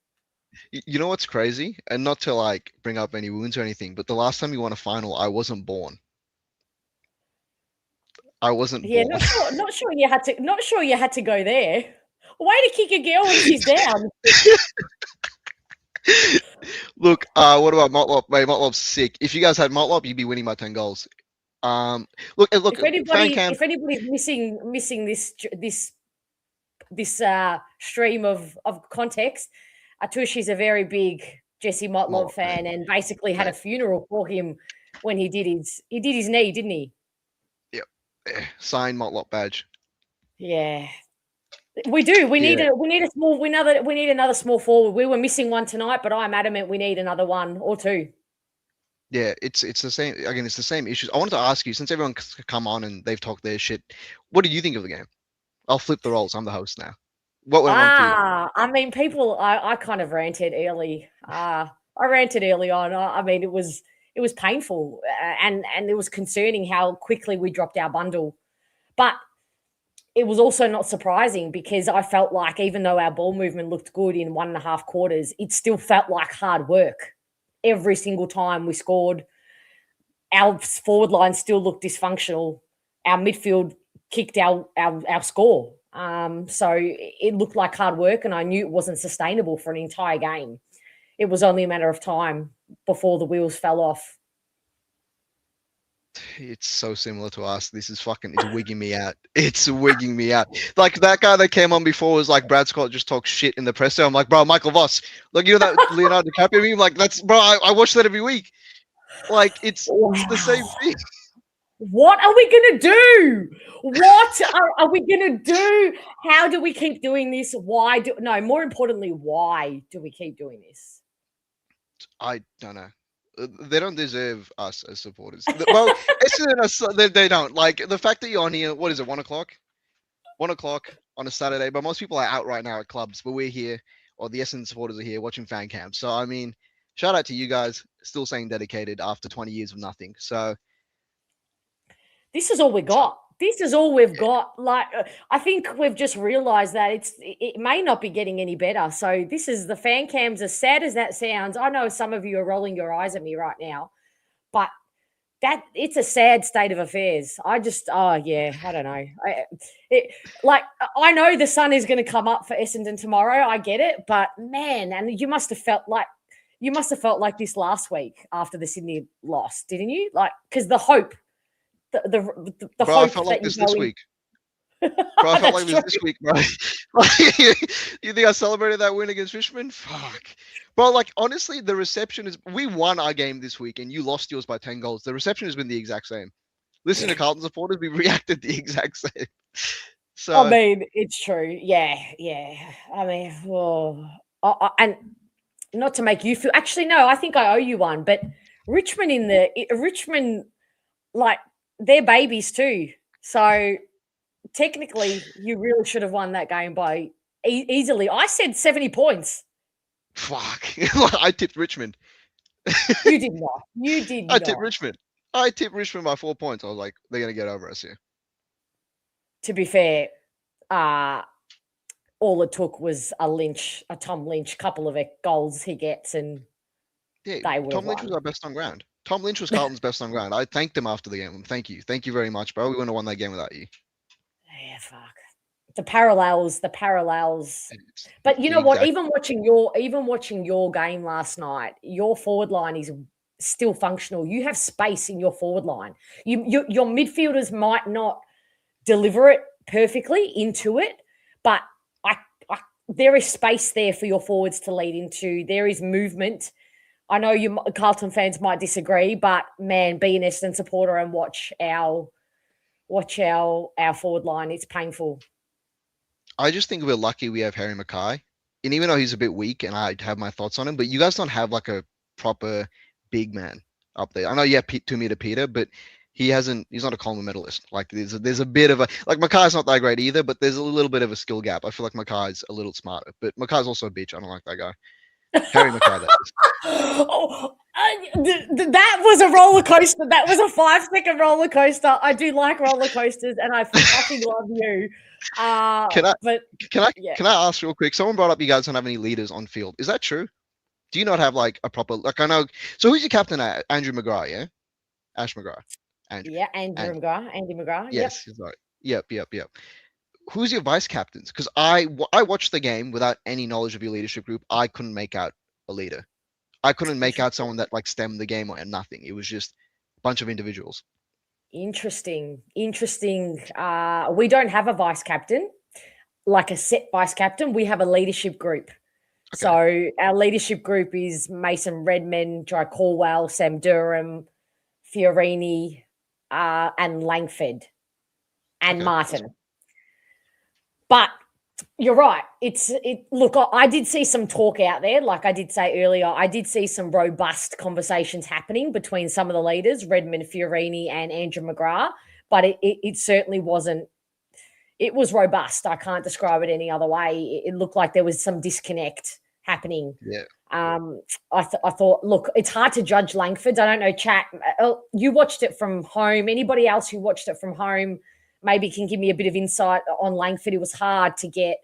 You know what's crazy? And not to like bring up any wounds or anything, but the last time you won a final, I wasn't born. I wasn't born. Not sure you had to go there. Way to kick a girl when she's down. Look, what about Motlop? Mate, Motlop's sick. If you guys had Motlop, you'd be winning by 10 goals. Look. If anybody's missing this stream of context, Atush is a very big Jesse Motlop fan and basically had a funeral for him when he did his knee, didn't he? Yep. Signed Motlop badge. Yeah. We do. We need another small forward. We were missing one tonight, but I'm adamant we need another one or two. Yeah, it's the same. Again, it's the same issues. I wanted to ask you, since everyone come on and they've talked their shit, what do you think of the game? I'll flip the roles. I'm the host now. What went wrong for you? I mean, I kind of ranted early. I ranted early on. I mean, it was painful and it was concerning how quickly we dropped our bundle. But it was also not surprising because I felt like even though our ball movement looked good in 1.5 quarters, it still felt like hard work. Every single time we scored, our forward line still looked dysfunctional. Our midfield kicked our score. So it looked like hard work, and I knew it wasn't sustainable for an entire game. It was only a matter of time before the wheels fell off. It's so similar to us. This is fucking, it's wigging me out. It's wigging me out. Like that guy that came on before was like, Brad Scott just talks shit in the presser. I'm like, bro, Michael Voss. Like, you know that Leonardo DiCaprio meme? Like, that's, bro, I watch that every week. Like, it's the same thing. What are we going to do? What are we going to do? How do we keep doing this? More importantly, why do we keep doing this? I don't know. They don't deserve us as supporters. Well, they don't. Like, the fact that you're on here, what is it, 1 o'clock? 1 o'clock on a Saturday, but most people are out right now at clubs, but we're here, or the Essendon supporters are here watching fan cams. So, I mean, shout out to you guys, still staying dedicated after 20 years of nothing. So, this is all we got. This is all we've got. Like, I think we've just realized that it may not be getting any better. So this is the fan cams, as sad as that sounds. I know some of you are rolling your eyes at me right now, but it's a sad state of affairs. I don't know. I know the sun is going to come up for Essendon tomorrow. I get it, but man, and you must have felt like this last week after the Sydney loss, didn't you? Like, because the hope. The bro, hope I felt like this week. Bro, I felt like this week, bro. You think I celebrated that win against Richmond? Fuck. Bro, like, honestly, the reception is... We won our game this week, and you lost yours by 10 goals. The reception has been the exact same. Listen to Carlton supporters, we reacted the exact same. So, I mean, it's true. Yeah. I mean, and not to make you feel... Actually, no, I think I owe you one, but Richmond, like, they're babies too. So technically, you really should have won that game by easily. I said 70 points. Fuck. I tipped Richmond. You did not. You did not. I tipped Richmond by 4 points. I was like, they're going to get over us here. To be fair, all it took was a Tom Lynch, couple of goals he gets, and they would Tom Lynch was our best on ground. Tom Lynch was Carlton's best on ground. I thanked him after the game. Thank you. Thank you very much, bro. We wouldn't have won that game without you. Yeah, fuck. The parallels. But you know what? Even watching your game last night, your forward line is still functional. You have space in your forward line. Your midfielders might not deliver it perfectly into it, but there is space there for your forwards to lead into. There is movement. I know you Carlton fans might disagree, but man, be an Essendon supporter and watch our forward line. It's painful. I just think we're lucky we have Harry Mackay. And even though he's a bit weak and I have my thoughts on him, but you guys don't have like a proper big man up there. I know you have 2 meter Peter, but he's not a Coleman medalist. Like there's a bit of like Mackay's not that great either, but there's a little bit of a skill gap. I feel like Mackay's a little smarter, but Mackay's also a bitch. I don't like that guy. Harry Mackay, that is. That was a roller coaster. That was a 5-second roller coaster. I do like roller coasters, and I fucking love you. Can I ask real quick? Someone brought up you guys don't have any leaders on field. Is that true? Do you not have like a proper I know? So who's your captain at? Andrew McGrath, yeah? Ash McGrath. Andrew McGrath. Andy McGrath. Yes, he's right. Yep. Who's your vice captains? Because I watched the game without any knowledge of your leadership group. I couldn't make out a leader. I couldn't make out someone that like stemmed the game or nothing. It was just a bunch of individuals. Interesting. We don't have a vice captain, like a set vice captain. We have a leadership group. Okay. So our leadership group is Mason Redman, Dry Corwell, Sam Durham, Fiorini, and Langford, and Martin. But you're right. Look, I did see some talk out there. Like I did say earlier, I did see some robust conversations happening between some of the leaders, Redmond, Fiorini, and Andrew McGrath. But it certainly wasn't. It was robust. I can't describe it any other way. It looked like there was some disconnect happening. Yeah. I thought, look, it's hard to judge Langford. I don't know, chat. You watched it from home. Anybody else who watched it from home maybe can give me a bit of insight on Langford. It was hard to get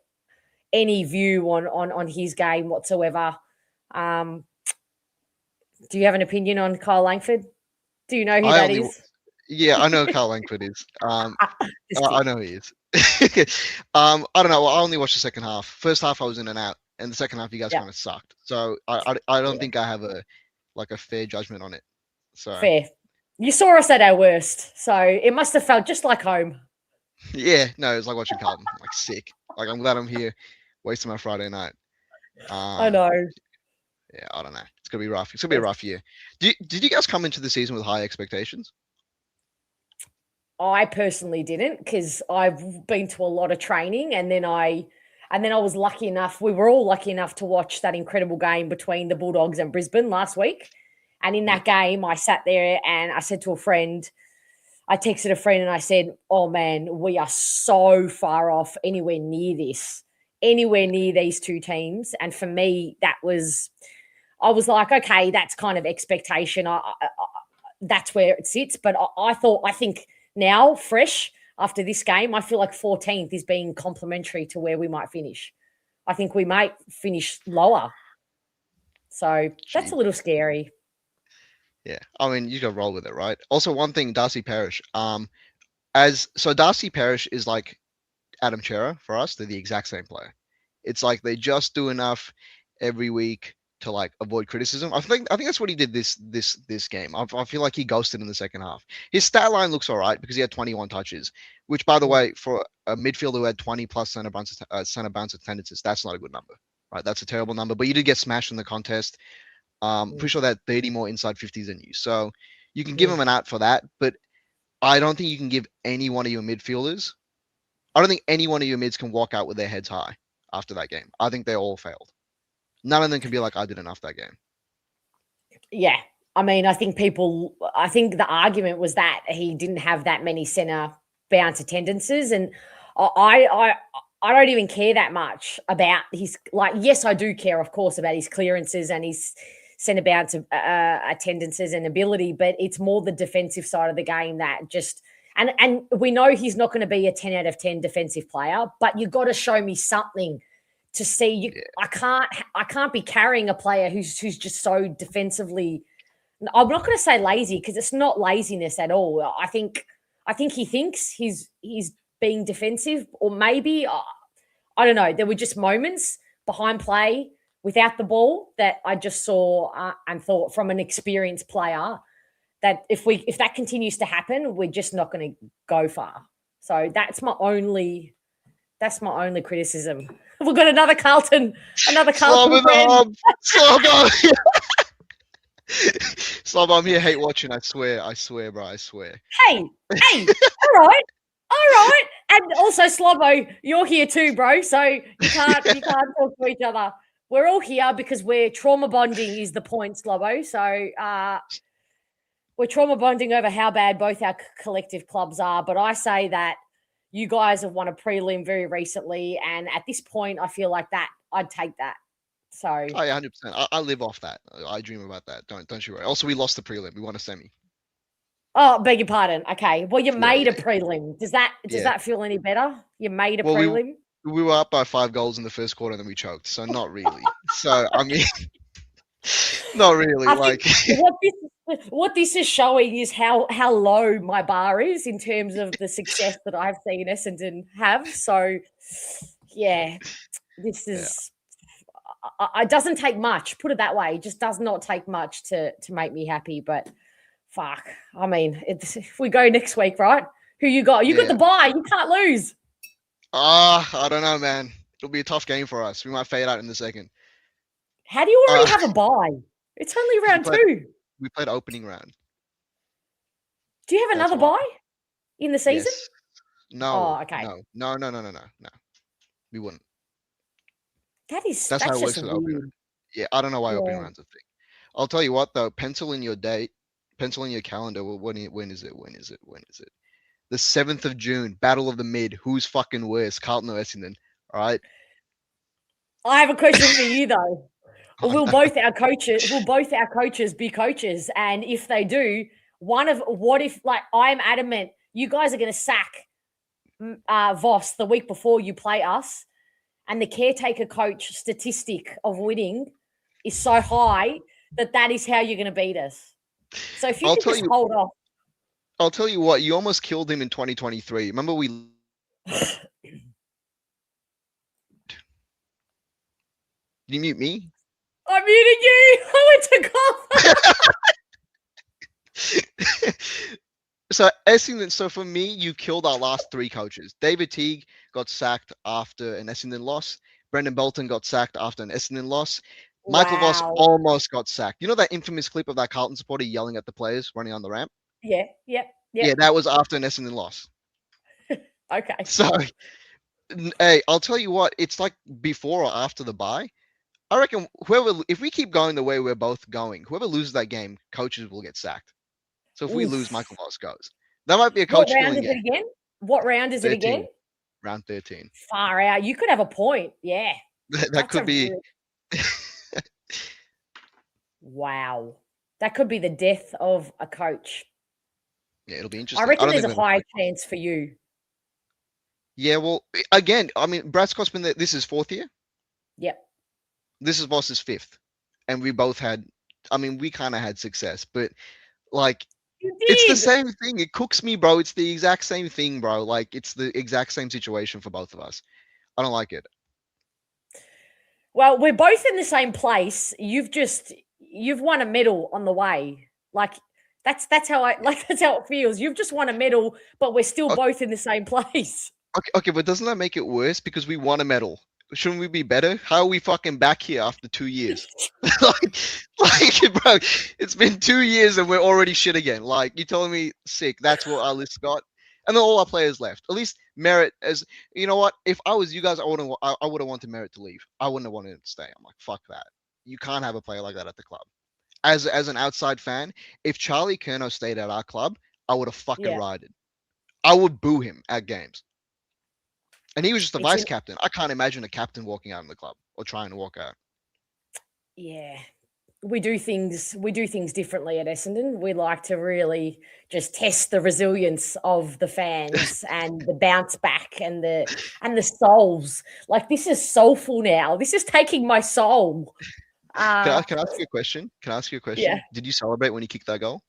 any view on his game whatsoever. Do you have an opinion on Kyle Langford? Do you know who that is? Yeah, I know who Kyle Langford is. I know he is. I don't know. I only watched the second half. First half I was in and out, and the second half you guys kind of sucked. So I don't think I have a fair judgment on it. So fair. You saw us at our worst, so it must have felt just like home. Yeah, no, it was like watching Carlton. Like sick. Like I'm glad I'm here, wasting my Friday night. I know. Yeah, I don't know. It's gonna be rough. It's gonna be a rough year. Did you guys come into the season with high expectations? I personally didn't, because I've been to a lot of training, and then I was lucky enough. We were all lucky enough to watch that incredible game between the Bulldogs and Brisbane last week. And in that game, I sat there and I said to a friend, I texted a friend and I said, "Oh man, we are so far off anywhere near these two teams." And for me, I was like, okay, that's kind of expectation. That's where it sits. But I think now, fresh after this game, I feel like 14th is being complimentary to where we might finish. I think we might finish lower. So that's a little scary. Yeah, I mean, you got to roll with it, right? Also, one thing, Darcy Parish. Darcy Parish is like Adam Chera for us. They're the exact same player. It's like they just do enough every week to like avoid criticism. I think that's what he did this game. I feel like he ghosted in the second half. His stat line looks all right because he had 21 touches, which, by the way, for a midfielder who had 20 plus center bounce attendances, that's not a good number, right? That's a terrible number. But you did get smashed in the contest. Pretty sure that 30 more inside 50s than you. So you can give him an out for that, but I don't think you can give any one of your midfielders. I don't think any one of your mids can walk out with their heads high after that game. I think they all failed. None of them can be like, I did enough that game. Yeah. I mean, I think the argument was that he didn't have that many center bounce attendances. And I don't even care that much about his, like, yes, I do care, of course, about his clearances and his centre bounce attendances and ability, but it's more the defensive side of the game that just, and we know he's not going to be a 10 out of 10 defensive player, but you got to show me something to see. I can't be carrying a player who's just so defensively. I'm not going to say lazy, because it's not laziness at all. I think he thinks he's being defensive, or maybe I don't know. There were just moments behind play without the ball that I just saw and thought, from an experienced player, that if that continues to happen, we're just not going to go far. So that's my only criticism. We've got another Carlton friend. Slob, I'm here hate watching. I swear, bro. I swear. Hey, all right. And also, Slobbo, you're here too, bro. So you can't talk to each other. We're all here because we're trauma bonding is the point, Slobbo. So we're trauma bonding over how bad both our collective clubs are. But I say that you guys have won a prelim very recently, and at this point, I feel like that I'd take that. So, oh yeah, 100%. I live off that. I dream about that. Don't you worry. Also, we lost the prelim. We won a semi. Oh, beg your pardon. Okay. Well, you made a prelim. Does that feel any better? You made a prelim? We were up by 5 goals in the first quarter, and then we choked. So not really. So I mean, not really. What this is showing is how low my bar is in terms of the success that I've seen Essendon have. So yeah, this is. It doesn't take much. Put it that way. It just does not take much to make me happy. But fuck, I mean, if we go next week, right? Who you got? You got the bye. You can't lose. I don't know, man. It'll be a tough game for us. We might fade out in the second. How do you already have a bye? It's only round 2. We played opening round. Do you have another bye in the season? Yes. No. Oh, okay. No. We wouldn't. That's how it works just with opening round. Yeah, I don't know why opening round's a thing. I'll tell you what, though. Pencil in your date. Pencil in your calendar. Well, when is it? The 7th of June, Battle of the Mid. Who's fucking worse, Carlton or Essendon? All right. I have a question for you though. Will both our coaches be coaches? And if they do, what if I'm adamant you guys are going to sack Voss the week before you play us, and the caretaker coach statistic of winning is so high that is how you're going to beat us. So if you can just hold off. I'll tell you what, you almost killed him in 2023. Remember we... You mute me? I muted you. I went to cough. So Essendon. So for me, you killed our last three coaches. David Teague got sacked after an Essendon loss. Brendan Bolton got sacked after an Essendon loss. Michael Voss Wow. almost got sacked. You know that infamous clip of that Carlton supporter yelling at the players running on the ramp? Yeah. Yep. Yep. Yeah, that was after an Essendon loss. Okay. So, hey, I'll tell you what, it's like before or after the bye. I reckon if we keep going the way we're both going, whoever loses that game, coaches will get sacked. So if we lose, Oof. Michael Voss goes. That might be a What coach round killing is it game. again? What round is it 13. again? Round 13. Far out. You could have a point. Yeah. That could be. Wow. That could be the death of a coach. Yeah, it'll be interesting. I reckon don't there's a think we're gonna high chance for you. Yeah, well, again, I mean, Brad Scott's been there. This is 4th year. Yep. This is Voss's 5th, and we both had. I mean, we kind of had success, but like, it's the same thing. It cooks me, bro. It's the exact same thing, bro. Like, it's the exact same situation for both of us. I don't like it. Well, we're both in the same place. You've won a medal on the way. Like that's how that's how it feels. You've just won a medal, but we're still both in the same place. Okay, but doesn't that make it worse because we won a medal? Shouldn't we be better? How are we fucking back here after 2 years? like, bro, it's been 2 years and we're already shit again. Like, you telling me sick? That's what our list got, and then all our players left. At least Merritt, as you know what? If I was you guys, I would have wanted Merritt to leave. I wouldn't have wanted him to stay. I'm like, fuck that. You can't have a player like that at the club. As an outside fan, if Charlie Curnow stayed at our club, I would have fucking rioted. I would boo him at games. And he was just a vice captain. I can't imagine a captain walking out in the club or trying to walk out. Yeah. We do things differently at Essendon. We like to really just test the resilience of the fans and the bounce back and the souls. Like, this is soulful now. This is taking my soul. Can I ask you a question? Yeah. Did you celebrate when he kicked that goal?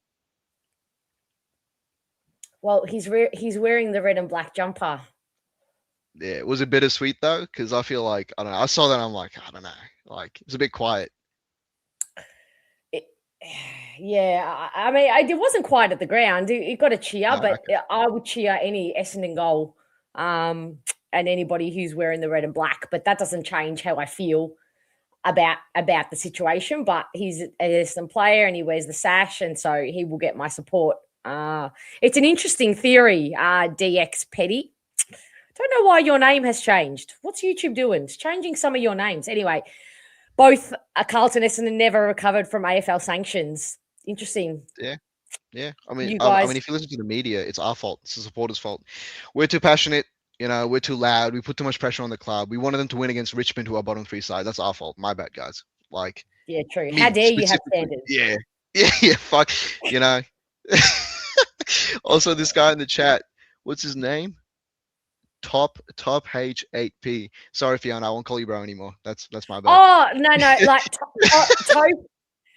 Well, he's wearing the red and black jumper. Yeah, was it bittersweet though? Because I feel like, I don't know. I saw that and I'm like, I don't know. Like, it was a bit quiet. Yeah, I mean, it wasn't quite at the ground. It got a cheer, but I would cheer any Essendon goal and anybody who's wearing the red and black. But that doesn't change how I feel about the situation. But he's an Essendon player and he wears the sash, and so he will get my support. It's an interesting theory, DX Petty. Don't know why your name has changed. What's YouTube doing? It's changing some of your names. Anyway, both Carlton and Essendon never recovered from AFL sanctions. Interesting. Yeah. I mean, if you listen to the media, it's our fault. It's the supporters' fault. We're too passionate. You know, we're too loud. We put too much pressure on the club. We wanted them to win against Richmond, who are bottom 3 side. That's our fault. My bad, guys. Like, yeah, true. How dare you have standards? Yeah. Fuck. You know. Also, this guy in the chat. What's his name? Top H8P. Sorry, Fiona, I won't call you bro anymore. That's my bad. Oh no, like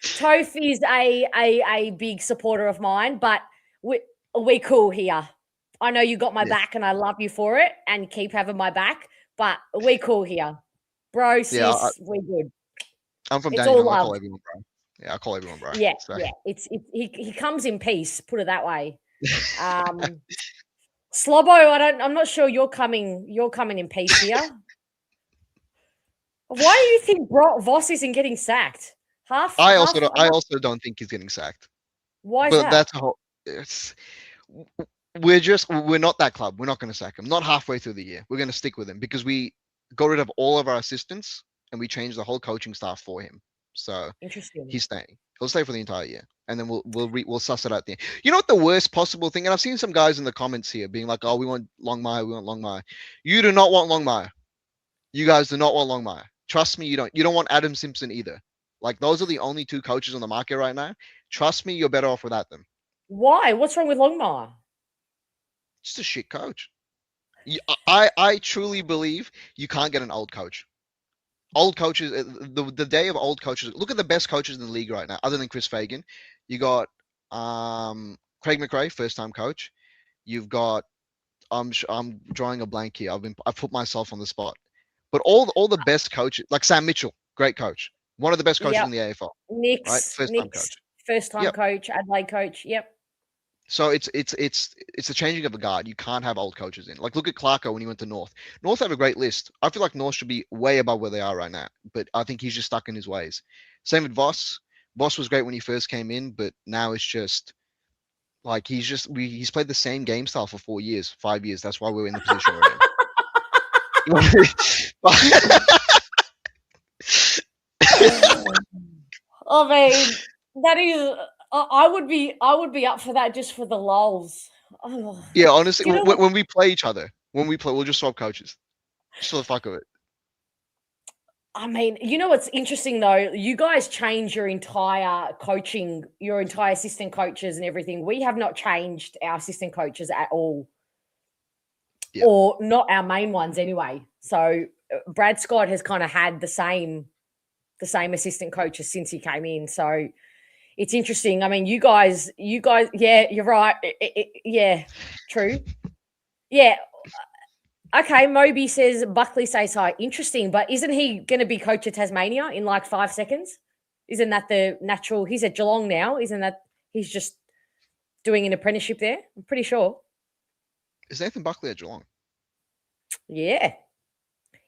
Toph is a big supporter of mine, but we cool here. I know you got my back, and I love you for it, and keep having my back. But we cool here, bro. Sis, we good. I'm from it's Dandenong. all I love. call everyone bro. Yeah, I call everyone bro. Yeah, so. yeah. He comes in peace. Put it that way. Slobbo, I'm not sure you're coming in peace here. Why do you think Voss isn't getting sacked? I also don't think he's getting sacked. Why is that? That's a whole. We're not that club. We're not going to sack him. Not halfway through the year. We're going to stick with him because we got rid of all of our assistants and we changed the whole coaching staff for him. So interesting. He's staying. He'll stay for the entire year, and then we'll suss it out there. You know what the worst possible thing? And I've seen some guys in the comments here being like, "Oh, we want Longmire. You do not want Longmire. You guys do not want Longmire. Trust me, you don't. You don't want Adam Simpson either. Like, those are the only 2 coaches on the market right now. Trust me, you're better off without them. Why? What's wrong with Longmire? Just a shit coach. I truly believe you can't get an old coach. Old coaches, the day of old coaches. Look at the best coaches in the league right now, other than Chris Fagan. You got Craig McRae, first-time coach. You've got I'm drawing a blank here. I've put myself on the spot. But all the best coaches, like Sam Mitchell, great coach, one of the best coaches in the AFL. Nick's right? First-time coach. First time coach, Adelaide coach. Yep. So it's the changing of the guard. You can't have old coaches in. Like look at Clarko when he went to North. North have a great list. I feel like North should be way above where they are right now, but I think he's just stuck in his ways. Same with Voss. Voss was great when he first came in, but now it's just like he's played the same game style for 4 years, 5 years. That's why we're in the position we're in. I mean, that is. I would be up for that just for the lols. Oh. Yeah, honestly, when we play each other, we'll just swap coaches, just for the fuck of it. I mean, you know what's interesting though? You guys change your entire coaching, your entire assistant coaches and everything. We have not changed our assistant coaches at all, or not our main ones anyway. So Brad Scott has kind of had the same assistant coaches since he came in. So. It's interesting. I mean, you guys, yeah, you're right. Yeah, true. Yeah. Okay, Moby says, Buckley says hi. Interesting, but isn't he going to be coach of Tasmania in like 5 seconds? Isn't that the natural? He's at Geelong now. Isn't that he's just doing an apprenticeship there? I'm pretty sure. Is Nathan Buckley at Geelong? Yeah.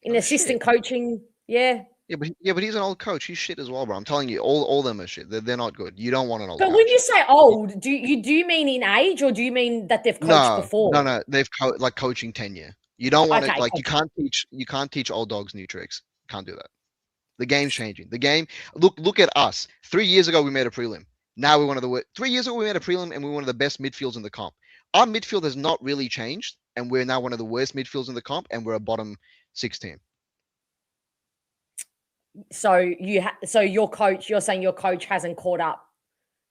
In assistant coaching, yeah. Yeah, but he's an old coach. He's shit as well, bro. I'm telling you, all of them are shit. They're not good. You don't want an old But coach. when you say old, do you mean in age or do you mean that they've coached before? No. They've like coaching tenure. You don't want Okay, it like you can't teach old dogs new tricks. Can't do that. The game's changing. The game. Look at us. 3 years ago we made a prelim. Now we're one of the 3 years ago we made a prelim and we're one of the best midfields in the comp. Our midfield has not really changed, and we're now one of the worst midfields in the comp, and we're a bottom 6 team. So your coach, you're saying your coach hasn't caught up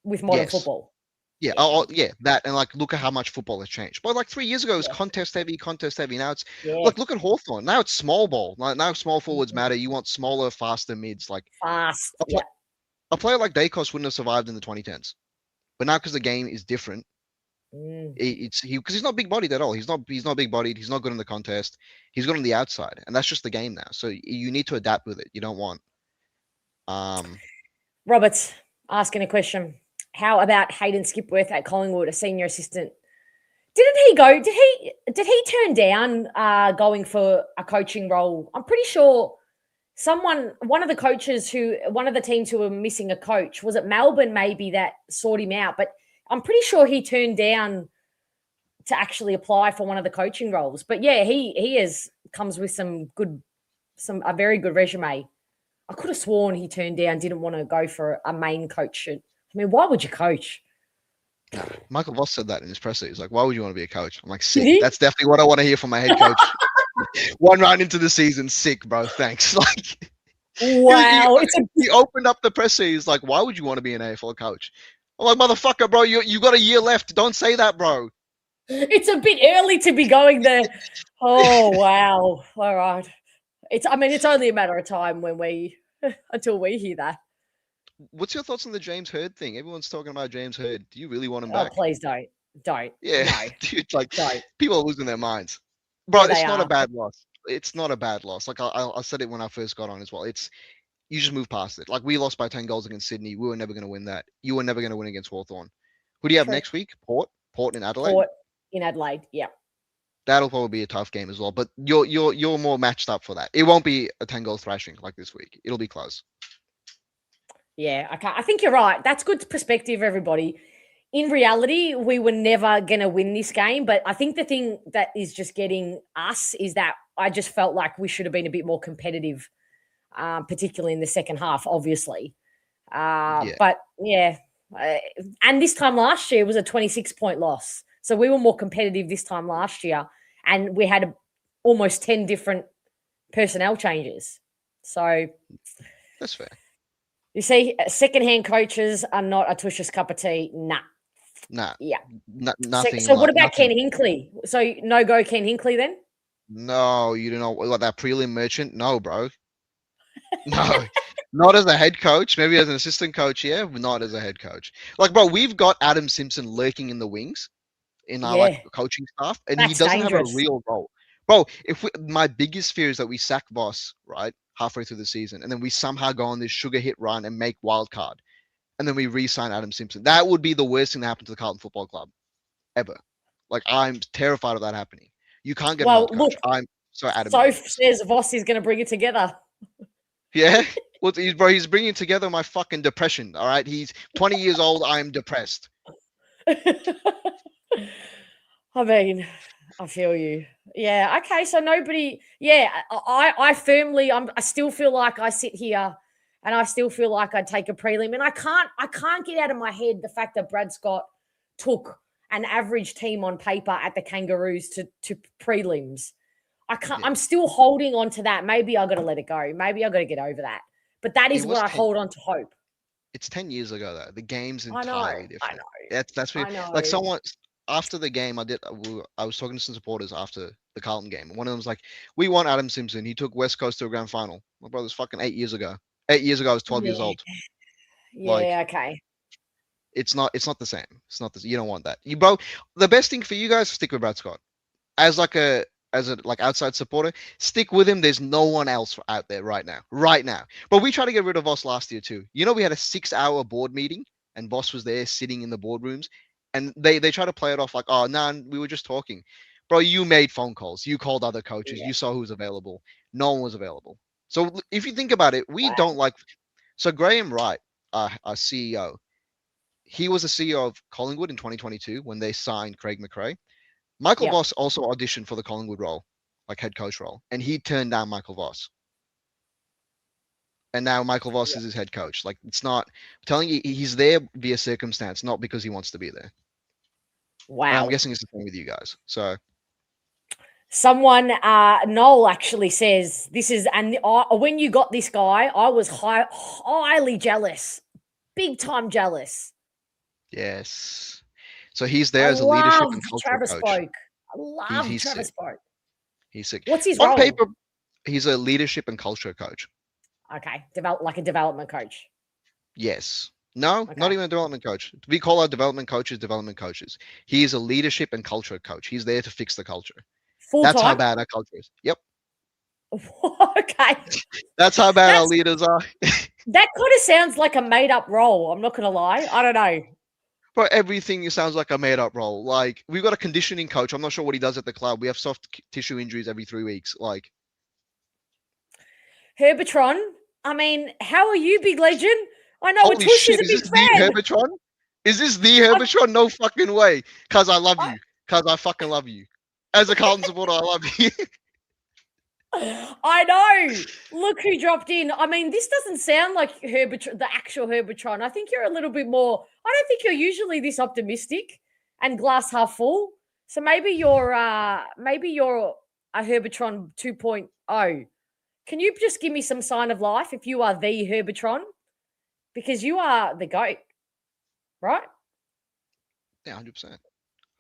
with modern football. Yeah, yeah, that, and like look at how much football has changed. But like 3 years ago it was contest heavy. Now it's look at Hawthorn. Now it's small ball. Like now small forwards matter. You want smaller, faster mids. Like fast. A player like Dacos wouldn't have survived in the 2010s. But now because the game is different, because he's not big bodied at all. He's not big bodied. He's not good in the contest. He's good on the outside, and that's just the game now. So you need to adapt with it. You don't want. Robert's asking a question. How about Hayden Skipworth at Collingwood, a senior assistant? Didn't he go? Did he turn down going for a coaching role? I'm pretty sure one of the teams who were missing a coach, was it Melbourne maybe that sought him out? But I'm pretty sure he turned down to actually apply for one of the coaching roles. But yeah, he comes with a very good resume. I could have sworn he turned down, didn't want to go for a main coach. I mean, why would you coach? Michael Voss said that in his presser. He's like, why would you want to be a coach? I'm like, sick. That's definitely what I want to hear from my head coach. One round into the season, sick, bro. Thanks. Like, wow. He opened up the presser. He's like, why would you want to be an AFL coach? I'm like, motherfucker, bro, you got a year left. Don't say that, bro. It's a bit early to be going there. Oh, wow. All right. It's only a matter of time until we hear that. What's your thoughts on the James Hird thing? Everyone's talking about James Hird. Do you really want him back? Oh, please don't. Yeah, No. dude, like Don't. people are losing their minds. Bro, Yeah, it's they not are. a bad loss. It's not a bad loss. Like I said it when I first got on as well. You just move past it. Like we lost by 10 goals against Sydney. We were never going to win that. You were never going to win against Hawthorn. Who do you have True. next week? Port in Adelaide. Port in Adelaide, yeah. That'll probably be a tough game as well. But you're more matched up for that. It won't be a 10-goal thrashing like this week. It'll be close. Yeah, okay. I think you're right. That's good perspective, everybody. In reality, we were never going to win this game. But I think the thing that is just getting us is that I just felt like we should have been a bit more competitive, particularly in the second half, obviously. But, yeah. And this time last year was a 26-point loss. So we were more competitive this time last year. And we had almost 10 different personnel changes. So that's fair. You see, second-hand coaches are not Atusha's cup of tea. Nah. Yeah. Nothing. So what about Ken Hinkley? So no go Ken Hinkley then? No, you don't know what that prelim merchant? No, bro. No. Not as a head coach, maybe as an assistant coach, yeah, but not as a head coach. Like, bro, we've got Adam Simpson lurking in the wings in our coaching staff, and he doesn't have a real role. Bro, my biggest fear is that we sack Voss, right, halfway through the season, and then we somehow go on this sugar hit run and make wild card. and then we re-sign Adam Simpson. That would be the worst thing that happened to the Carlton Football Club ever. Like, I'm terrified of that happening. You can't get Well, another coach. look, I'm so adamant. Soph on this. says Voss is going to bring it together. Yeah? Well, he's bringing together my fucking depression, all right? He's 20 years old. I'm depressed. I mean, I feel you. Yeah. Okay. So nobody. Yeah. I firmly. I still feel like I sit here, and I still feel like I'd take a prelim, and I can't get out of my head the fact that Brad Scott took an average team on paper at the Kangaroos to prelims. I can't. Yeah. I'm still holding on to that. Maybe I got to let it go. Maybe I got to get over that. But that is It what was I 10 hold on to hope. It's 10 years ago though. The game's I entirely know. different. I know. That's I what, know. like, someone after the game, I was talking to some supporters after the Carlton game, and one of them was like, "We want Adam Simpson. He took West Coast to a grand final." My brother's fucking 8 years ago. 8 years ago, I was 12 years old. Like, Yeah. Okay. it's not the same. It's not the, you don't want that. You bro, the best thing for you guys, stick with Brad Scott. As a like outside supporter, stick with him. There's no one else out there right now. But we tried to get rid of Voss last year too. You know, we had a 6-hour board meeting and Voss was there sitting in the boardrooms, and they try to play it off like, oh no, we were just talking. Bro, you made phone calls. You called other coaches. Yeah. You saw who was available. No one was available. So if you think about it, we don't like. So Graham Wright, our CEO, he was the CEO of Collingwood in 2022 when they signed Craig McRae. Michael Yep. Voss also auditioned for the Collingwood role, like head coach role, and he turned down Michael Voss. And now Michael Voss is his head coach. Like, it's not, I'm telling you, he's there via circumstance, not because he wants to be there. And Wow. I'm guessing it's the same with you guys. So Someone, Noel actually says this is, and when you got this guy, I was highly jealous, big time jealous. yes, so he's there I as a leadership and loved culture Travis coach. Spoke. I love he's Travis sick. Spoke. He's sick. What's his On role? paper, he's a leadership and culture coach. Okay, like a development coach. Yes. No, not Okay. even a development coach. We call our development coaches. He is a leadership and culture coach. He's there to fix the culture. Full That's how time. bad our culture is. Yep. Okay. That's how bad our leaders are. That kind of sounds like a made up role. I'm not going to lie. I don't know. But everything sounds like a made up role. Like, we've got a conditioning coach. I'm not sure what he does at the club. We have soft tissue injuries every 3 weeks. Like, Herbertron. I mean, how are you, big legend? I know holy Atush is shit, a is big this fan. the Herbertron? Is this the Herbertron? No fucking way. Cause I love you. Cause I fucking love you. As a Carlton supporter, I love you. I know. Look who dropped in. I mean, this doesn't sound like Herbertron, the actual Herbertron. I think you're a little bit more. I don't think you're usually this optimistic and glass half full. So maybe you're a Herbertron 2.0. Can you just give me some sign of life if you are the Herbertron? Because you are the GOAT, right? Yeah, 100%.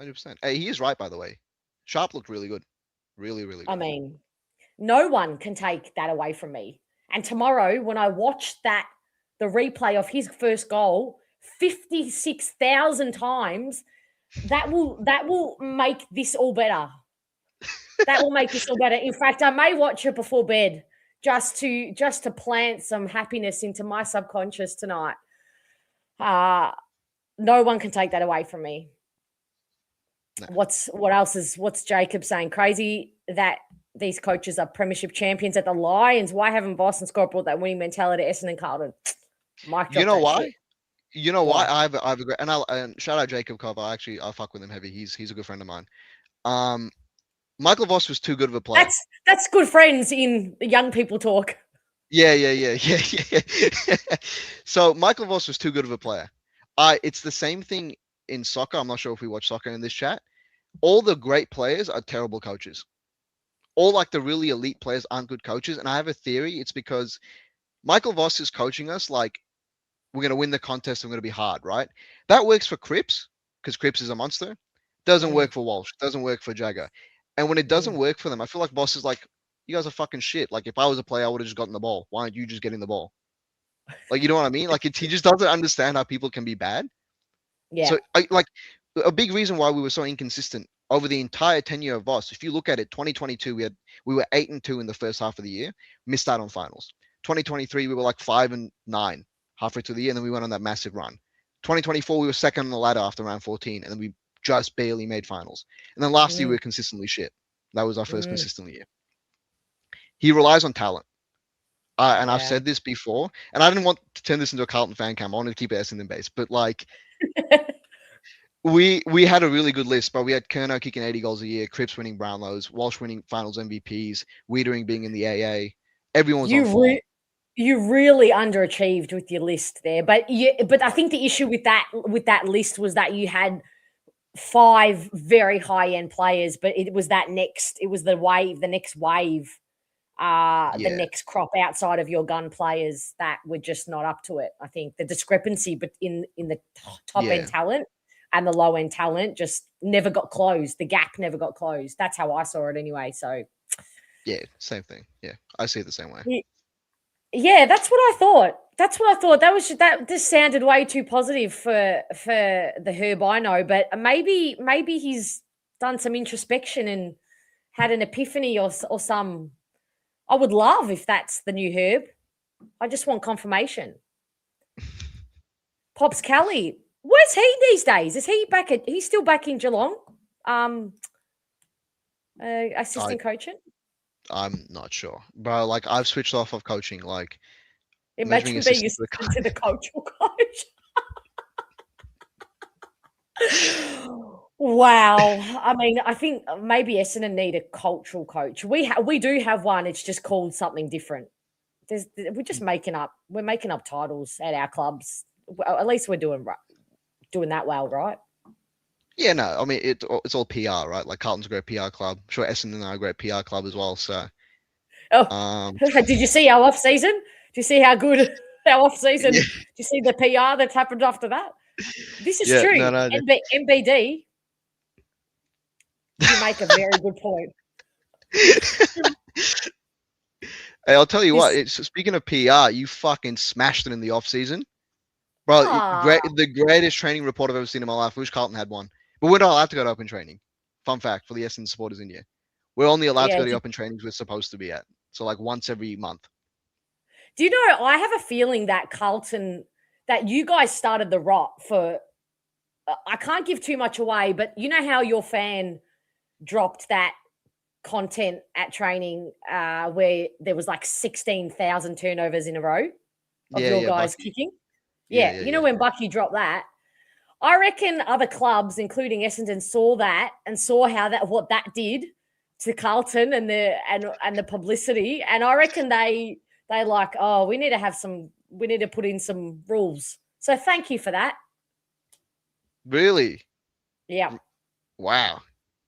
100%. Hey, he is right, by the way. Sharp looked really good. Really, really good. I mean, no one can take that away from me. And tomorrow, when I watch the replay of his first goal 56,000 times, that will make this all better. That will make this all better. In fact, I may watch it before bed just to plant some happiness into my subconscious tonight. No one can take that away from me. No. What's Jacob saying? Crazy that these coaches are premiership champions at the Lions. Why haven't Boston Scott brought that winning mentality to Essendon and Carlton? You know why? Shit. You know why? I've agreed, and shout out Jacob Cover. I fuck with him heavy. He's a good friend of mine. Michael Voss was too good of a player. That's good friends in the young people talk. Yeah. So Michael Voss was too good of a player. It's the same thing in soccer. I'm not sure if we watch soccer in this chat. All the great players are terrible coaches. All like the really elite players aren't good coaches. And I have a theory. It's because Michael Voss is coaching us like we're going to win the contest. I'm going to be hard, right? That works for Cripps because Cripps is a monster. Doesn't work for Walsh. Doesn't work for Jagger. And when it doesn't work for them, I feel like Voss is like, you guys are fucking shit. Like, if I was a player, I would have just gotten the ball. Why aren't you just getting the ball? Like, you know what I mean? Like, he just doesn't understand how people can be bad. Yeah. So, a big reason why we were so inconsistent over the entire tenure of Voss, if you look at it, 2022, we were 8-2 in the first half of the year, missed out on finals. 2023, we were like 5-9, halfway through the year, and then we went on that massive run. 2024, we were second on the ladder after round 14, and then we just barely made finals. And then last year, we were consistently shit. That was our first consistent year. He relies on talent. And I've said this before, and I didn't want to turn this into a Carlton fan cam. I wanted to keep it Essendon based, but like, we had a really good list, but we had Kerno kicking 80 goals a year, Cripps winning Brownlows, Walsh winning finals MVPs, Wiedering being in the AA. Everyone was on form. You really underachieved with your list there, but I think the issue with that list was that you had 5 very high end players, but it was the next wave. The next crop outside of your gun players that were just not up to it. I think the discrepancy but in the top end talent and the low end talent just never got closed. The gap never got closed. That's how I saw it anyway. So yeah, same thing. Yeah, I see it the same way. Yeah, that's what I thought. That just sounded way too positive for the Herb I know. But maybe he's done some introspection and had an epiphany or some. I would love if that's the new Herb. I just want confirmation. Pops Kelly, where's he these days? Is he back he's still back in Geelong? Assistant coaching? I'm not sure. Bro, like I've switched off of coaching. Like imagine being assistant to the coach or coach. Wow. I mean, I think maybe Essendon need a cultural coach. We do have one. It's just called something different. We're just making up titles at our clubs. Well, at least we're doing that well, right? Yeah, no. I mean, it's all PR, right? Like Carlton's a great PR club. I'm sure Essendon are a great PR club as well. So, did you see our off season? Do you see how good our off season? Do you see the PR that's happened after that? This is true. No. MBD. You make a very good point. Hey, I'll tell you what. Speaking of PR, you fucking smashed it in the off season, bro. The greatest training report I've ever seen in my life. I wish Carlton had one, but we're not allowed to go to open training. Fun fact for the Essendon supporters in here: we're only allowed to go to the open trainings we're supposed to be at. So like once every month. Do you know? I have a feeling that Carlton, that you guys started the rot for. I can't give too much away, but you know how your fan dropped that content at training where there was like 16,000 turnovers in a row of your guys Bucky. kicking. You know when Bucky dropped that, I reckon other clubs, including Essendon, saw that and saw what that did to Carlton and the publicity, and I reckon they like, oh, we need to put in some rules. So thank you for that. Really? Yeah. Wow.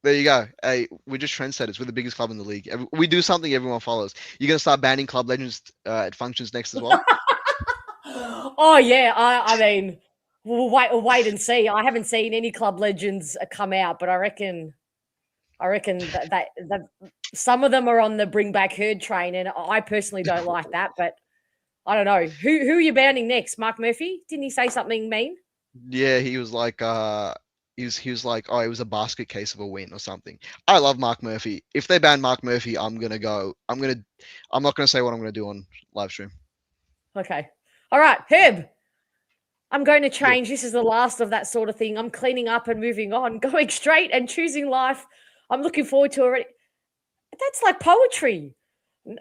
There you go. Hey, we're just trendsetters. We're the biggest club in the league. We do something everyone follows. You're going to start banning club legends at functions next as well? Oh, yeah. I mean, we'll wait and see. I haven't seen any club legends come out, but I reckon that some of them are on the bring back herd train, and I personally don't like that, but I don't know. Who are you banning next? Mark Murphy? Didn't he say something mean? Yeah, he was like, he was like, oh, it was a basket case of a win or something. I love Mark Murphy. If they ban Mark Murphy, I'm not gonna say what I'm gonna do on live stream. Okay. All right, Herb. I'm going to change. This is the last of that sort of thing. I'm cleaning up and moving on, going straight and choosing life. I'm looking forward to already. That's like poetry.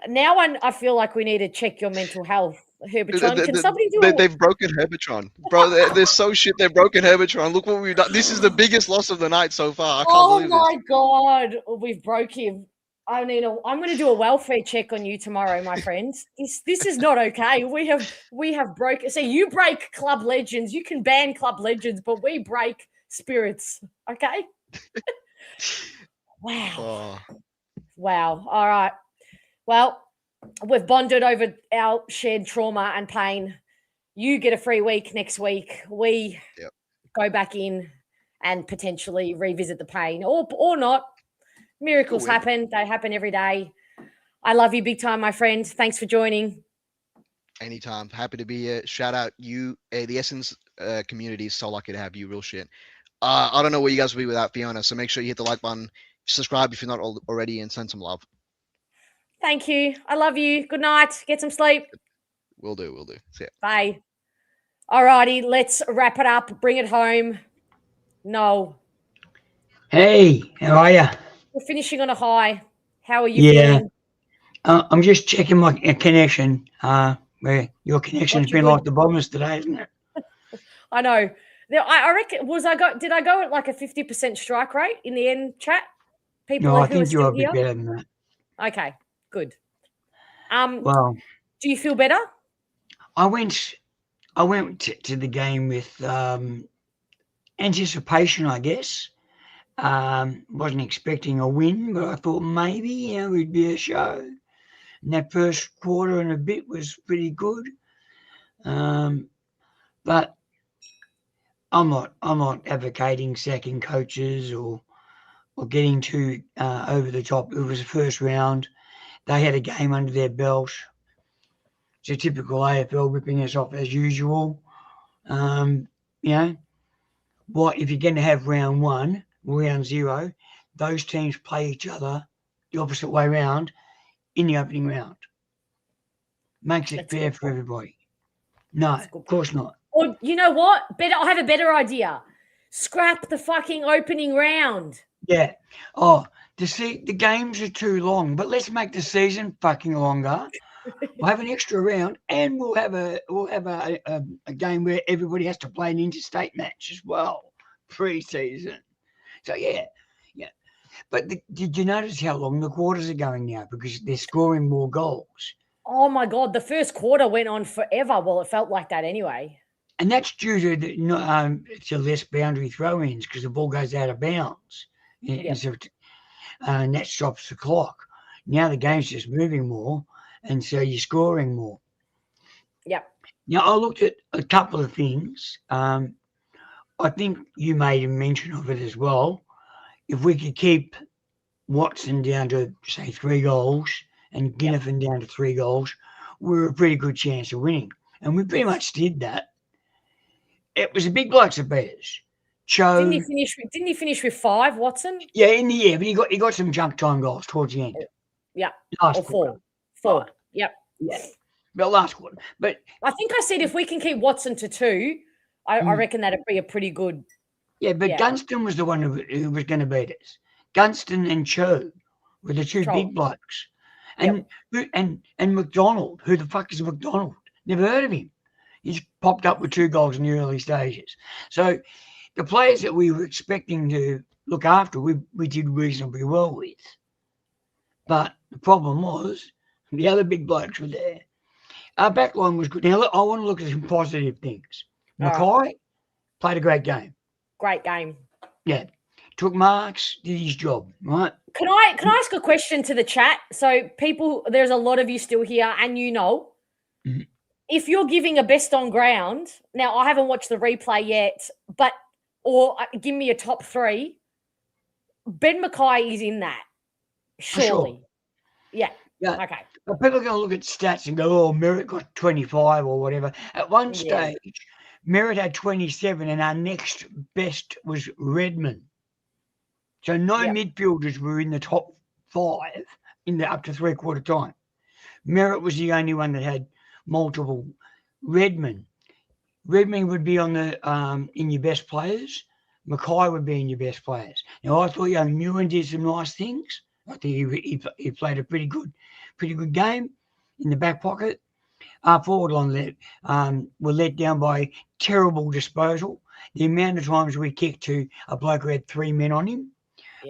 Now I feel like we need to check your mental health. Herbertron, can somebody do it? They've broken Herbertron. Bro, they're so shit. They've broken Herbertron. Look what we've done. This is the biggest loss of the night so far. I can't believe this. Oh my God. We've broke him. I'm going to do a welfare check on you tomorrow, my friends. This is not okay. We have broken. See, you break club legends. You can ban club legends, but we break spirits. Okay? Wow. Oh. Wow. All right. Well, we've bonded over our shared trauma and pain. You get a free week next week. We go back in and potentially revisit the pain or not. Miracles happen. They happen every day. I love you big time, my friend. Thanks for joining. Anytime. Happy to be here. Shout out you. The Essence community is so lucky to have you. Real shit. I don't know where you guys will be without Fiona, so make sure you hit the like button. Subscribe if you're not already, and send some love. Thank you. I love you. Good night. Get some sleep. Will do. See ya. Bye. All righty, let's wrap it up. Bring it home. No. Hey, how are you? We're finishing on a high. How are you Yeah, feeling? I'm just checking my connection. Where your connection's Got you been good. like the Bombers today, isn't it? I know. I reckon did I go at like a 50% strike rate in the end, chat? People No, I who are think you're still a bit here? better than that. Okay, good. Well, Do you feel better? I went to the game with anticipation, I guess. Wasn't expecting a win, but I thought maybe it would be a show. And that first quarter and a bit was pretty good. But I'm not advocating sacking coaches or getting too over the top. It was the first round. They had a game under their belt. It's a typical AFL ripping us off as usual. You know, what if you're going to have round 1, round 0, those teams play each other the opposite way around in the opening round. Makes it fair for everybody. No, of course not. Or you know what? I have a better idea. Scrap the fucking opening round. Yeah. Oh, the games are too long, but let's make the season fucking longer. We'll have an extra round, and we'll have a game where everybody has to play an interstate match as well, pre-season. So yeah. But did you notice how long the quarters are going now? Because they're scoring more goals. Oh my God, the first quarter went on forever. Well, it felt like that anyway. And that's due to less boundary throw-ins because the ball goes out of bounds. And that stops the clock. Now the game's just moving more, and so you're scoring more. Yep. Now, I looked at a couple of things. I think you made a mention of it as well. If we could keep Watson down to, say, 3 goals and Ginnivan down to 3 goals, we're a pretty good chance of winning. And we pretty much did that. It was a big blokes that beat us. Cho. Didn't he finish with 5, Watson? Yeah, in the year, but he got some junk time goals towards the end. Yeah. Last or 4. quarter. 4. Yep. Yeah. But last quarter. But I think I said if we can keep Watson to 2, I reckon that'd be a pretty good. Yeah, but Gunston was the one who was going to beat us. Gunston and Cho were the 2 big blokes. And and McDonald, who the fuck is McDonald? Never heard of him. He's popped up with 2 goals in the early stages. So the players that we were expecting to look after, we did reasonably well with. But the problem was the other big blokes were there. Our backline was good. Now, look, I want to look at some positive things. Mackay played a great game. Great game. Yeah. Took marks, did his job, right? Can I ask a question to the chat? So people, there's a lot of you still here, and if you're giving a best on ground, now I haven't watched the replay yet, or give me a top 3. Ben Mackay is in that, surely. Sure. Yeah. Okay. But people are going to look at stats and go, "Oh, Merritt got 25 or whatever." At one stage, Merritt had 27, and our next best was Redmond. So no midfielders were in the top 5 in the up to 3/4 time. Merritt was the only one that had multiple. Redmond would be on the in your best players. Mackay would be in your best players. Now I thought young Newen did some nice things. I think he played a pretty good game in the back pocket. Our forward line were let down by terrible disposal. The amount of times we kicked to a bloke who had 3 men on him,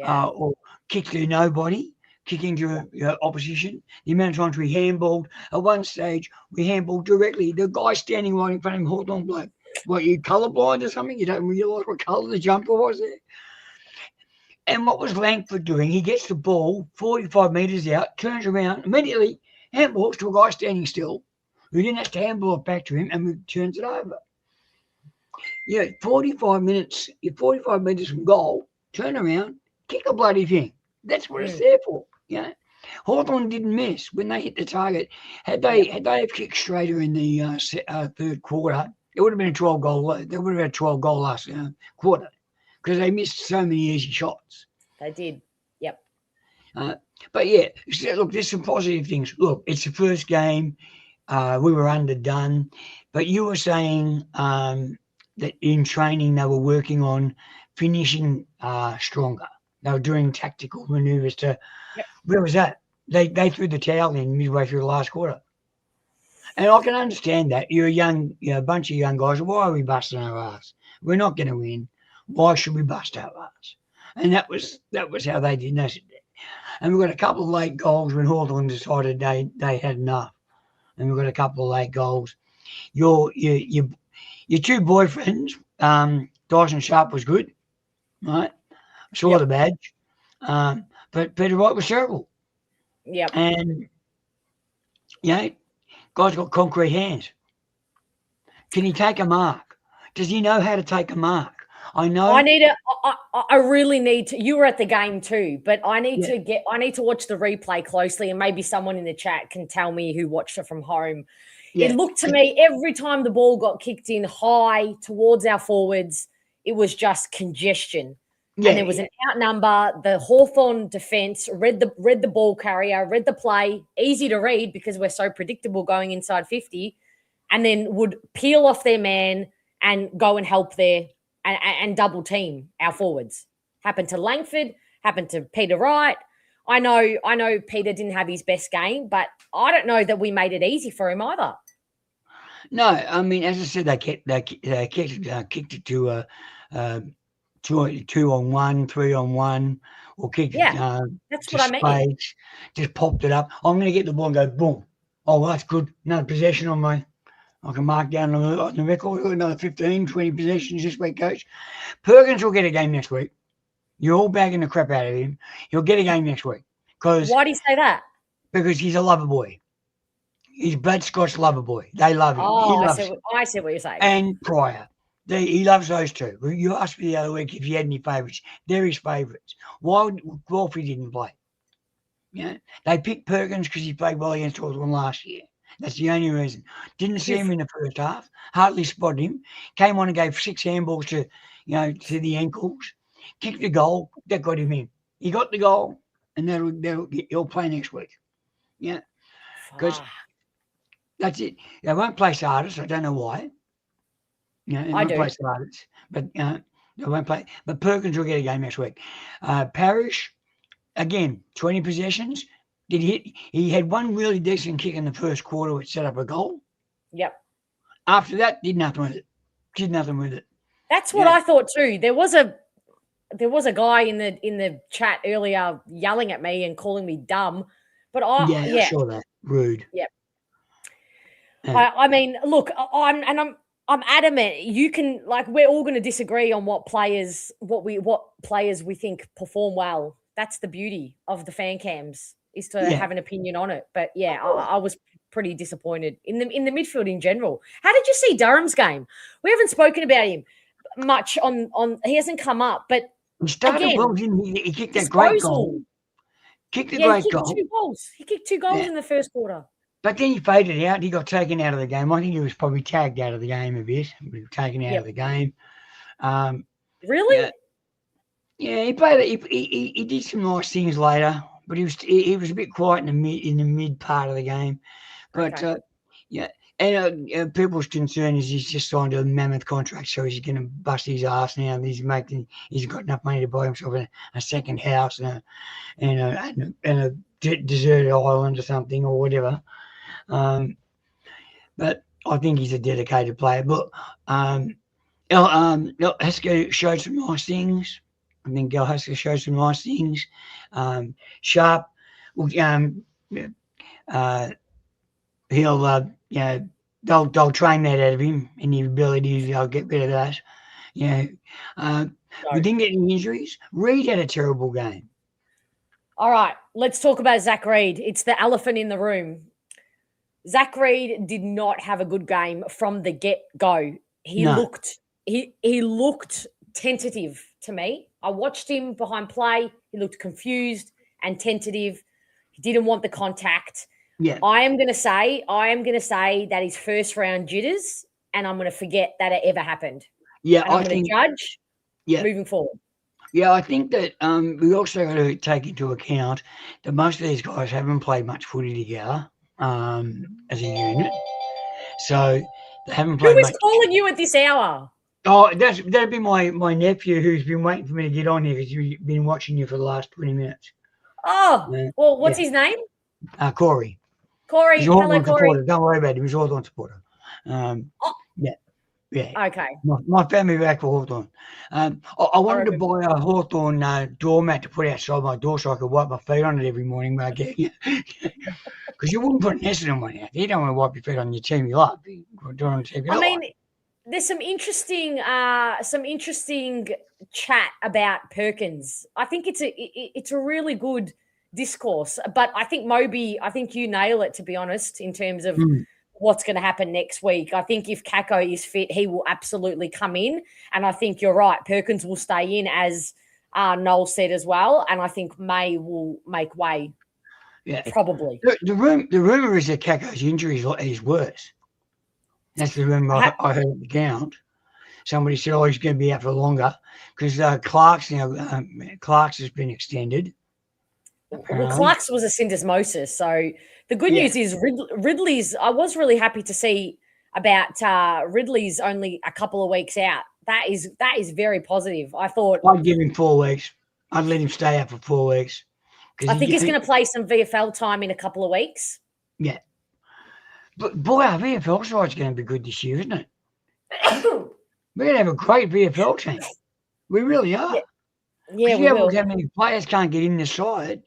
or kicked to nobody, kicking to opposition. The amount of times we handballed. At one stage, we handballed directly. The guy standing right in front of him, Hawthorn bloke. What, you colourblind or something? You don't realise what colour the jumper was there? And what was Langford doing? He gets the ball 45 metres out, turns around, immediately handballs to a guy standing still, who then has to handball it back to him and turns it over. 45 minutes, you're 45 metres from goal, turn around, kick a bloody thing. That's what it's there for. Hawthorn didn't miss when they hit the target. Had they have kicked straighter in the 3rd quarter, it would have been a 12-goal lead. They would have had a 12-goal last quarter because they missed so many easy shots. They did. Yep. But yeah, look, there's some positive things. Look, it's the first game. we were underdone. But you were saying that in training they were working on finishing stronger. They were doing tactical manoeuvres to. Yep. Where was that? They threw the towel in midway through the last quarter. And I can understand that. You're a bunch of young guys. Why are we busting our ass? We're not going to win. Why should we bust our ass? And that was how they did it. And we've got a couple of late goals when Hawthorn decided they had enough. And we've got a couple of late goals. Your two boyfriends, Dyson Sharp was good, right? I saw the badge. But Peter Wright was terrible. Yep. And, guy's got concrete hands. Can he take a mark? Does he know how to take a mark? I know. I really need to. You were at the game too, but I need to watch the replay closely, and maybe someone in the chat can tell me who watched it from home. Yeah. It looked to me every time the ball got kicked in high towards our forwards, it was just congestion. Yeah, and there was an outnumber. The Hawthorn defense read the ball carrier, read the play, easy to read because we're so predictable going inside 50, and then would peel off their man and go and help there and double team our forwards. Happened to Langford, happened to Peter Wright. I know Peter didn't have his best game, but I don't know that we made it easy for him either. No, I mean, as I said, they kicked it to 2-on-1, 3-on-1, or kicked it that's to what I mean. space, just popped it up. I'm going to get the ball and go boom. Oh, well, that's good. Another possession on my. I can mark down on the record. We've got another 15, 20 possessions this week, coach. Perkins will get a game next week. You're all bagging the crap out of him. He'll get a game next week. Why do you say that? Because he's a lover boy. He's blood Scotch lover boy. They love him. Oh, I see what you're saying. And Pryor. He loves those two. You asked me the other week if he had any favourites. They're his favourites. Why would Wolfie didn't play? They picked Perkins because he played well against Hawthorn last year. That's the only reason. Didn't see him in the first half. Hardly spotted him. Came on and gave 6 handballs to the ankles. Kicked the goal. That got him in. He got the goal, and he'll play next week. Yeah, because that's it. They won't play Sardis. I don't know why. They won't play Sardis, but they won't play. But Perkins will get a game next week. Parrish, again, 20 possessions. He had one really decent kick in the first quarter, which set up a goal. Yep. After that, did nothing with it. That's what I thought too. There was a guy in the chat earlier yelling at me and calling me dumb, but I saw that. Rude. Yep. I mean, look, I'm adamant. You can we're all going to disagree on what players we think perform well. That's the beauty of the fan cams, is to have an opinion on it. But I was pretty disappointed in the midfield in general. How did you see Durham's game? We haven't spoken about him much on he hasn't come up, but he started well, didn't he? He kicked that great goal. He kicked 2 goals. He kicked 2 goals in the first quarter. But then he faded out. He got taken out of the game. I think he was probably tagged out of the game a bit. Taken out of the game. Really? Yeah, he played. He did some nice things later, but he was a bit quiet in the mid part of the game. But and people's concern is he's just signed a mammoth contract, so he's going to bust his ass now. He's got enough money to buy himself a second house and a deserted island or something or whatever. But I think he's a dedicated player. But Haskell showed some nice things. I think Gal Haskell showed some nice things. Sharp, he'll they'll train that out of him and the ability to get rid of that. We didn't get any injuries. Reed had a terrible game. All right, let's talk about Zach Reed. It's the elephant in the room. Zach Reed did not have a good game from the get-go. He looked tentative to me. I watched him behind play. He looked confused and tentative. He didn't want the contact. Yeah. I am going to say that his first round jitters, and I'm going to forget that it ever happened. Yeah, and I'm going to judge moving forward. Yeah, I think that we also got to take into account that most of these guys haven't played much footy together. as a unit. So they haven't Who played is much. calling you at this hour? Oh, that'd be my nephew who's been waiting for me to get on here because he's been watching you for the last 20 minutes. Oh, well, what's his name? Corey. Corey. He's a Hello, Hawthorn Corey. supporter. Don't worry about him. He's a Hawthorn supporter. Yeah. Okay. My family back for Hawthorn. I wanted to buy a Hawthorn doormat to put outside my door so I could wipe my feet on it every morning. But because you wouldn't put an Essendon one out. You don't want to wipe your feet on your team you love. I mean, there's some interesting chat about Perkins. I think it's a really good discourse. But I think Moby, you nail it, to be honest, in terms of what's going to happen next week. I think if Kako is fit, he will absolutely come in. And I think you're right. Perkins will stay in, as Noel said as well. And I think May will make way. Yeah, probably. The rumor is that Kako's injury is worse. That's the rumor I heard at the count. Somebody said, "Oh, he's going to be out for longer," because Clark's has been extended. Well, Clark's was a syndesmosis. So the good news is Ridley's. I was really happy to see about Ridley's only a couple of weeks out. That is very positive. I thought I'd give him 4 weeks. I'd let him stay out for 4 weeks. I think he's going to play some VFL time in a couple of weeks. Yeah. But boy, our VFL side's going to be good this year, isn't it? We're going to have a great VFL team. We really are. Yeah, we you will. How many players can't get in the side?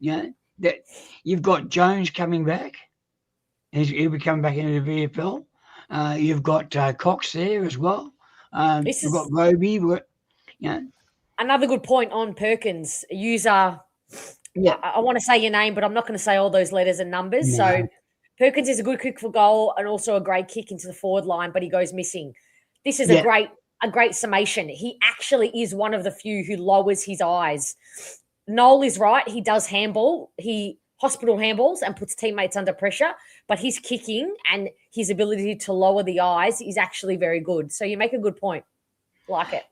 That you've got Jones coming back. He'll be coming back into the VFL. You've got Cox there as well. You've got Roby. Another good point on Perkins. User. Yeah, I want to say your name, but I'm not going to say all those letters and numbers. No. So Perkins is a good kick for goal and also a great kick into the forward line, but he goes missing. This is a great summation. He actually is one of the few who lowers his eyes. Noel is right. He does handball. He hospital handballs and puts teammates under pressure, but his kicking and his ability to lower the eyes is actually very good. So you make a good point. Like it.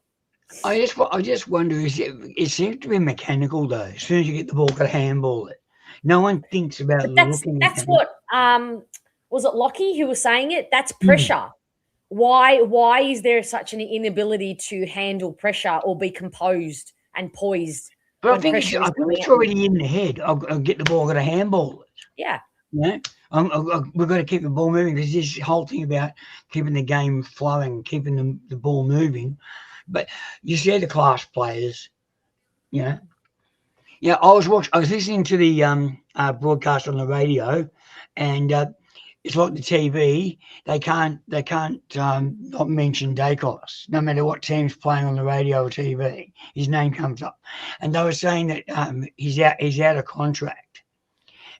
I just wonder, it seems to be mechanical though. As soon as you get the ball, got to handball it. No one thinks about looking. That's what was it Lockie who was saying it? That's pressure. Why is there such an inability to handle pressure or be composed and poised? But I think it's already in the head. I'll get the ball, got to handball it. Yeah. We've got to keep the ball moving. There's this whole thing about keeping the game flowing, keeping the ball moving. But you see the class players, I was listening to the broadcast on the radio, and it's like the TV. They can't not mention Dacos, no matter what team's playing on the radio or TV. His name comes up, and they were saying that he's out of contract,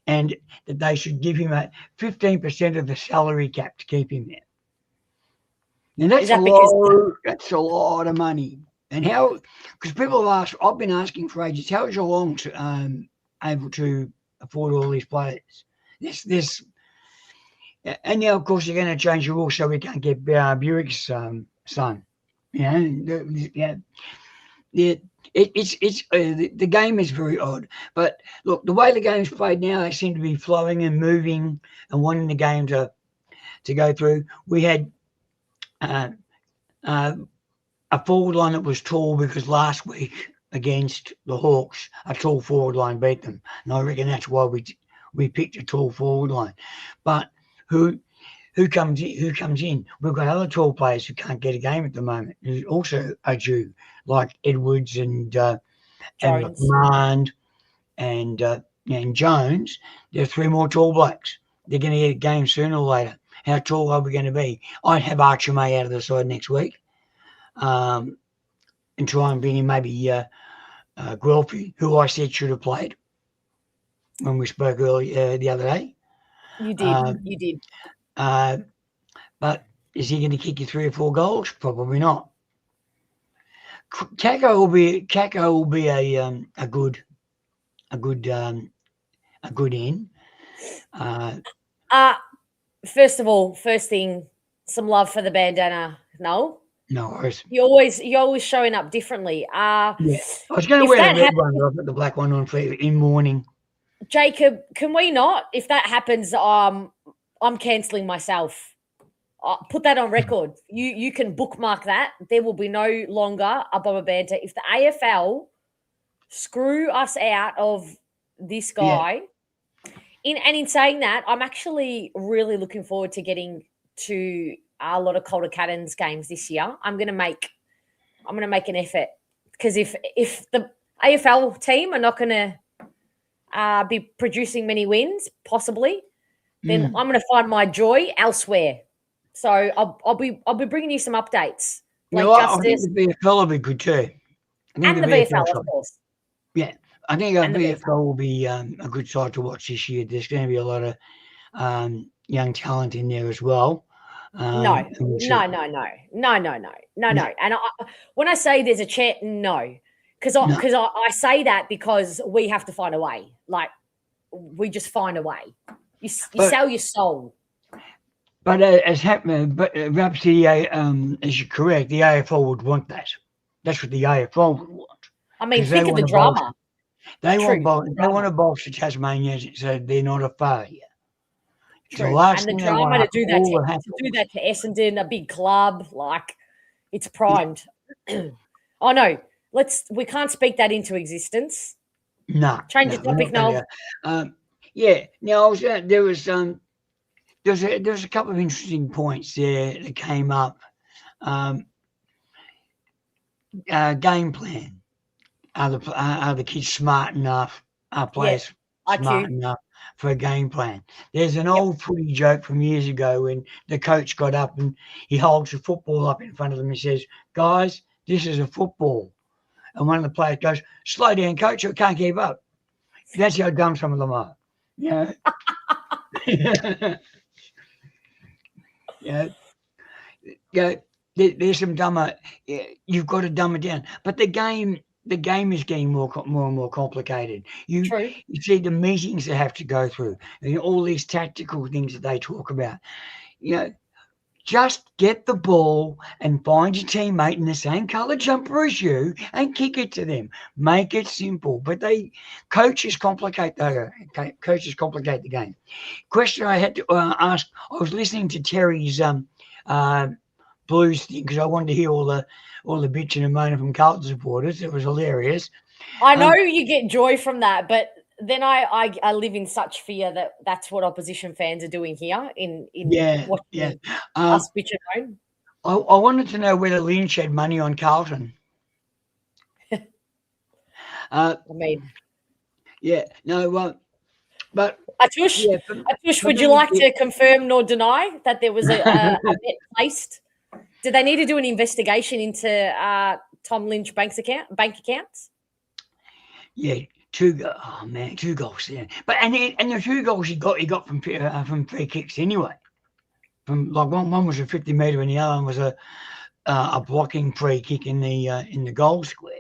and that they should give him 15% of the salary cap to keep him there. And that's a lot of money. And how? Because people have asked, I've been asking for ages, how is Geelong able to afford all these players? This, and now of course you're going to change the rules so we can't get Buick's son. The game is very odd. But look, the way the game's played now, they seem to be flowing and moving and wanting the game to go through. We had a forward line that was tall because last week against the Hawks, a tall forward line beat them. And I reckon that's why we picked a tall forward line. But who comes in? We've got other tall players who can't get a game at the moment, who also are due, like Edwards and McMahon and Jones. There are 3 more tall blokes. They're going to get a game sooner or later. How tall are we going to be? I'd have Archer May out of the side next week, and try and bring in maybe Guelphy, who I said should have played when we spoke earlier the other day. You did. You did. But is he going to kick you 3 or 4 goals? Probably not. Kako will be a good in. First thing, some love for the bandana. No worries. You're always showing up differently. I was going to wear the red one, but I put the black one on in mourning. Jacob, can we not? If that happens, I'm cancelling myself. I'll put that on record. You can bookmark that. There will be no longer a Bomber Banter. If the AFL screw us out of this guy, in saying that, I'm actually really looking forward to getting to a lot of Calder Cattons games this year. I'm gonna make an effort, because if the AFL team are not gonna be producing many wins, possibly, then I'm gonna find my joy elsewhere. So I'll be bringing you some updates. Like I think the VFL will be good too. And the VFL, of course. Yeah, I think our VFL will be a good side to watch this year. There's going to be a lot of young talent in there as well. No. And when I say there's a chance, no, because I say that because we have to find a way. Like, we just find a way. You sell your soul. But as happened, perhaps as you're correct, the AFL would want that. That's what the AFL would want. I mean, think of the drama. They want to bolster Tasmania, so they're not a failure. True. And the drama to do that to Essendon, a big club, like, it's primed. Oh no, we can't speak that into existence. No. Change the topic, Noel. Now there was a couple of interesting points there that came up. Game plan. Are the kids smart enough? Are players smart enough for a game plan? There's an old footy joke from years ago when the coach got up and he holds the football up in front of them and says, "Guys, this is a football." And one of the players goes, "Slow down, coach, I can't keep up." That's how dumb some of them are. Yeah. There's some dumber. You've got to dumb it down. But the game is getting more and more complicated. You see the meetings they have to go through, and all these tactical things that they talk about. Just get the ball and find your teammate in the same colour jumper as you and kick it to them. Make it simple. But coaches complicate the game. Question I had to ask. I was listening to Terry's Blues thing because I wanted to hear all the bitching and moaning from Carlton supporters. It was hilarious. I know you get joy from that, but then I live in such fear that that's what opposition fans are doing here in watching us bitch and moan. I wanted to know whether Lynch had money on Carlton. I mean, but Atush, would you like to confirm nor deny that there was a bet placed? Did they need to do an investigation into Tom Lynch bank accounts? Yeah, two goals there. But and the 2 goals he got from free kicks anyway. From like one was a 50-meter and the other one was a blocking free kick in the goal square.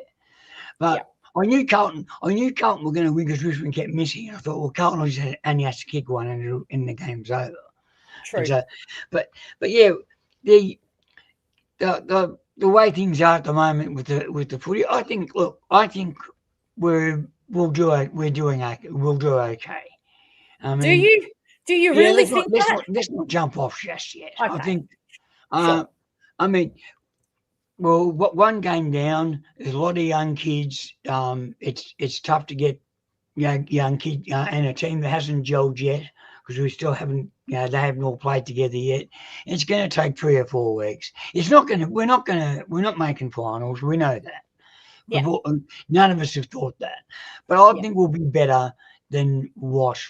But I knew Carlton were going to win because Richmond kept missing. I thought, well, Carlton only has to kick one and the game's over. True. So, but yeah, the way things are at the moment with the footy, I think we'll do okay. I mean, do you really think that? Let's not jump off just yet. Okay. I think. I mean, well, one game down. There's a lot of young kids. It's tough to get young kids and a team that hasn't gelled yet because we still haven't. They haven't all played together yet. It's going to take 3 or 4 weeks. It's not going to. We're not making finals. We know that. Yeah. None of us have thought that. But I think we'll be better than what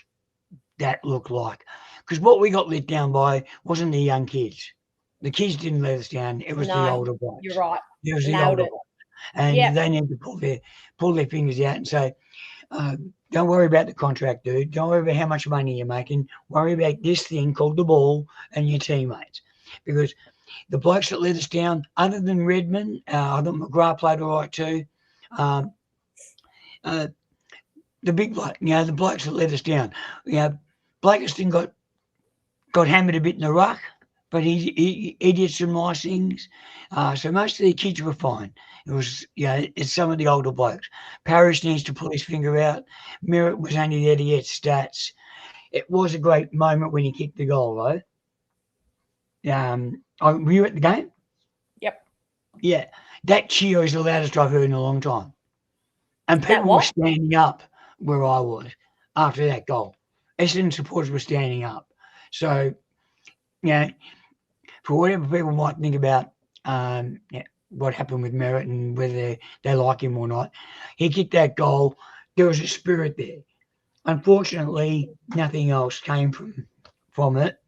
that looked like. Because what we got let down by wasn't the young kids. The kids didn't let us down. It was the older blokes. You're right. It was the older blokes. And they need to pull their fingers out and say, don't worry about the contract, dude. Don't worry about how much money you're making. Worry about this thing called the ball and your teammates. Because the blokes that let us down, other than Redmond, I thought McGrath played all right too. The big bloke, the blokes that let us down. Blakiston got hammered a bit in the ruck. but he did some nice things. So most of the kids were fine. It was, it's some of the older blokes. Parrish needs to pull his finger out. Merritt was only there to get stats. It was a great moment when he kicked the goal, though. Were you at the game? Yep. Yeah. That cheer is the loudest I've heard in a long time. And people were standing up where I was after that goal. Essendon supporters were standing up. So, for whatever people might think about what happened with Merritt and whether they like him or not, he kicked that goal. There was a spirit there. Unfortunately, nothing else came from it.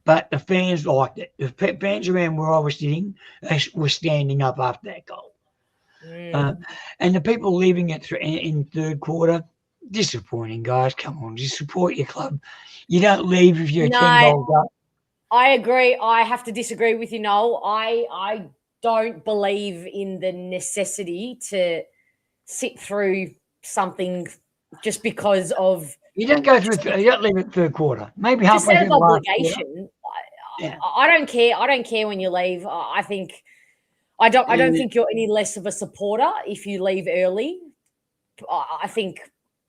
But the fans liked it. The fans around where I was sitting were standing up after that goal. And the people leaving it in third quarter, disappointing, guys. Come on, just support your club. You don't leave if you're 10 goals up. I agree. I have to disagree with you, Noel. I don't believe in the necessity to sit through something just because of... You don't go through. You don't leave it third quarter. Maybe halfway through the obligation. I don't care. I don't care when you leave. I don't think you're any less of a supporter if you leave early. I think.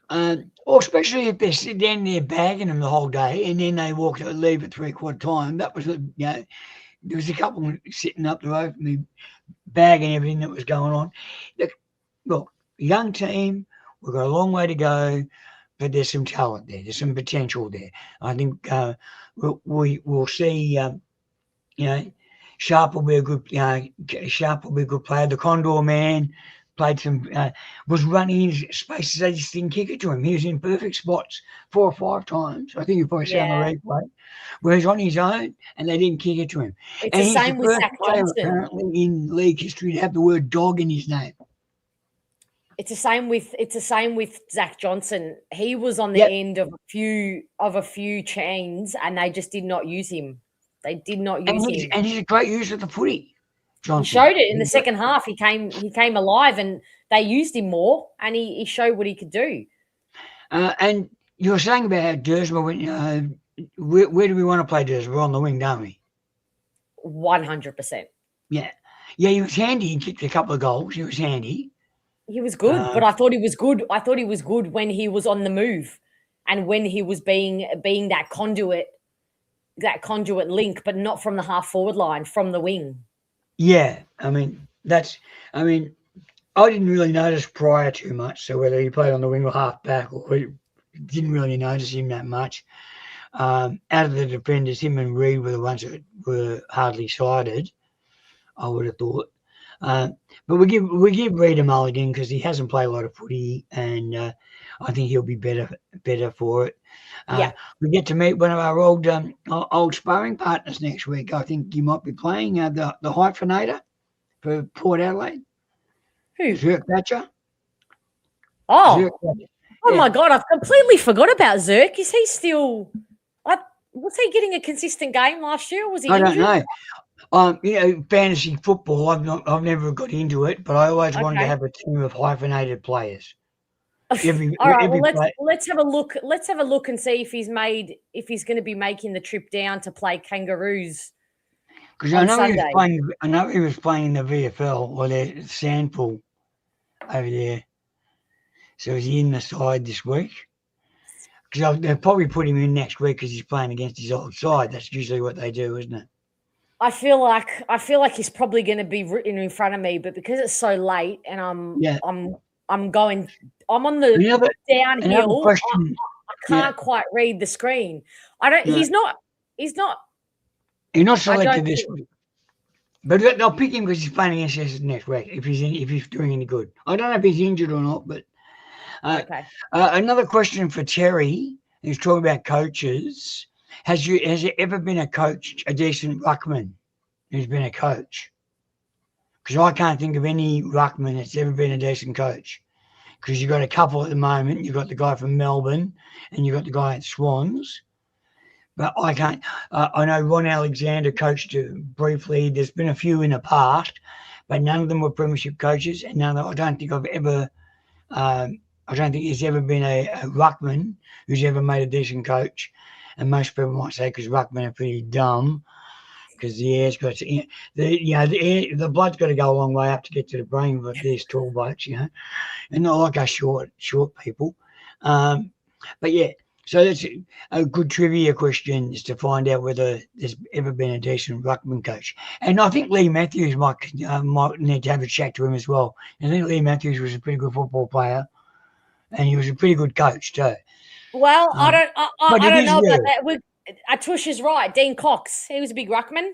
Or especially if they're sitting down there bagging them the whole day and then they leave at 3/4 time. That was, there was a couple sitting up the road from me bagging everything that was going on. Look, young team, we've got a long way to go, but there's some talent there. There's some potential there. I think we'll see. Sharp will be a good. Sharp will be a good player. The Condor man played some. Was running in spaces. They just didn't kick it to him. He was in perfect spots 4 or 5 times. I think you probably saw on the replay where he's on his own and they didn't kick it to him. It's and the he's same the with first Zach player Johnson. apparently in league history to have the word dog in his name. It's the same with Zach Johnson. He was on the end of a few chains, and they just did not use him. They did not use him. And he's a great user of the footy. Johnson. He showed it in the second half. He came alive, and they used him more, and he showed what he could do. And you were saying about how Dersma went. Where do we want to play Dersma? We're on the wing, don't we? 100%. Yeah, he was handy. He kicked a couple of goals. He was handy. He was good, but I thought he was good. I thought he was good when he was on the move, and when he was being that conduit link, but not from the half forward line, from the wing. Yeah, I didn't really notice Pryor too much. So whether he played on the wing or half back, or didn't really notice him that much. Out of the defenders, him and Reid were the ones that were hardly sided, I would have thought. But we give Reid a mulligan because he hasn't played a lot of footy, and I think he'll be better for it. We get to meet one of our old sparring partners next week. I think you might be playing the hyphenator for Port Adelaide. Who? Zirk Thatcher. Oh my God! I've completely forgot about Zirk. Is he still? Was he getting a consistent game last year, or was he? I don't know. Fantasy football. I've never got into it, but I always wanted to have a team of hyphenated players. All right. Well, let's have a look. Let's have a look and see if he's going to be making the trip down to play Kangaroos. Because I know he was playing in the VFL or the Sandpool over there. So is he in the side this week? Because they'll probably put him in next week because he's playing against his old side. That's usually what they do, isn't it? I feel like he's probably going to be written in front of me, but because it's so late and I'm on the downhill, I can't quite read the screen. He's not selected this week. But they'll pick him because he's playing against us next week if he's doing any good. I don't know if he's injured or not, but another question for Terry, who's talking about coaches. Has there ever been a decent ruckman who's been a coach? Because I can't think of any ruckman that's ever been a decent coach. Because you've got a couple at the moment. You've got the guy from Melbourne and you've got the guy at Swans. But I can't. I know Ron Alexander coached briefly. There's been a few in the past, but none of them were premiership coaches. And I don't think there's ever been a ruckman who's ever made a decent coach. And most people might say because ruckmen are pretty dumb. because the air's got to, the blood's got to go a long way up to get to the brain of these tall blokes, and not like us short people. But yeah, so that's a good trivia question, is to find out whether there's ever been a decent ruckman coach. And I think Lee Matthews might need to have a chat to him as well. I think Lee Matthews was a pretty good football player, and he was a pretty good coach too. Well, I don't know rare. about that. Atush is right. Dean Cox, he was a big ruckman.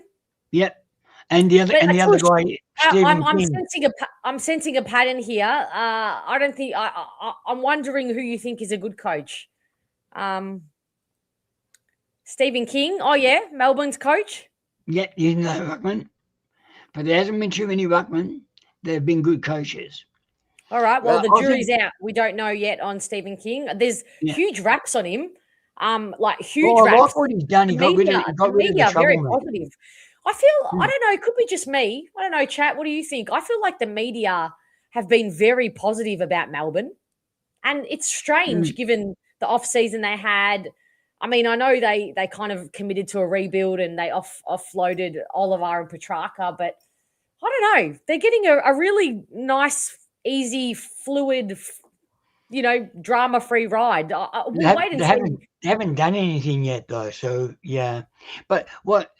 Yep. And the other other guy, Stephen King. I'm sensing a pattern here. I don't think I'm wondering who you think is a good coach. Stephen King. Oh yeah, Melbourne's coach. Yeah, he's no ruckman, but there hasn't been too many ruckmen. There have been good coaches. All right. Well, the jury's out. We don't know yet on Stephen King. There's huge raps on him. Like huge raps. I like what he's done. He got rid of the very trouble. positive. I feel, I don't know, it could be just me. I don't know, chat. What do you think? I feel like the media have been very positive about Melbourne. And it's strange given the off-season they had. I mean, I know they kind of committed to a rebuild and they offloaded Oliver and Petrarca, but I don't know. They're getting a really nice, easy, fluid, drama-free ride. We'll wait and see. They haven't done anything yet, though. So, yeah. But what...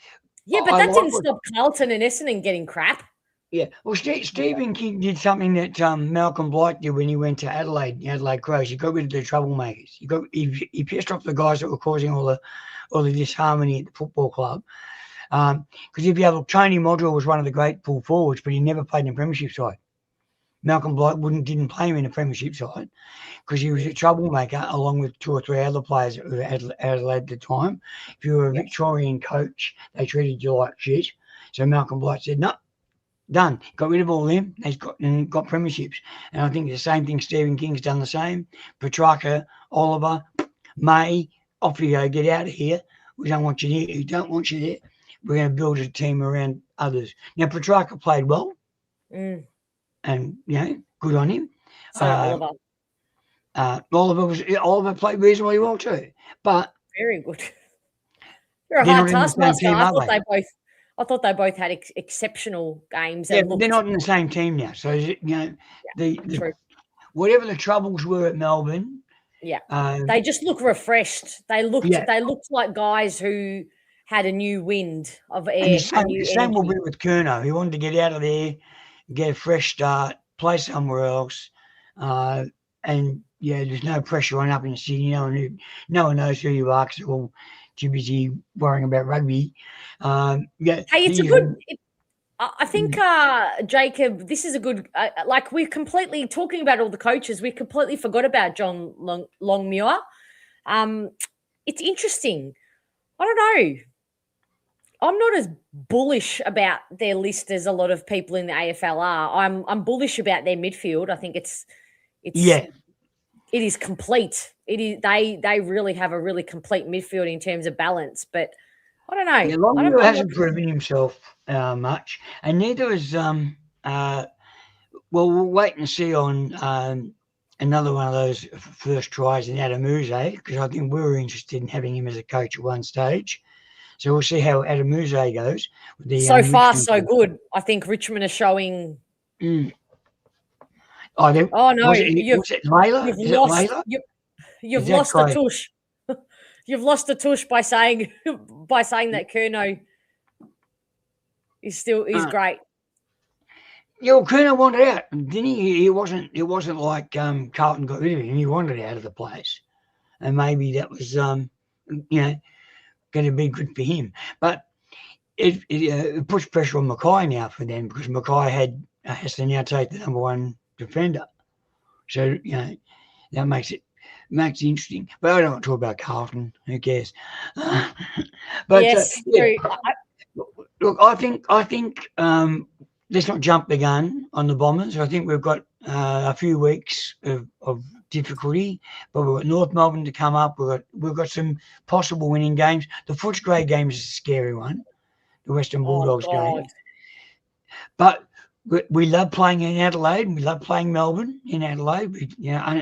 Yeah, but that didn't stop Carlton and Essendon getting crap. Yeah. Well, Stephen King did something that Malcolm Blight did when he went to Adelaide Crows. He got rid of the troublemakers. He pissed off the guys that were causing all the disharmony at the football club. Because if you have Tony Modrell was one of the great full forwards, but he never played in the premiership side. Malcolm Blight didn't play him in the premiership side because he was a troublemaker along with two or three other players that were at Adelaide at the time. If you were a Victorian coach, they treated you like shit. So Malcolm Blight said, no, done. Got rid of all them. They've got premierships. And I think the same thing, Stephen King's done the same. Petrarca, Oliver, May, off you go, get out of here. We don't want you here. We don't want you there. We're going to build a team around others. Now, Petrarca played well. And good on him. Oliver played reasonably well too, but very good. You're a hard taskmaster. I thought they both had exceptional games. Yeah, but they're not in the same team now. So whatever the troubles were at Melbourne, they just look refreshed. They looked like guys who had a new wind of air. The same will be with Curnow. He wanted to get out of there, get a fresh start, play somewhere else, and there's no pressure on up in the city. No one knows who you are because they're all too busy worrying about rugby. Hey, it's a good. I think Jacob, this is a good. We're completely talking about all the coaches. We completely forgot about John Longmuir. It's interesting. I don't know. I'm not as bullish about their list as a lot of people in the AFL are. I'm bullish about their midfield. I think it is complete. It is they really have a really complete midfield in terms of balance. But I don't know. Yeah, Longmuir hasn't proven himself much, and neither is we'll wait and see on another one of those first tries in Adamuze, because I think we were interested in having him as a coach at one stage. So we'll see how Adamuze goes. So far, so good. I think Richmond are showing. Oh no! You've lost the tush. You've lost the tush by saying that Curnow is great. Yeah, well, Curnow wanted out, didn't he? It wasn't like Carlton got rid of him. He wanted out of the place, and maybe that was going to be good for him. But it puts pressure on Mackay now for them, because Mackay has to now take the number one defender. So that makes it interesting. But I don't want to talk about Carlton. Who cares? But yes, look, I think let's not jump the gun on the Bombers. I think we've got a few weeks of difficulty, but we've got North Melbourne to come up. We've got some possible winning games. The Footscray game is a scary one, the Western Bulldogs game. But we love playing in Adelaide. We love playing Melbourne in Adelaide.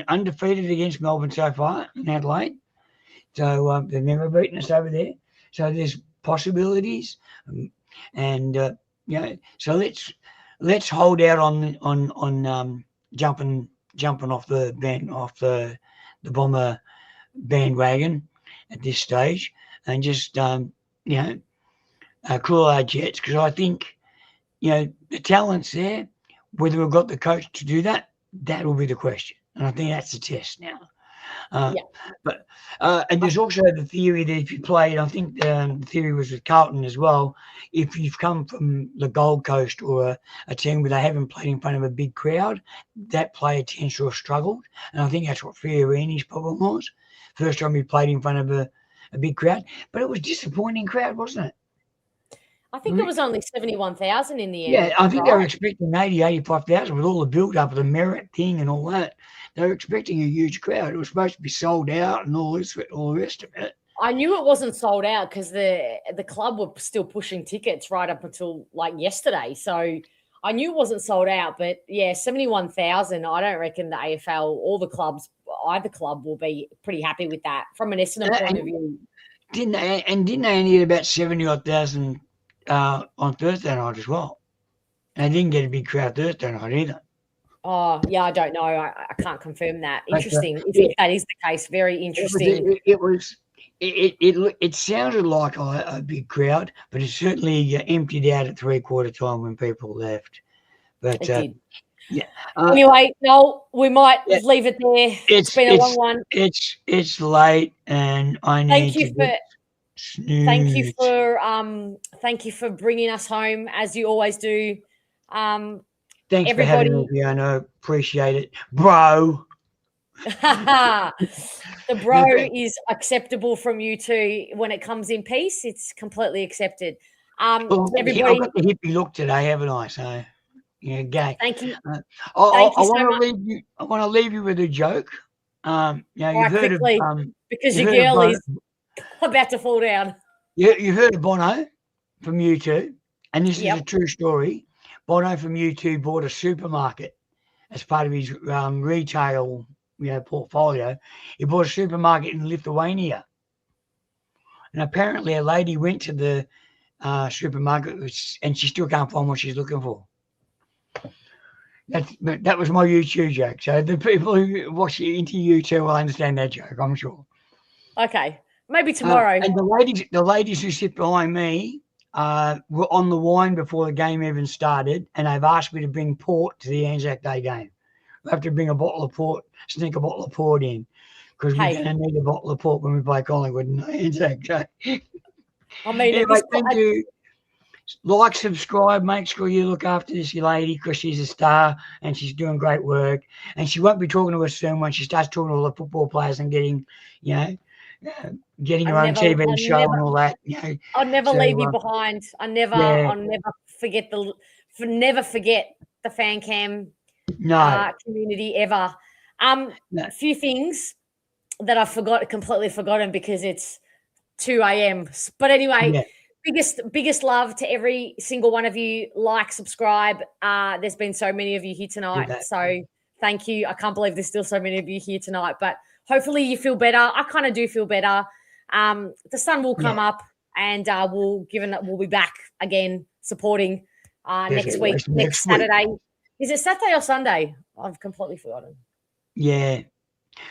Undefeated against Melbourne so far in Adelaide. So they've never beaten us over there. So there's possibilities. And so let's hold out on jumping off the Bomber bandwagon at this stage, and just cool our jets, because I think the talent's there. Whether we've got the coach to do that, that will be the question, and I think that's the test now. But and there's also the theory that if you played, I think the theory was with Carlton as well, if you've come from the Gold Coast or a team where they haven't played in front of a big crowd, that player tends to have struggled. And I think that's what Fiorini's problem was. First time he played in front of a big crowd, but it was a disappointing crowd, wasn't it? I think it was only 71,000 in the end. Yeah, I think they were expecting 85,000 with all the build-up of the merit thing and all that. They were expecting a huge crowd. It was supposed to be sold out and all the rest of it. I knew it wasn't sold out because the club were still pushing tickets right up until like yesterday. So I knew it wasn't sold out. But yeah, 71,000. I don't reckon the AFL or the clubs, either club, will be pretty happy with that from an Essendon point of view. Didn't they only get about 70,000 on Thursday night as well? And they didn't get a big crowd Thursday night either. Oh, yeah, I don't know. I can't confirm that. Interesting. If that is the case, very interesting. It sounded like a big crowd, but it certainly emptied out at 3/4 time when people left. But it did. Yeah. Anyway, no, we might leave it there. It's been a long one. It's late, and I need to get snooze. Thank you for bringing us home as you always do. Thanks for having me, Fiona. Appreciate it, bro. The bro is acceptable from you too. When it comes in peace, it's completely accepted. Everybody, I've got the hippie look today, haven't I? So yeah, gay. Thank you. I want to leave you with a joke. You've heard quickly, of because your girl is about to fall down. You heard of Bono from U2, and this is a true story. Bono from U2 bought a supermarket as part of his retail, portfolio. He bought a supermarket in Lithuania, and apparently a lady went to the supermarket and she still can't find what she's looking for. That was my YouTube joke. So the people who watch into U2 will understand that joke, I'm sure. Okay, maybe tomorrow. And the ladies who sit behind me were on the wine before the game even started, and they've asked me to bring port to the Anzac Day game. I have to bring a bottle of port, sneak a bottle of port in, because we're going to need a bottle of port when we play Collingwood in Anzac Day. I mean, anyway, thank you. Like, subscribe, make sure you look after this lady, because she's a star and she's doing great work. And she won't be talking to us soon when she starts talking to all the football players and getting her own TV show and all that. I'll never leave you behind. I'll never forget the fan cam community ever. A few things that I've completely forgotten because it's 2 a.m. But anyway, biggest love to every single one of you. Like, subscribe. There's been so many of you here tonight. So thank you. I can't believe there's still so many of you here tonight, but hopefully you feel better. I kind of do feel better. The sun will come up, and we'll be back again supporting next week, next Saturday. Is it Saturday or Sunday? I've completely forgotten. Yeah.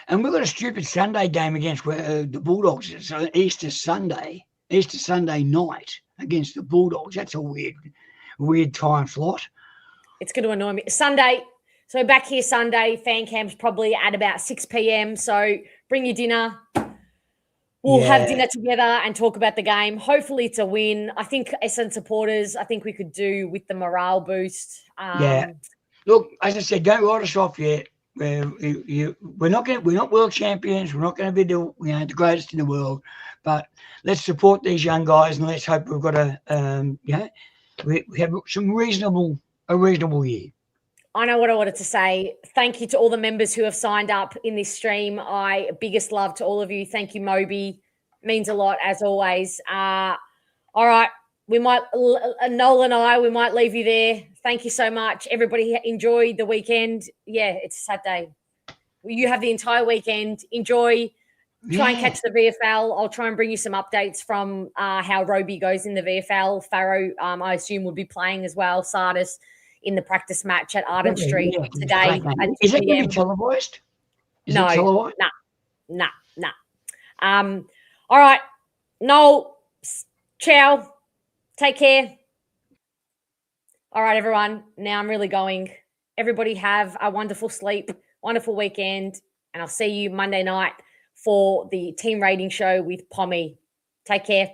And we've got a stupid Sunday game against the Bulldogs. It's Easter Sunday night against the Bulldogs. That's a weird time slot. It's going to annoy me. Sunday. So back here Sunday, fan camps probably at about 6 p.m. So bring your dinner. We'll have dinner together and talk about the game. Hopefully it's a win. I think Essendon supporters, I think we could do with the morale boost. Look, as I said, don't write us off yet. We're not world champions. We're not going to be the greatest in the world. But let's support these young guys, and let's hope we've got we have a reasonable year. I know what I wanted to say. Thank you to all the members who have signed up in this stream. Biggest love to all of you. Thank you, Moby. Means a lot, as always. All right. Noel and I, we might leave you there. Thank you so much. Everybody enjoy the weekend. Yeah, it's Saturday. You have the entire weekend. Enjoy. try and catch the VFL. I'll try and bring you some updates from how Roby goes in the VFL. Farrow, I assume, will be playing as well. Sardis in the practice match at Arden Street today. Is it going to be televised? No. All right. Noel, ciao. Take care. All right, everyone. Now I'm really going. Everybody have a wonderful sleep, wonderful weekend, and I'll see you Monday night for the team rating show with Pommy. Take care.